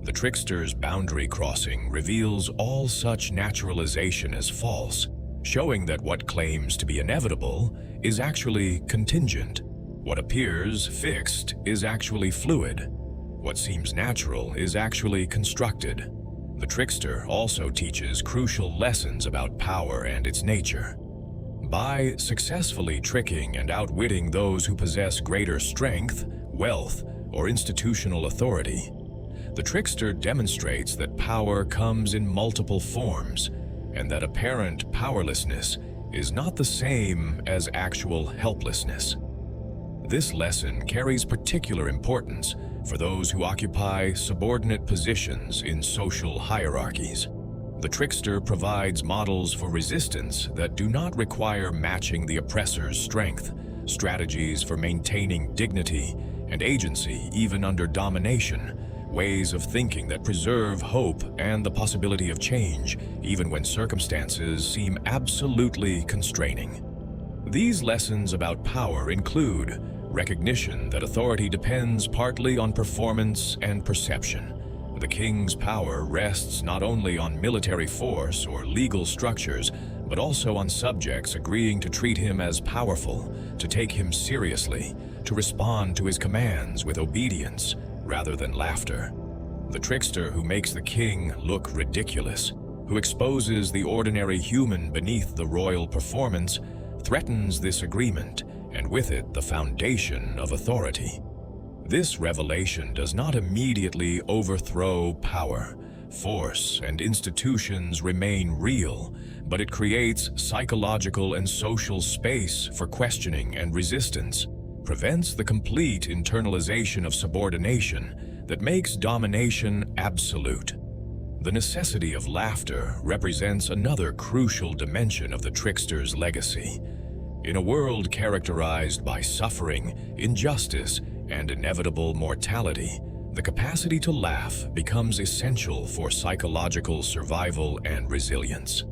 The Trickster's boundary crossing reveals all such naturalization as false, showing that what claims to be inevitable is actually contingent. What appears fixed is actually fluid. What seems natural is actually constructed. The Trickster also teaches crucial lessons about power and its nature. By successfully tricking and outwitting those who possess greater strength, wealth, or institutional authority, the Trickster demonstrates that power comes in multiple forms, and that apparent powerlessness is not the same as actual helplessness. This lesson carries particular importance for those who occupy subordinate positions in social hierarchies. The Trickster provides models for resistance that do not require matching the oppressor's strength, strategies for maintaining dignity and agency even under domination, ways of thinking that preserve hope and the possibility of change even when circumstances seem absolutely constraining. These lessons about power include recognition that authority depends partly on performance and perception. The king's power rests not only on military force or legal structures, but also on subjects agreeing to treat him as powerful, to take him seriously, to respond to his commands with obedience rather than laughter. The Trickster who makes the king look ridiculous, who exposes the ordinary human beneath the royal performance, threatens this agreement, and with it the foundation of authority. This revelation does not immediately overthrow power. Force and institutions remain real, but it creates psychological and social space for questioning and resistance, prevents the complete internalization of subordination that makes domination absolute. The necessity of laughter represents another crucial dimension of the Trickster's legacy. In a world characterized by suffering, injustice, and inevitable mortality, the capacity to laugh becomes essential for psychological survival and resilience.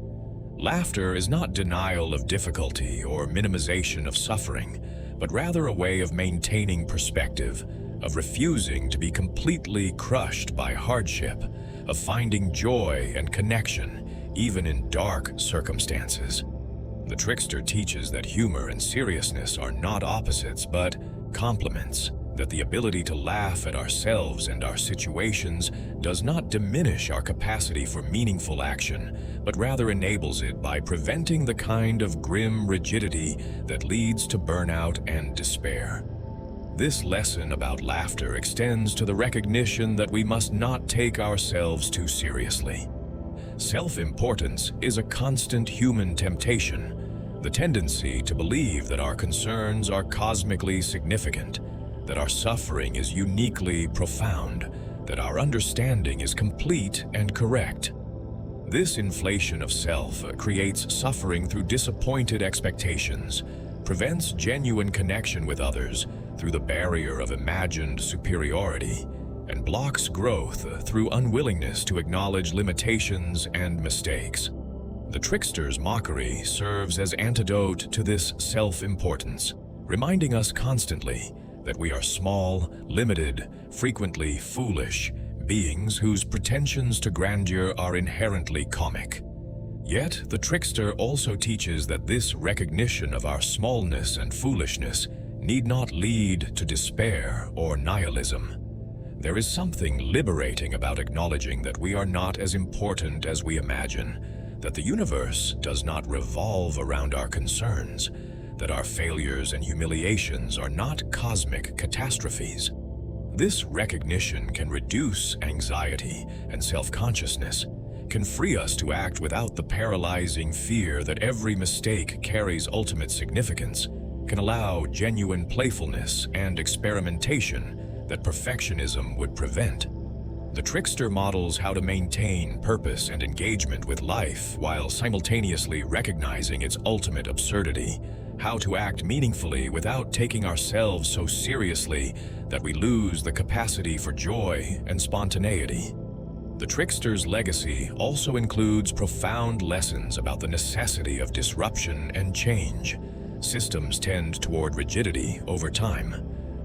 Laughter is not denial of difficulty or minimization of suffering, but rather a way of maintaining perspective, of refusing to be completely crushed by hardship, of finding joy and connection, even in dark circumstances. The Trickster teaches that humor and seriousness are not opposites, but complements, that the ability to laugh at ourselves and our situations does not diminish our capacity for meaningful action, but rather enables it by preventing the kind of grim rigidity that leads to burnout and despair. This lesson about laughter extends to the recognition that we must not take ourselves too seriously. Self-importance is a constant human temptation, the tendency to believe that our concerns are cosmically significant, that our suffering is uniquely profound, that our understanding is complete and correct. This inflation of self creates suffering through disappointed expectations, prevents genuine connection with others through the barrier of imagined superiority, and blocks growth through unwillingness to acknowledge limitations and mistakes. The Trickster's mockery serves as antidote to this self-importance, reminding us constantly that we are small, limited, frequently foolish beings whose pretensions to grandeur are inherently comic. Yet, the Trickster also teaches that this recognition of our smallness and foolishness need not lead to despair or nihilism. There is something liberating about acknowledging that we are not as important as we imagine, that the universe does not revolve around our concerns, that our failures and humiliations are not cosmic catastrophes. This recognition can reduce anxiety and self-consciousness, can free us to act without the paralyzing fear that every mistake carries ultimate significance, can allow genuine playfulness and experimentation that perfectionism would prevent. The Trickster models how to maintain purpose and engagement with life while simultaneously recognizing its ultimate absurdity, how to act meaningfully without taking ourselves so seriously that we lose the capacity for joy and spontaneity. The Trickster's legacy also includes profound lessons about the necessity of disruption and change. Systems tend toward rigidity over time.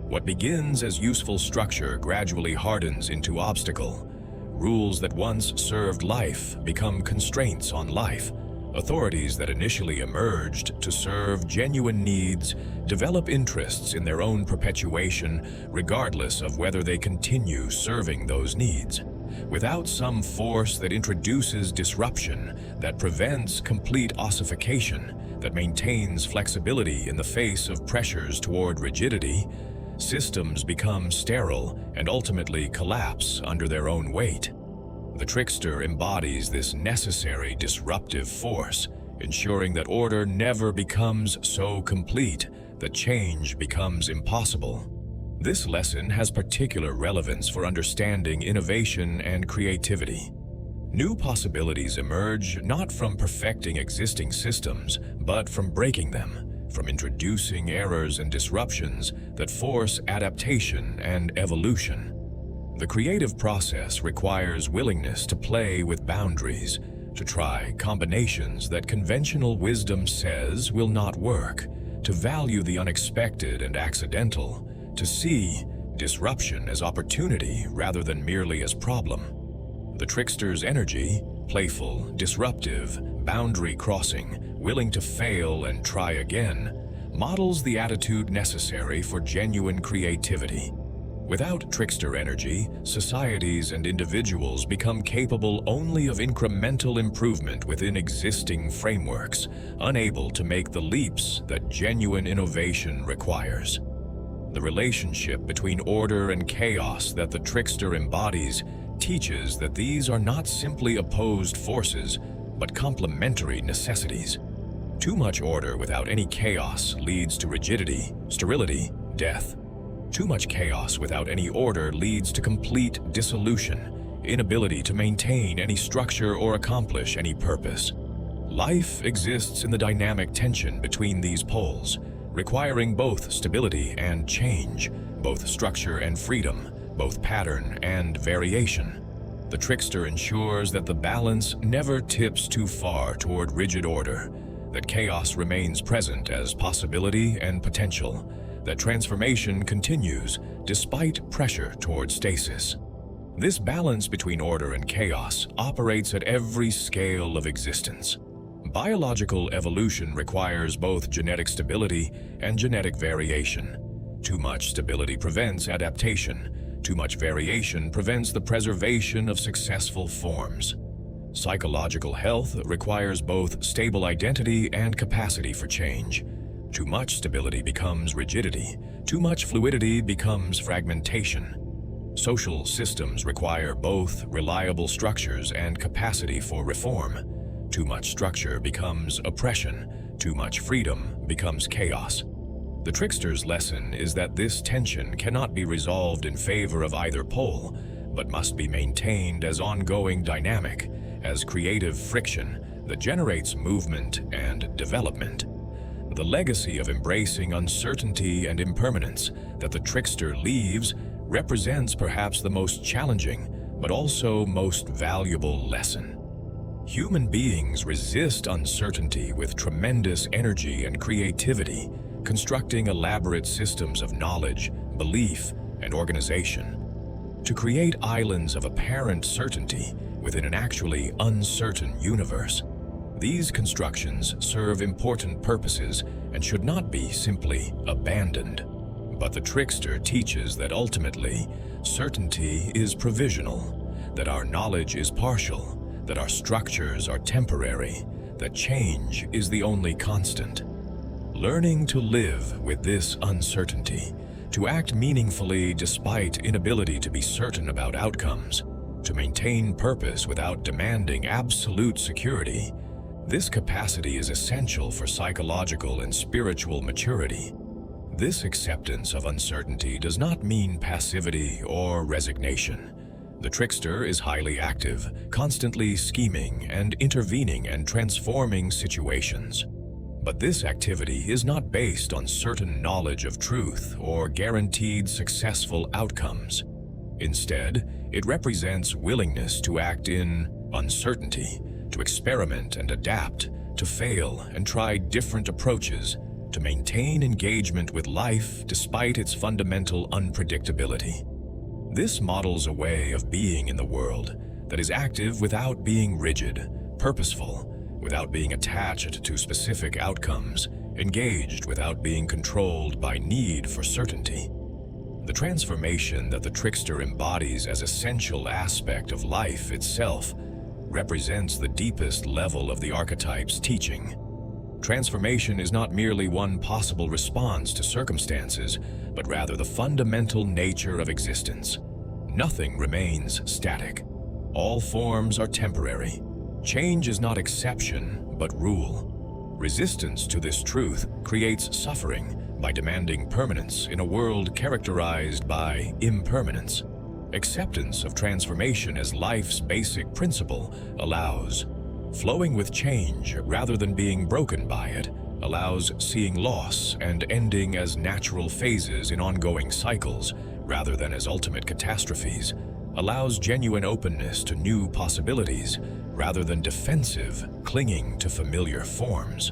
What begins as useful structure gradually hardens into obstacle. Rules that once served life become constraints on life. Authorities that initially emerged to serve genuine needs develop interests in their own perpetuation, regardless of whether they continue serving those needs. Without some force that introduces disruption, that prevents complete ossification, that maintains flexibility in the face of pressures toward rigidity, systems become sterile and ultimately collapse under their own weight. The Trickster embodies this necessary disruptive force, ensuring that order never becomes so complete that change becomes impossible. This lesson has particular relevance for understanding innovation and creativity. New possibilities emerge not from perfecting existing systems, but from breaking them, from introducing errors and disruptions that force adaptation and evolution. The creative process requires willingness to play with boundaries, to try combinations that conventional wisdom says will not work, to value the unexpected and accidental, to see disruption as opportunity rather than merely as problem. The Trickster's energy, playful, disruptive, boundary-crossing, willing to fail and try again, models the attitude necessary for genuine creativity. Without Trickster energy, societies and individuals become capable only of incremental improvement within existing frameworks, unable to make the leaps that genuine innovation requires. The relationship between order and chaos that the Trickster embodies teaches that these are not simply opposed forces, but complementary necessities. Too much order without any chaos leads to rigidity, sterility, death. Too much chaos without any order leads to complete dissolution, inability to maintain any structure or accomplish any purpose. Life exists in the dynamic tension between these poles, requiring both stability and change, both structure and freedom, both pattern and variation. The Trickster ensures that the balance never tips too far toward rigid order, that chaos remains present as possibility and potential, that transformation continues despite pressure toward stasis. This balance between order and chaos operates at every scale of existence. Biological evolution requires both genetic stability and genetic variation. Too much stability prevents adaptation. Too much variation prevents the preservation of successful forms. Psychological health requires both stable identity and capacity for change. Too much stability becomes rigidity. Too much fluidity becomes fragmentation. Social systems require both reliable structures and capacity for reform. Too much structure becomes oppression. Too much freedom becomes chaos. The Trickster's lesson is that this tension cannot be resolved in favor of either pole, but must be maintained as ongoing dynamic, as creative friction that generates movement and development. The legacy of embracing uncertainty and impermanence that the Trickster leaves represents perhaps the most challenging, but also most valuable lesson. Human beings resist uncertainty with tremendous energy and creativity, constructing elaborate systems of knowledge, belief, and organization. To create islands of apparent certainty within an actually uncertain universe. These constructions serve important purposes and should not be simply abandoned. But the trickster teaches that ultimately, certainty is provisional, that our knowledge is partial, that our structures are temporary, that change is the only constant. Learning to live with this uncertainty, to act meaningfully despite inability to be certain about outcomes, to maintain purpose without demanding absolute security, this capacity is essential for psychological and spiritual maturity. This acceptance of uncertainty does not mean passivity or resignation. The trickster is highly active, constantly scheming and intervening and transforming situations. But this activity is not based on certain knowledge of truth or guaranteed successful outcomes. Instead, it represents willingness to act in uncertainty, to experiment and adapt, to fail and try different approaches, to maintain engagement with life despite its fundamental unpredictability. This models a way of being in the world that is active without being rigid, purposeful, without being attached to specific outcomes, engaged without being controlled by need for certainty. The transformation that the trickster embodies as essential aspect of life itself represents the deepest level of the archetype's teaching. Transformation is not merely one possible response to circumstances, but rather the fundamental nature of existence. Nothing remains static. All forms are temporary. Change is not exception, but rule. Resistance to this truth creates suffering by demanding permanence in a world characterized by impermanence. Acceptance of transformation as life's basic principle allows flowing with change rather than being broken by it, allows seeing loss and ending as natural phases in ongoing cycles rather than as ultimate catastrophes, allows genuine openness to new possibilities rather than defensive clinging to familiar forms.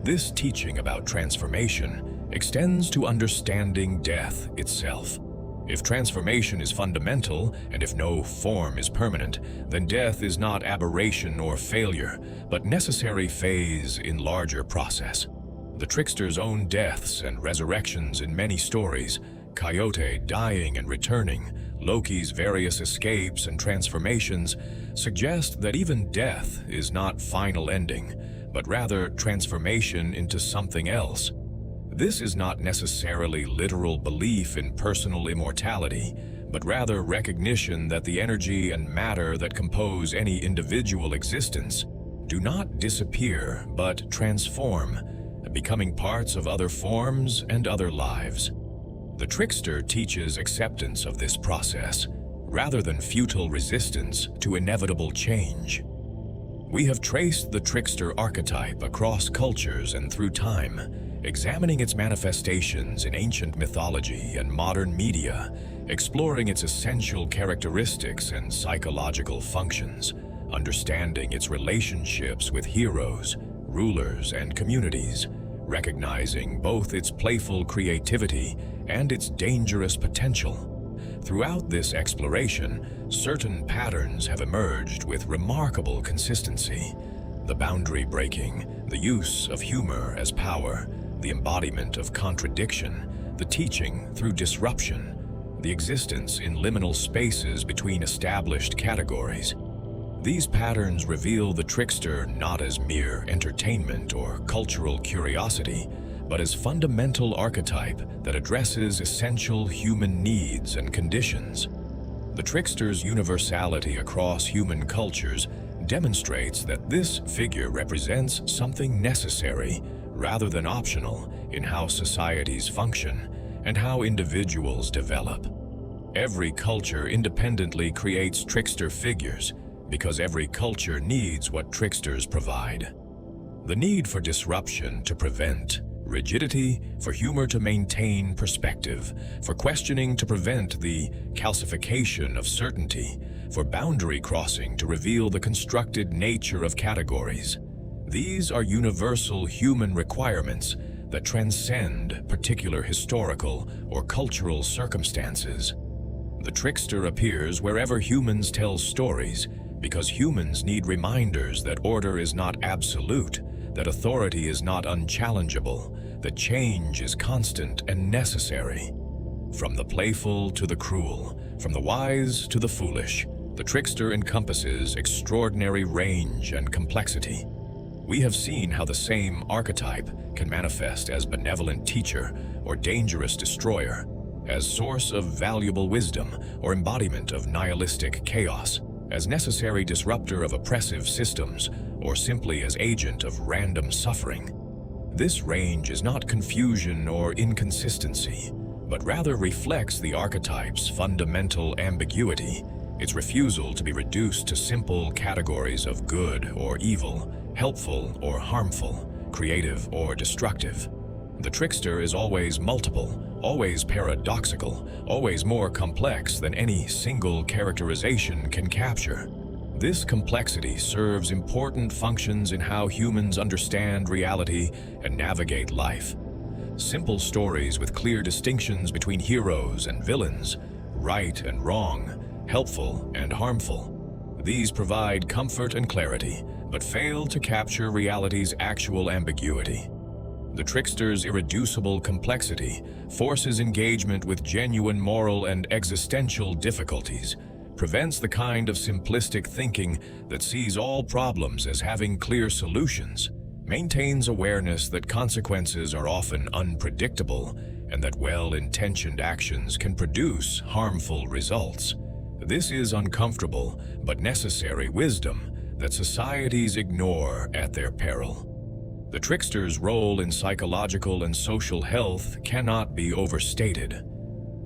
This teaching about transformation extends to understanding death itself. If transformation is fundamental, and if no form is permanent, then death is not aberration or failure, but necessary phase in larger process. The trickster's own deaths and resurrections in many stories, Coyote dying and returning, Loki's various escapes and transformations, suggest that even death is not final ending, but rather transformation into something else. This is not necessarily literal belief in personal immortality, but rather recognition that the energy and matter that compose any individual existence do not disappear but transform, becoming parts of other forms and other lives. The trickster teaches acceptance of this process, rather than futile resistance to inevitable change. We have traced the trickster archetype across cultures and through time, examining its manifestations in ancient mythology and modern media, exploring its essential characteristics and psychological functions, understanding its relationships with heroes, rulers, and communities, recognizing both its playful creativity and its dangerous potential. Throughout this exploration, certain patterns have emerged with remarkable consistency. The boundary breaking, the use of humor as power, the embodiment of contradiction, the teaching through disruption, the existence in liminal spaces between established categories. These patterns reveal the trickster not as mere entertainment or cultural curiosity, but as fundamental archetype that addresses essential human needs and conditions. The trickster's universality across human cultures demonstrates that this figure represents something necessary rather than optional in how societies function and how individuals develop. Every culture independently creates trickster figures because every culture needs what tricksters provide. The need for disruption to prevent, rigidity for humor to maintain perspective, for questioning to prevent the calcification of certainty, for boundary crossing to reveal the constructed nature of categories. These are universal human requirements that transcend particular historical or cultural circumstances. The trickster appears wherever humans tell stories, because humans need reminders that order is not absolute, that authority is not unchallengeable, that change is constant and necessary. From the playful to the cruel, from the wise to the foolish, the trickster encompasses extraordinary range and complexity. We have seen how the same archetype can manifest as benevolent teacher or dangerous destroyer, as source of valuable wisdom or embodiment of nihilistic chaos, as necessary disruptor of oppressive systems, or simply as agent of random suffering. This range is not confusion or inconsistency, but rather reflects the archetype's fundamental ambiguity, its refusal to be reduced to simple categories of good or evil, helpful or harmful, creative or destructive. The trickster is always multiple, always paradoxical, always more complex than any single characterization can capture. This complexity serves important functions in how humans understand reality and navigate life. Simple stories with clear distinctions between heroes and villains, right and wrong, helpful and harmful. These provide comfort and clarity, but fail to capture reality's actual ambiguity. The trickster's irreducible complexity forces engagement with genuine moral and existential difficulties, prevents the kind of simplistic thinking that sees all problems as having clear solutions, maintains awareness that consequences are often unpredictable and that well-intentioned actions can produce harmful results. This is uncomfortable but necessary wisdom that societies ignore at their peril. The trickster's role in psychological and social health cannot be overstated.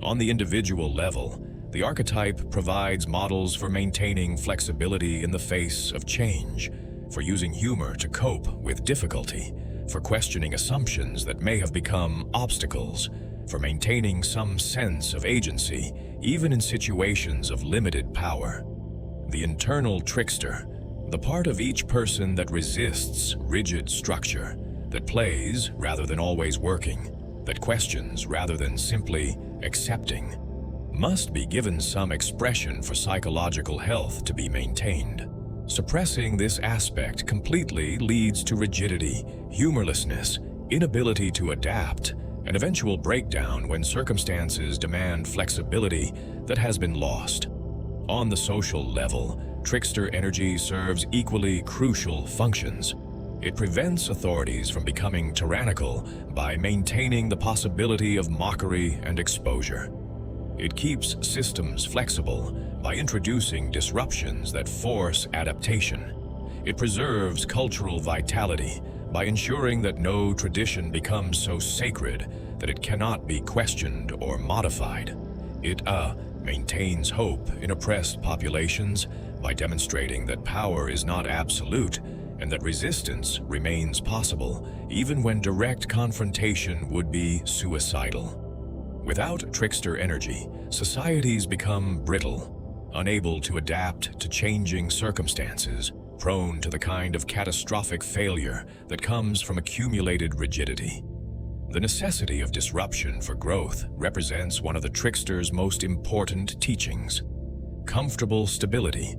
On the individual level, the archetype provides models for maintaining flexibility in the face of change, for using humor to cope with difficulty, for questioning assumptions that may have become obstacles, for maintaining some sense of agency, even in situations of limited power. The internal trickster, the part of each person that resists rigid structure, that plays rather than always working, that questions rather than simply accepting, must be given some expression for psychological health to be maintained. Suppressing this aspect completely leads to rigidity, humorlessness, inability to adapt, and eventual breakdown when circumstances demand flexibility that has been lost. On the social level, trickster energy serves equally crucial functions. It prevents authorities from becoming tyrannical by maintaining the possibility of mockery and exposure. It keeps systems flexible by introducing disruptions that force adaptation. It preserves cultural vitality by ensuring that no tradition becomes so sacred that it cannot be questioned or modified. It maintains hope in oppressed populations by demonstrating that power is not absolute and that resistance remains possible even when direct confrontation would be suicidal. Without trickster energy, societies become brittle, unable to adapt to changing circumstances, prone to the kind of catastrophic failure that comes from accumulated rigidity. The necessity of disruption for growth represents one of the trickster's most important teachings. Comfortable stability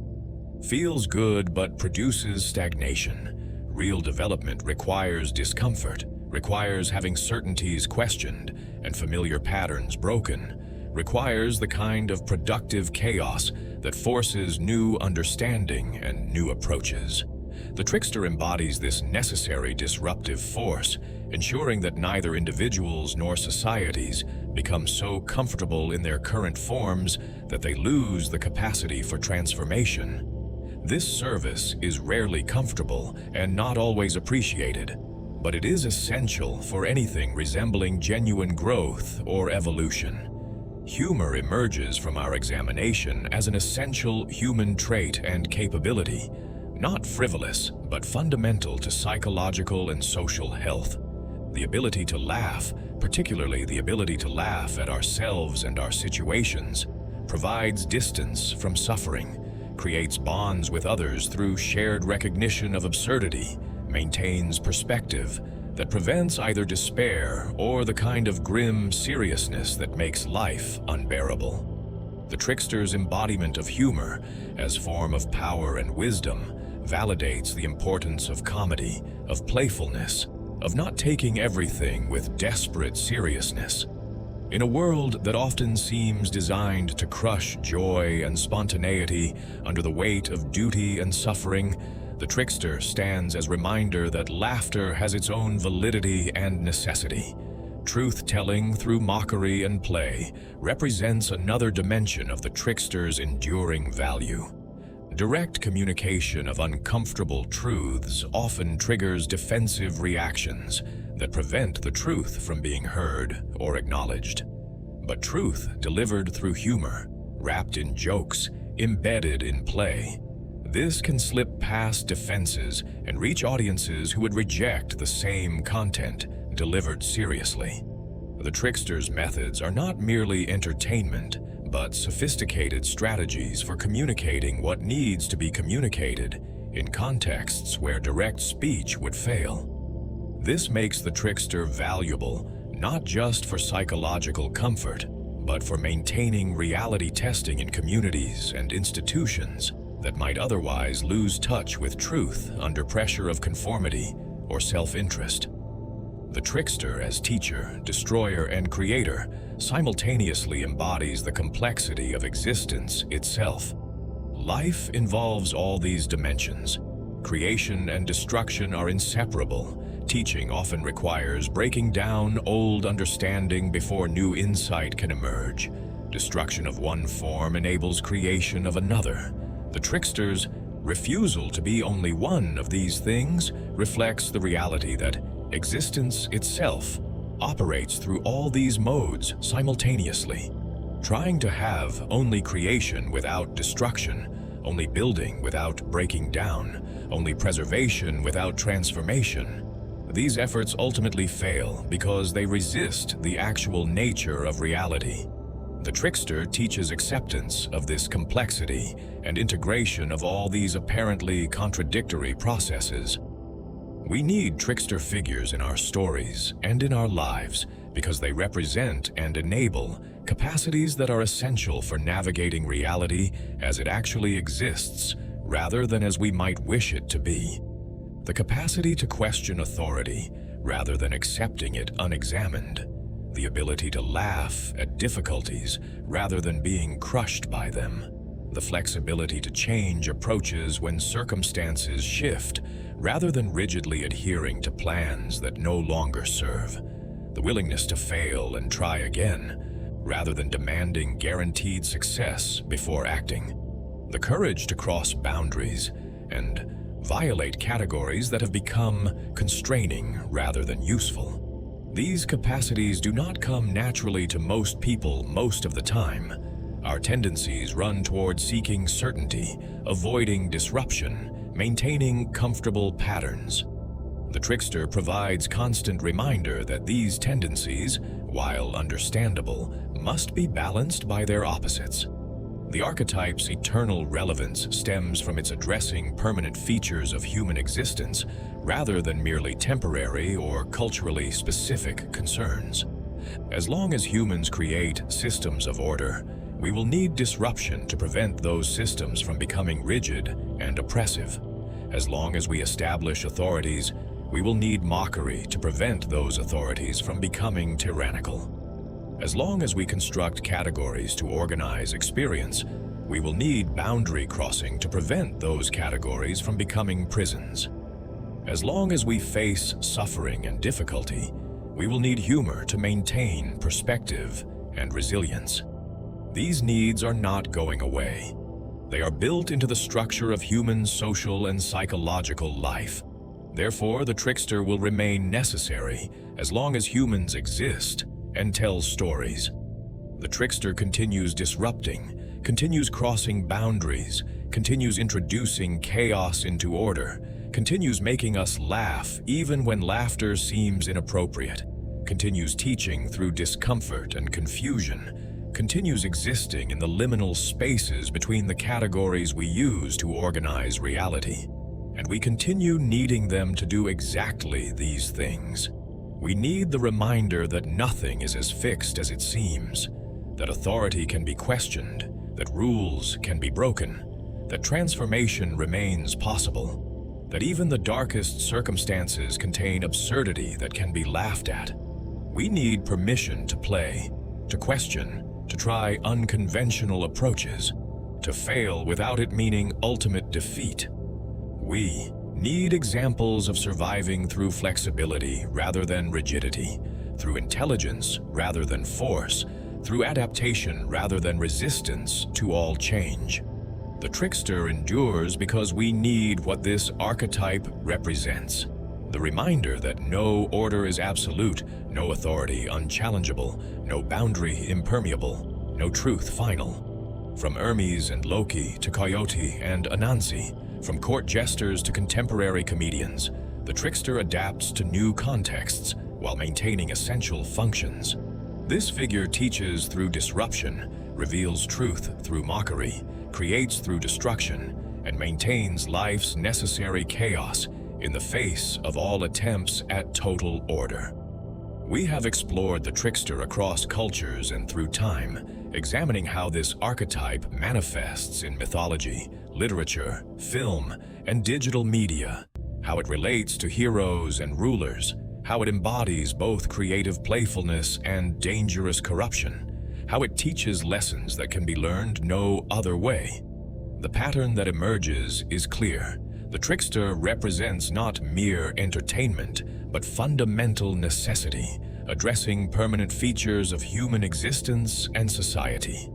feels good but produces stagnation. Real development requires discomfort, requires having certainties questioned and familiar patterns broken, requires the kind of productive chaos that forces new understanding and new approaches. The trickster embodies this necessary disruptive force, ensuring that neither individuals nor societies become so comfortable in their current forms that they lose the capacity for transformation. This service is rarely comfortable and not always appreciated, but it is essential for anything resembling genuine growth or evolution. Humor emerges from our examination as an essential human trait and capability, not frivolous, but fundamental to psychological and social health. The ability to laugh, particularly the ability to laugh at ourselves and our situations, provides distance from suffering, creates bonds with others through shared recognition of absurdity, maintains perspective that prevents either despair or the kind of grim seriousness that makes life unbearable. The trickster's embodiment of humor, as form of power and wisdom, validates the importance of comedy, of playfulness, of not taking everything with desperate seriousness. In a world that often seems designed to crush joy and spontaneity under the weight of duty and suffering, the trickster stands as a reminder that laughter has its own validity and necessity. Truth-telling through mockery and play represents another dimension of the trickster's enduring value. Direct communication of uncomfortable truths often triggers defensive reactions that prevent the truth from being heard or acknowledged. But truth delivered through humor, wrapped in jokes, embedded in play, this can slip past defenses and reach audiences who would reject the same content delivered seriously. The trickster's methods are not merely entertainment, but sophisticated strategies for communicating what needs to be communicated in contexts where direct speech would fail. This makes the trickster valuable not just for psychological comfort, but for maintaining reality testing in communities and institutions that might otherwise lose touch with truth under pressure of conformity or self-interest. The trickster, as teacher, destroyer, and creator, simultaneously embodies the complexity of existence itself. Life involves all these dimensions. Creation and destruction are inseparable. Teaching often requires breaking down old understanding before new insight can emerge. Destruction of one form enables creation of another. The trickster's refusal to be only one of these things reflects the reality that existence itself operates through all these modes simultaneously. Trying to have only creation without destruction, only building without breaking down, only preservation without transformation, these efforts ultimately fail because they resist the actual nature of reality. The trickster teaches acceptance of this complexity and integration of all these apparently contradictory processes. We need trickster figures in our stories and in our lives because they represent and enable capacities that are essential for navigating reality as it actually exists, rather than as we might wish it to be. The capacity to question authority, rather than accepting it unexamined. The ability to laugh at difficulties, rather than being crushed by them. The flexibility to change approaches when circumstances shift, rather than rigidly adhering to plans that no longer serve. The willingness to fail and try again, rather than demanding guaranteed success before acting. The courage to cross boundaries and violate categories that have become constraining rather than useful. These capacities do not come naturally to most people most of the time. Our tendencies run toward seeking certainty, avoiding disruption, maintaining comfortable patterns. The trickster provides constant reminder that these tendencies, while understandable, must be balanced by their opposites. The archetype's eternal relevance stems from its addressing permanent features of human existence rather than merely temporary or culturally specific concerns. As long as humans create systems of order, we will need disruption to prevent those systems from becoming rigid and oppressive. As long as we establish authorities, we will need mockery to prevent those authorities from becoming tyrannical. As long as we construct categories to organize experience, we will need boundary crossing to prevent those categories from becoming prisons. As long as we face suffering and difficulty, we will need humor to maintain perspective and resilience. These needs are not going away. They are built into the structure of human social and psychological life. Therefore, the trickster will remain necessary as long as humans exist and tell stories. The trickster continues disrupting, continues crossing boundaries, continues introducing chaos into order, continues making us laugh even when laughter seems inappropriate, continues teaching through discomfort and confusion, continues existing in the liminal spaces between the categories we use to organize reality. And we continue needing them to do exactly these things. We need the reminder that nothing is as fixed as it seems, that authority can be questioned, that rules can be broken, that transformation remains possible, that even the darkest circumstances contain absurdity that can be laughed at. We need permission to play, to question, to try unconventional approaches, to fail without it meaning ultimate defeat. We need examples of surviving through flexibility rather than rigidity, through intelligence rather than force, through adaptation rather than resistance to all change. The trickster endures because we need what this archetype represents. The reminder that no order is absolute, no authority unchallengeable, no boundary impermeable, no truth final. From Hermes and Loki to Coyote and Anansi, from court jesters to contemporary comedians, the trickster adapts to new contexts while maintaining essential functions. This figure teaches through disruption, reveals truth through mockery, creates through destruction, and maintains life's necessary chaos in the face of all attempts at total order. We have explored the trickster across cultures and through time, examining how this archetype manifests in mythology, literature, film, and digital media, how it relates to heroes and rulers, how it embodies both creative playfulness and dangerous corruption, how it teaches lessons that can be learned no other way. The pattern that emerges is clear. The trickster represents not mere entertainment, but fundamental necessity, addressing permanent features of human existence and society.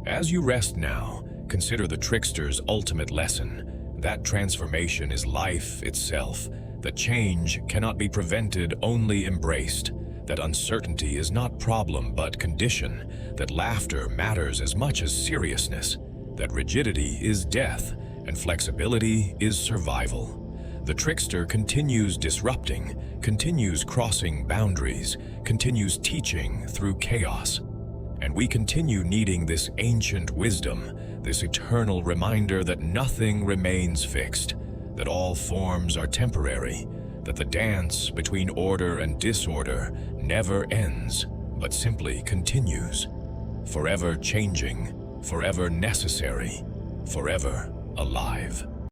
As you rest now, consider the trickster's ultimate lesson. That transformation is life itself, that change cannot be prevented, only embraced, that uncertainty is not problem but condition, that laughter matters as much as seriousness, that rigidity is death, and flexibility is survival. The trickster continues disrupting, continues crossing boundaries, continues teaching through chaos. And we continue needing this ancient wisdom, this eternal reminder that nothing remains fixed, that all forms are temporary, that the dance between order and disorder never ends, but simply continues, forever changing, forever necessary, forever alive.